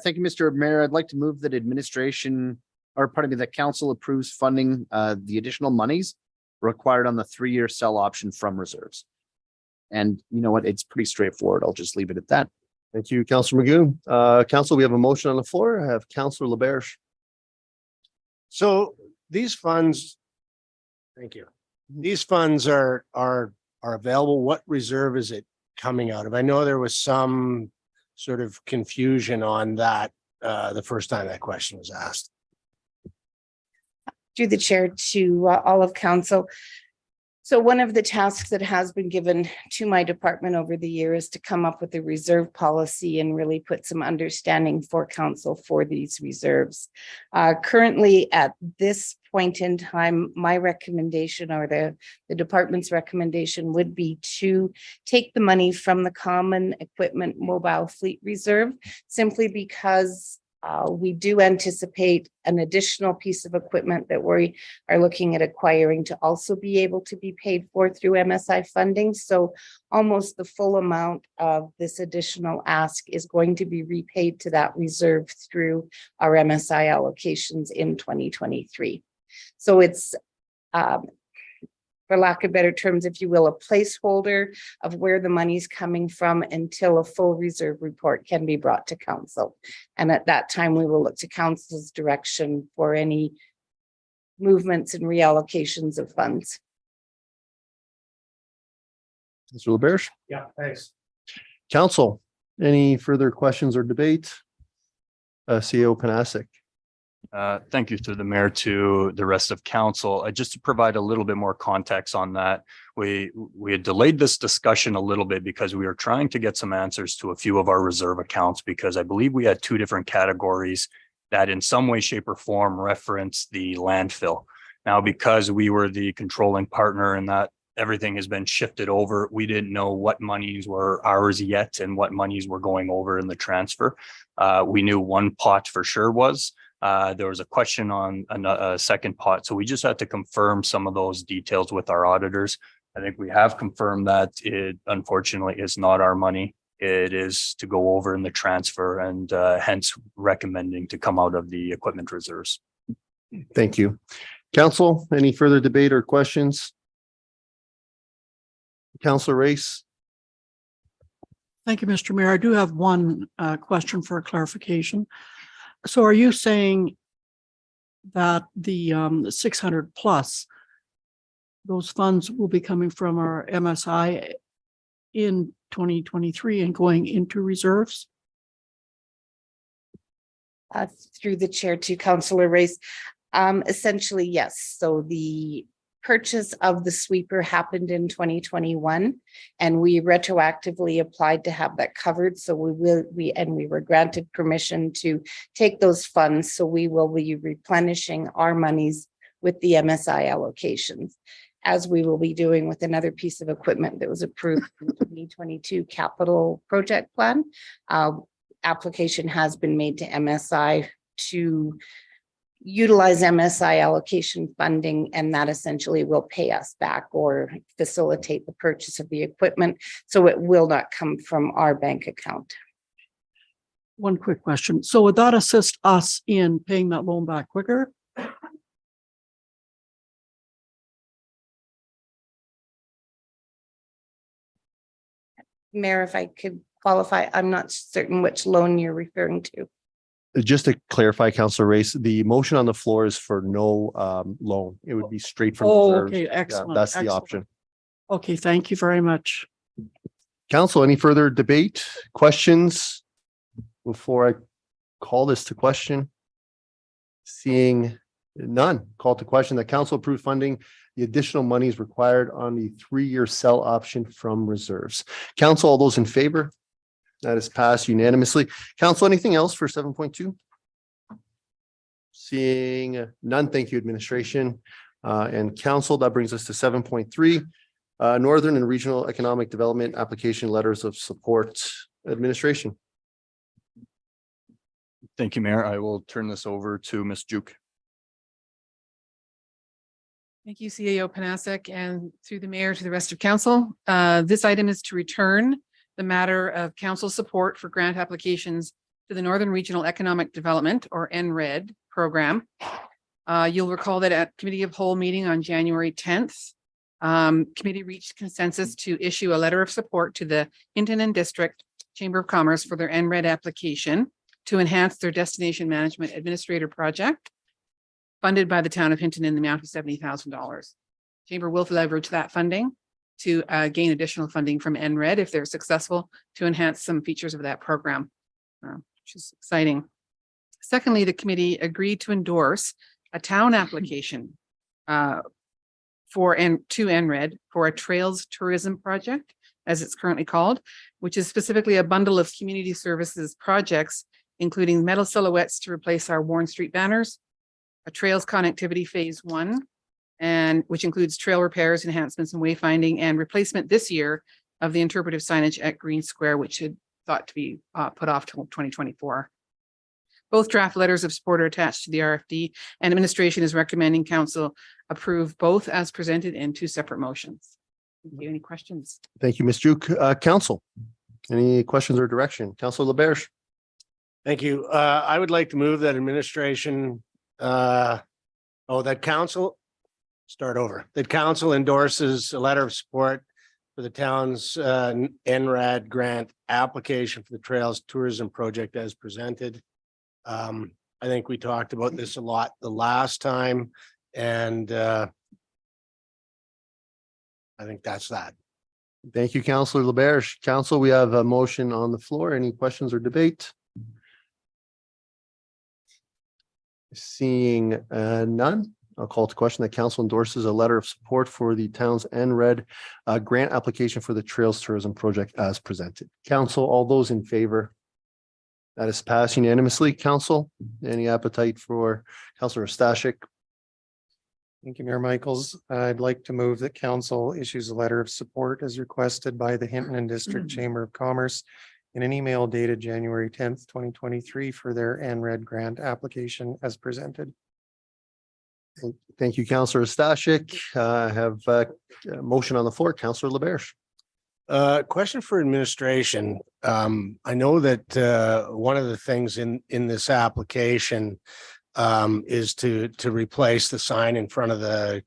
Thank you, Mr. Mayor. I'd like to move that administration, or pardon me, that council approves funding the additional monies required on the 3-year sell option from reserves. And you know what? It's pretty straightforward. I'll just leave it at that. Thank you, Councillor Magoon. Council, we have a motion on the floor. I have Councillor LaBerge. So these funds, thank you. These funds are available. What reserve is it coming out of? I know there was some sort of confusion on that the first time that question was asked. Through the chair to all of council. So one of the tasks that has been given to my department over the year is to come up with a reserve policy and really put some understanding for council for these reserves. Currently at this point in time, my recommendation or the department's recommendation would be to take the money from the common equipment mobile fleet reserve, simply because we do anticipate an additional piece of equipment that we are looking at acquiring to also be able to be paid for through MSI funding. So almost the full amount of this additional ask is going to be repaid to that reserve through our MSI allocations in 2023. So it's, for lack of better terms, if you will, a placeholder of where the money's coming from until a full reserve report can be brought to council. And at that time, we will look to council's direction for any movements and reallocations of funds. Mr. LeBerge? Yeah, thanks. Council, any further questions or debate? CEO Panasic. Thank you through the mayor to the rest of council. Just to provide a little bit more context on that, we had delayed this discussion a little bit because we were trying to get some answers to a few of our reserve accounts, because I believe we had two different categories that in some way, shape or form reference the landfill. Now, because we were the controlling partner and that everything has been shifted over, we didn't know what monies were ours yet and what monies were going over in the transfer. We knew one pot for sure was. There was a question on a second pot. So we just had to confirm some of those details with our auditors. I think we have confirmed that it unfortunately is not our money. It is to go over in the transfer, and hence recommending to come out of the equipment reserves. Thank you. Council, any further debate or questions? Councillor Race. Thank you, Mr. Mayor. I do have one question for clarification. So are you saying that the 600 plus, those funds will be coming from our MSI in 2023 and going into reserves? Through the chair to Councillor Race, essentially, yes. So the purchase of the sweeper happened in 2021, and we retroactively applied to have that covered. So we were granted permission to take those funds. So we will be replenishing our monies with the MSI allocations, as we will be doing with another piece of equipment that was approved in the 2022 capital project plan. Application has been made to MSI to utilize MSI allocation funding, and that essentially will pay us back or facilitate the purchase of the equipment. So it will not come from our bank account. One quick question. So would that assist us in paying that loan back quicker? Mayor, if I could qualify, I'm not certain which loan you're referring to. Just to clarify, Councillor Race, the motion on the floor is for no loan. It would be straight from reserves. Okay, Yeah, excellent. that's the excellent. option. Okay, thank you very much. Council, any further debate, questions before I call this to question? Seeing none, call to question that council approved funding the additional monies required on the 3-year sell option from reserves. Council, all those in favor? That is passed unanimously. Council, anything else for 7.2? Seeing none, thank you, administration and council. That brings us to 7.3. Northern and Regional Economic Development Application Letters of Support. Administration. Thank you, Mayor. I will turn this over to Ms. Juke. Thank you, CAO Panasic, and through the mayor to the rest of council. This item is to return the matter of council support for grant applications to the Northern Regional Economic Development, or NRED program. You'll recall that at Committee of Whole meeting on January 10th, committee reached consensus to issue a letter of support to the Hinton and District Chamber of Commerce for their NRED application to enhance their destination management administrator project funded by the town of Hinton in the amount of $70,000. Chamber will leverage that funding to gain additional funding from NRED if they're successful to enhance some features of that program, which is exciting. Secondly, the committee agreed to endorse a town application to NRED for a trails tourism project, as it's currently called, which is specifically a bundle of community services projects, including metal silhouettes to replace our Warren Street banners, a trails connectivity phase 1, and which includes trail repairs, enhancements, and wayfinding, and replacement this year of the interpretive signage at Green Square, which had thought to be put off till 2024. Both draft letters of support are attached to the RFD, and administration is recommending council approve both as presented in 2 separate motions. Thank you. Any questions? Thank you, Ms. Duke. Council, any questions or direction? Councilor LaBerge. Thank you. I would like to move that administration, that council endorses a letter of support for the town's NRED grant application for the Trails Tourism Project as presented. I think we talked about this a lot the last time, and I think that's that. Thank you, Councilor LaBerge. Council, we have a motion on the floor. Any questions or debate? Seeing none, I'll call to question that council endorses a letter of support for the town's NRED grant application for the Trails Tourism Project as presented. Council, all those in favor? That is passed unanimously. Council, any appetite for Councilor Stashik? Thank you, Mayor Michaels. I'd like to move that council issues a letter of support as requested by the Hinton and District Chamber of Commerce in an email dated January 10th, 2023 for their NRED grant application as presented. Thank you, Councilor Stashik. I have a motion on the floor. Councilor LaBerge. Question for administration. I know that one of the things in this application is to replace the sign in front of the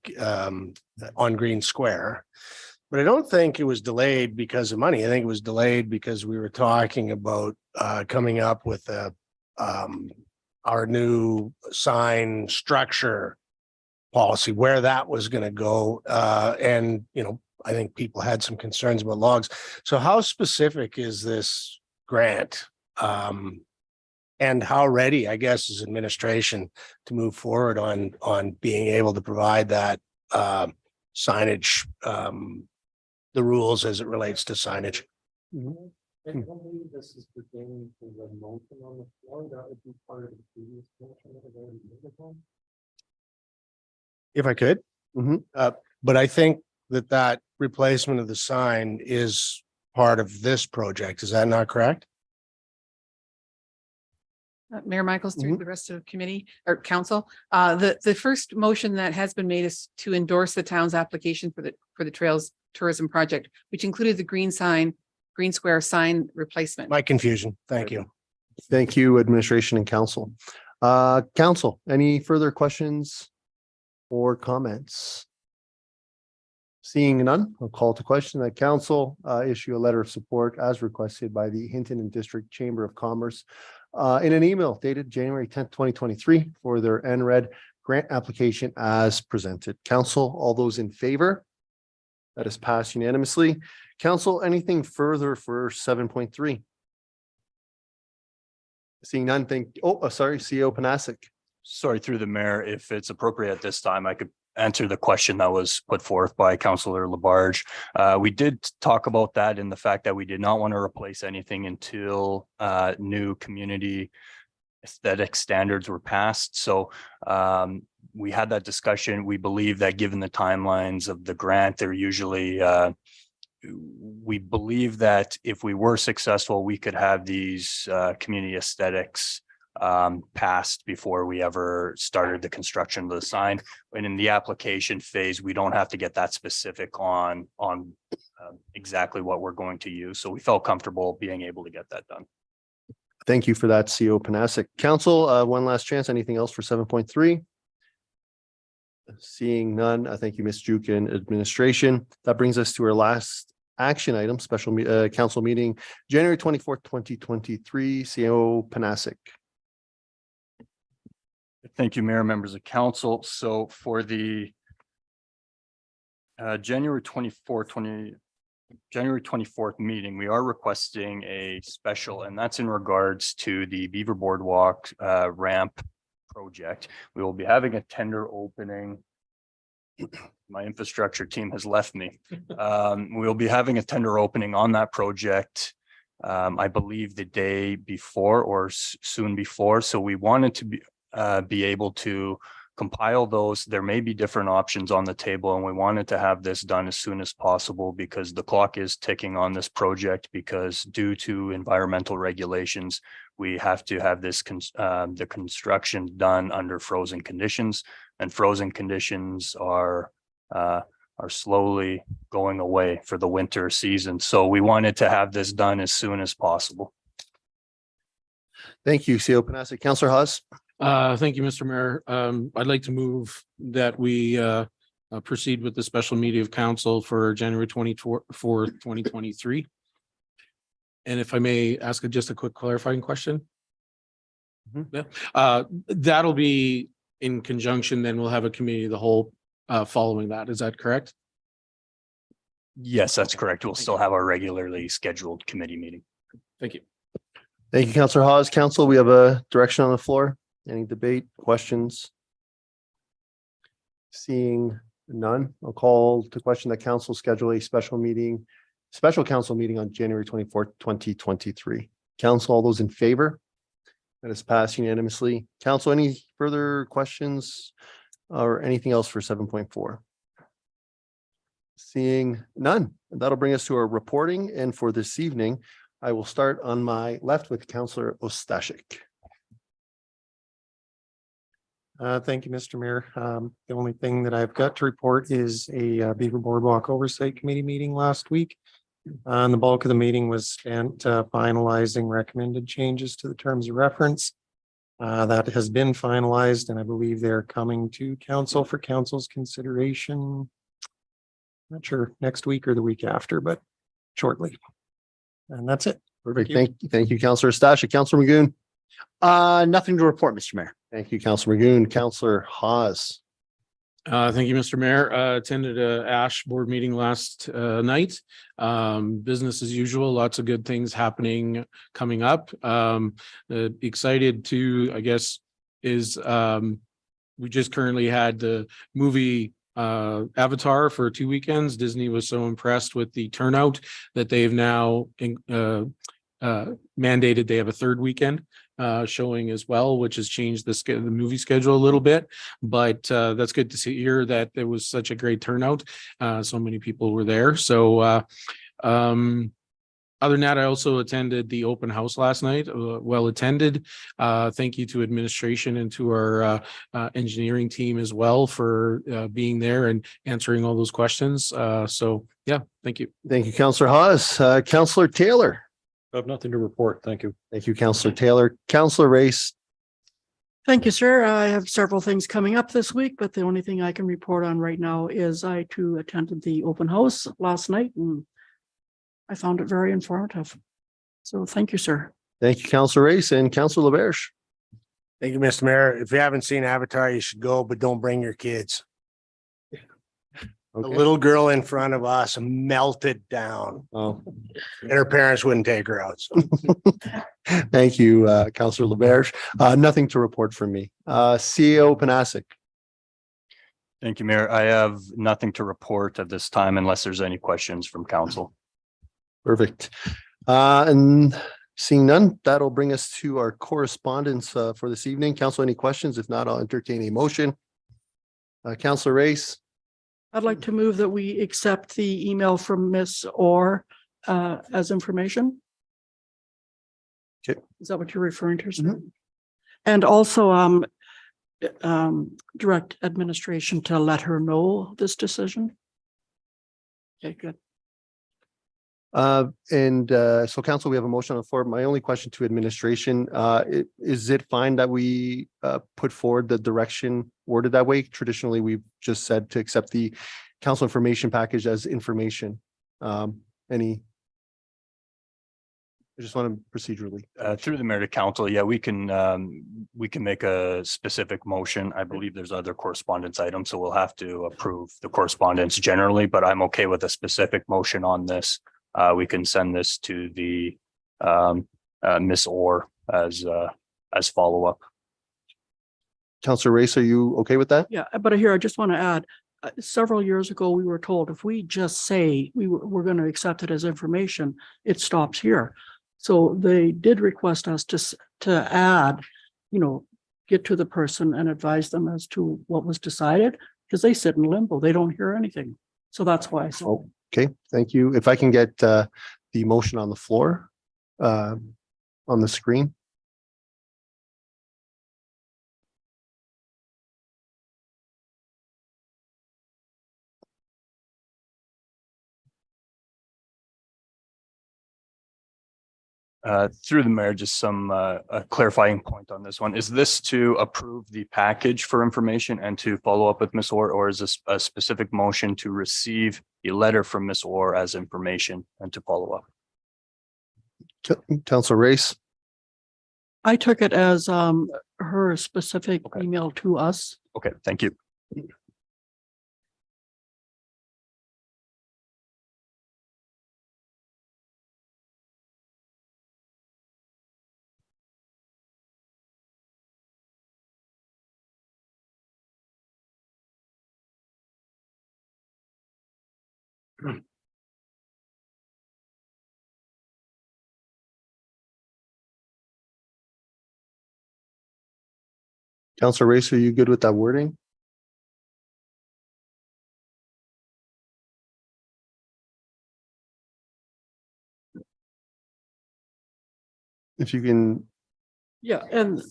on Green Square. But I don't think it was delayed because of money. I think it was delayed because we were talking about coming up with our new sign structure policy, where that was going to go. And, I think people had some concerns about logs. So how specific is this grant? And how ready, I guess, is administration to move forward on being able to provide that signage, the rules as it relates to signage? I don't believe this is pertaining to the motion on the floor. That would be part of the previous motion that had already been done. If I could. But I think that replacement of the sign is part of this project. Is that not correct? Mayor Michaels, through the rest of committee or council, the first motion that has been made is to endorse the town's application for the Trails Tourism Project, which included the Green Square sign replacement. My confusion. Thank you. Thank you, administration and council. Council, any further questions or comments? Seeing none, I'll call to question that council issue a letter of support as requested by the Hinton and District Chamber of Commerce in an email dated January 10th, 2023 for their NRED grant application as presented. Council, all those in favor? That is passed unanimously. Council, anything further for 7.3? Seeing none, sorry, CEO Panasic. Sorry, through the mayor, if it's appropriate at this time, I could answer the question that was put forth by Councilor LaBarge. We did talk about that in the fact that we did not want to replace anything until new community aesthetic standards were passed. So we had that discussion. We believe that given the timelines of the grant, they're usually we believe that if we were successful, we could have these community aesthetics passed before we ever started the construction of the sign. And in the application phase, we don't have to get that specific on exactly what we're going to use. So we felt comfortable being able to get that done. Thank you for that, CEO Panasic. Council, one last chance. Anything else for 7.3? Seeing none, I thank you, Ms. Jukin, administration. That brings us to our last action item, special council meeting, January 24th, 2023, CEO Panasic. Thank you, Mayor, members of council. So for the January 24th meeting, we are requesting a special, and that's in regards to the Beaver Boardwalk ramp project. We will be having a tender opening My infrastructure team has left me. We'll be having a tender opening on that project. I believe the day before or soon before. So we wanted to be able to compile those. There may be different options on the table, and we wanted to have this done as soon as possible because the clock is ticking on this project, because due to environmental regulations, we have to have this the construction done under frozen conditions, and frozen conditions are slowly going away for the winter season. So we wanted to have this done as soon as possible. Thank you, CEO Panasic. Councillor Haas. Thank you, Mr. Mayor. I'd like to move that we proceed with the special meeting of council for January 24th, 2023. And if I may ask just a quick clarifying question. Yeah, that'll be in conjunction, then we'll have a committee of the whole following that. Is that correct? Yes, that's correct. We'll still have our regularly scheduled committee meeting. Thank you. Thank you, Councillor Haas. Council, we have a direction on the floor. Any debate, questions? Seeing none, I'll call to question that council schedule a special council meeting on January 24th, 2023. Council, all those in favor? That is passed unanimously. Council, any further questions or anything else for 7.4? Seeing none, that'll bring us to our reporting. And for this evening, I will start on my left with Councillor Ostashik. Thank you, Mr. Mayor. The only thing that I've got to report is a Beaver Boardwalk Oversight Committee meeting last week. And the bulk of the meeting was spent finalizing recommended changes to the terms of reference. That has been finalized, and I believe they're coming to council for council's consideration. Not sure next week or the week after, but shortly. And that's it. Perfect. Thank you, Councillor Ostashik. Councillor Magoon. Nothing to report, Mr. Mayor. Thank you, Councillor Magoon. Councillor Haas. Thank you, Mr. Mayor. Attended a ASH board meeting last night. Business as usual, lots of good things happening coming up. Excited to, I guess, is we just currently had the movie Avatar for 2 weekends. Disney was so impressed with the turnout that they've now mandated they have a third weekend showing as well, which has changed the movie schedule a little bit, but that's good to see here that there was such a great turnout. So many people were there. So other than that, I also attended the open house last night, well attended. Thank you to administration and to our engineering team as well for being there and answering all those questions. So yeah, thank you. Thank you, Councillor Haas. Councillor Taylor. I have nothing to report. Thank you. Thank you, Councillor Taylor. Councillor Race. Thank you, sir. I have several things coming up this week, but the only thing I can report on right now is I too attended the open house last night and I found it very informative. So thank you, sir. Thank you, Councillor Race and Councillor LaBerge. Thank you, Mr. Mayor. If you haven't seen Avatar, you should go, but don't bring your kids. Okay. The little girl in front of us melted down. Oh, And her parents wouldn't take her out. So. thank you, Councillor LaBerge. Nothing to report from me. CEO Panasic. Thank you, Mayor. I have nothing to report at this time unless there's any questions from council. Perfect. And seeing none, that'll bring us to our correspondence for this evening. Council, any questions? If not, I'll entertain a motion. Councillor Race. I'd like to move that we accept the email from Miss Orr as information. Okay. Is that what you're referring to, sir? Mm-hmm. And also direct administration to let her know this decision. Okay, good. So council, we have a motion on the floor. My only question to administration, is it fine that we put forward the direction worded that way? Traditionally, we've just said to accept the council information package as information. I just want to procedurally. Through the mayor to council, yeah, we can make a specific motion. I believe there's other correspondence items, so we'll have to approve the correspondence generally, but I'm okay with a specific motion on this. We can send this to the Miss Orr as follow-up. Councillor Race, are you okay with that? Yeah, but here I just want to add, several years ago, we were told if we just say we're going to accept it as information, it stops here. So they did request us to add, get to the person and advise them as to what was decided, because they sit in limbo. They don't hear anything. So that's why. So Okay, thank you. If I can get the motion on the floor on the screen. Through the mayor, just some a clarifying point on this one. Is this to approve the package for information and to follow up with Ms. Orr, or is this a specific motion to receive a letter from Ms. Orr as information and to follow up? Councilor Race. I took it as her specific email to us. Okay, thank you. Councilor Race, are you good with that wording? If you can. Yeah, and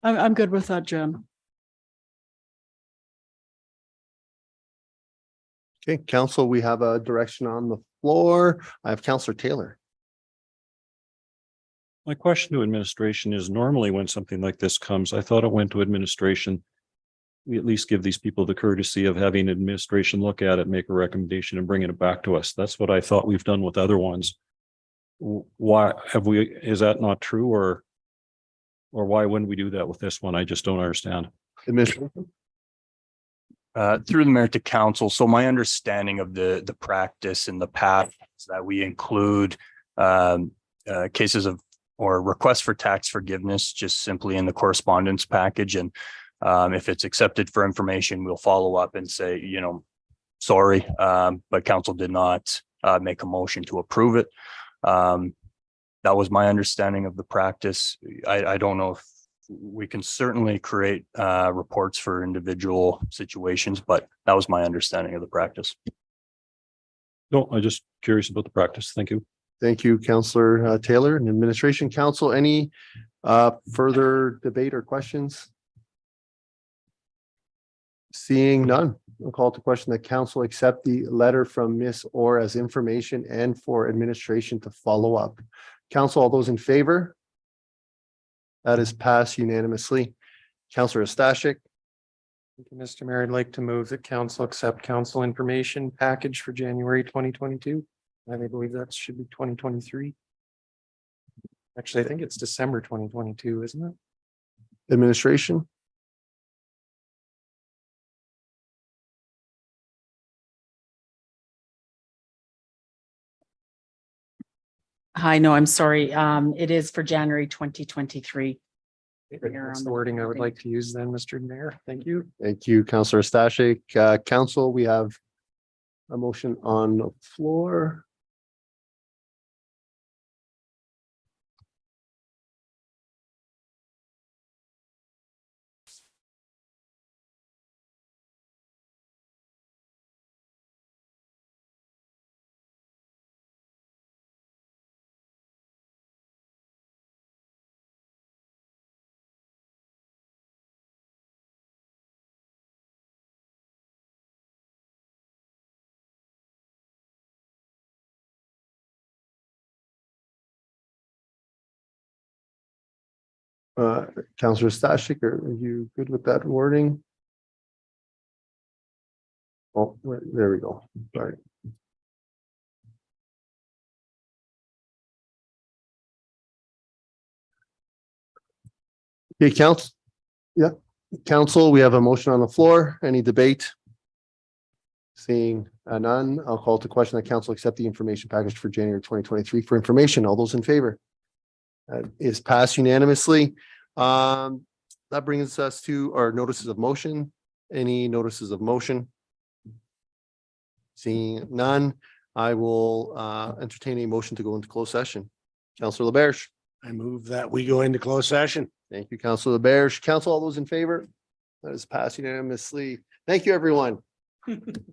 I'm good with that, Jen. Okay, council, we have a direction on the floor. I have Councilor Taylor. My question to administration is normally when something like this comes, I thought it went to administration. We at least give these people the courtesy of having administration look at it, make a recommendation and bringing it back to us. That's what I thought we've done with other ones. Why have we, is that not true or why wouldn't we do that with this one? I just don't understand. Administration. Through the mayor to council. So my understanding of the practice in the past is that we include cases of or requests for tax forgiveness just simply in the correspondence package. And if it's accepted for information, we'll follow up and say, sorry, but council did not make a motion to approve it. That was my understanding of the practice. I don't know if we can certainly create reports for individual situations, but that was my understanding of the practice. No, I'm just curious about the practice. Thank you. Thank you, Councilor Taylor and Administration Council. Any further debate or questions? Seeing none, I'll call to question that council accept the letter from Ms. Orr as information and for administration to follow up. Council, all those in favor? That is passed unanimously. Councilor Stashik. Thank you, Mr. Mayor. I'd like to move that council accept council information package for January 2022. I believe that should be 2023. Actually, I think it's December 2022, isn't it? Administration. Hi, no, I'm sorry. It is for January 2023. That's the wording I would like to use then, Mr. Mayor. Thank you. Thank you, Councilor Stashik. Council, we have a motion on the floor. Councilor Stashik, are you good with that wording? Oh, there we go. Sorry. Okay, council. Yeah, council, we have a motion on the floor. Any debate? Seeing none, I'll call to question that council accept the information package for January 2023 for information. All those in favor? Is passed unanimously. That brings us to our notices of motion. Any notices of motion? Seeing none, I will entertain a motion to go into closed session. Councillor LaBerge. I move that we go into closed session. Thank you, Councillor LaBerge. Council, all those in favor? That is passed unanimously. Thank you, everyone.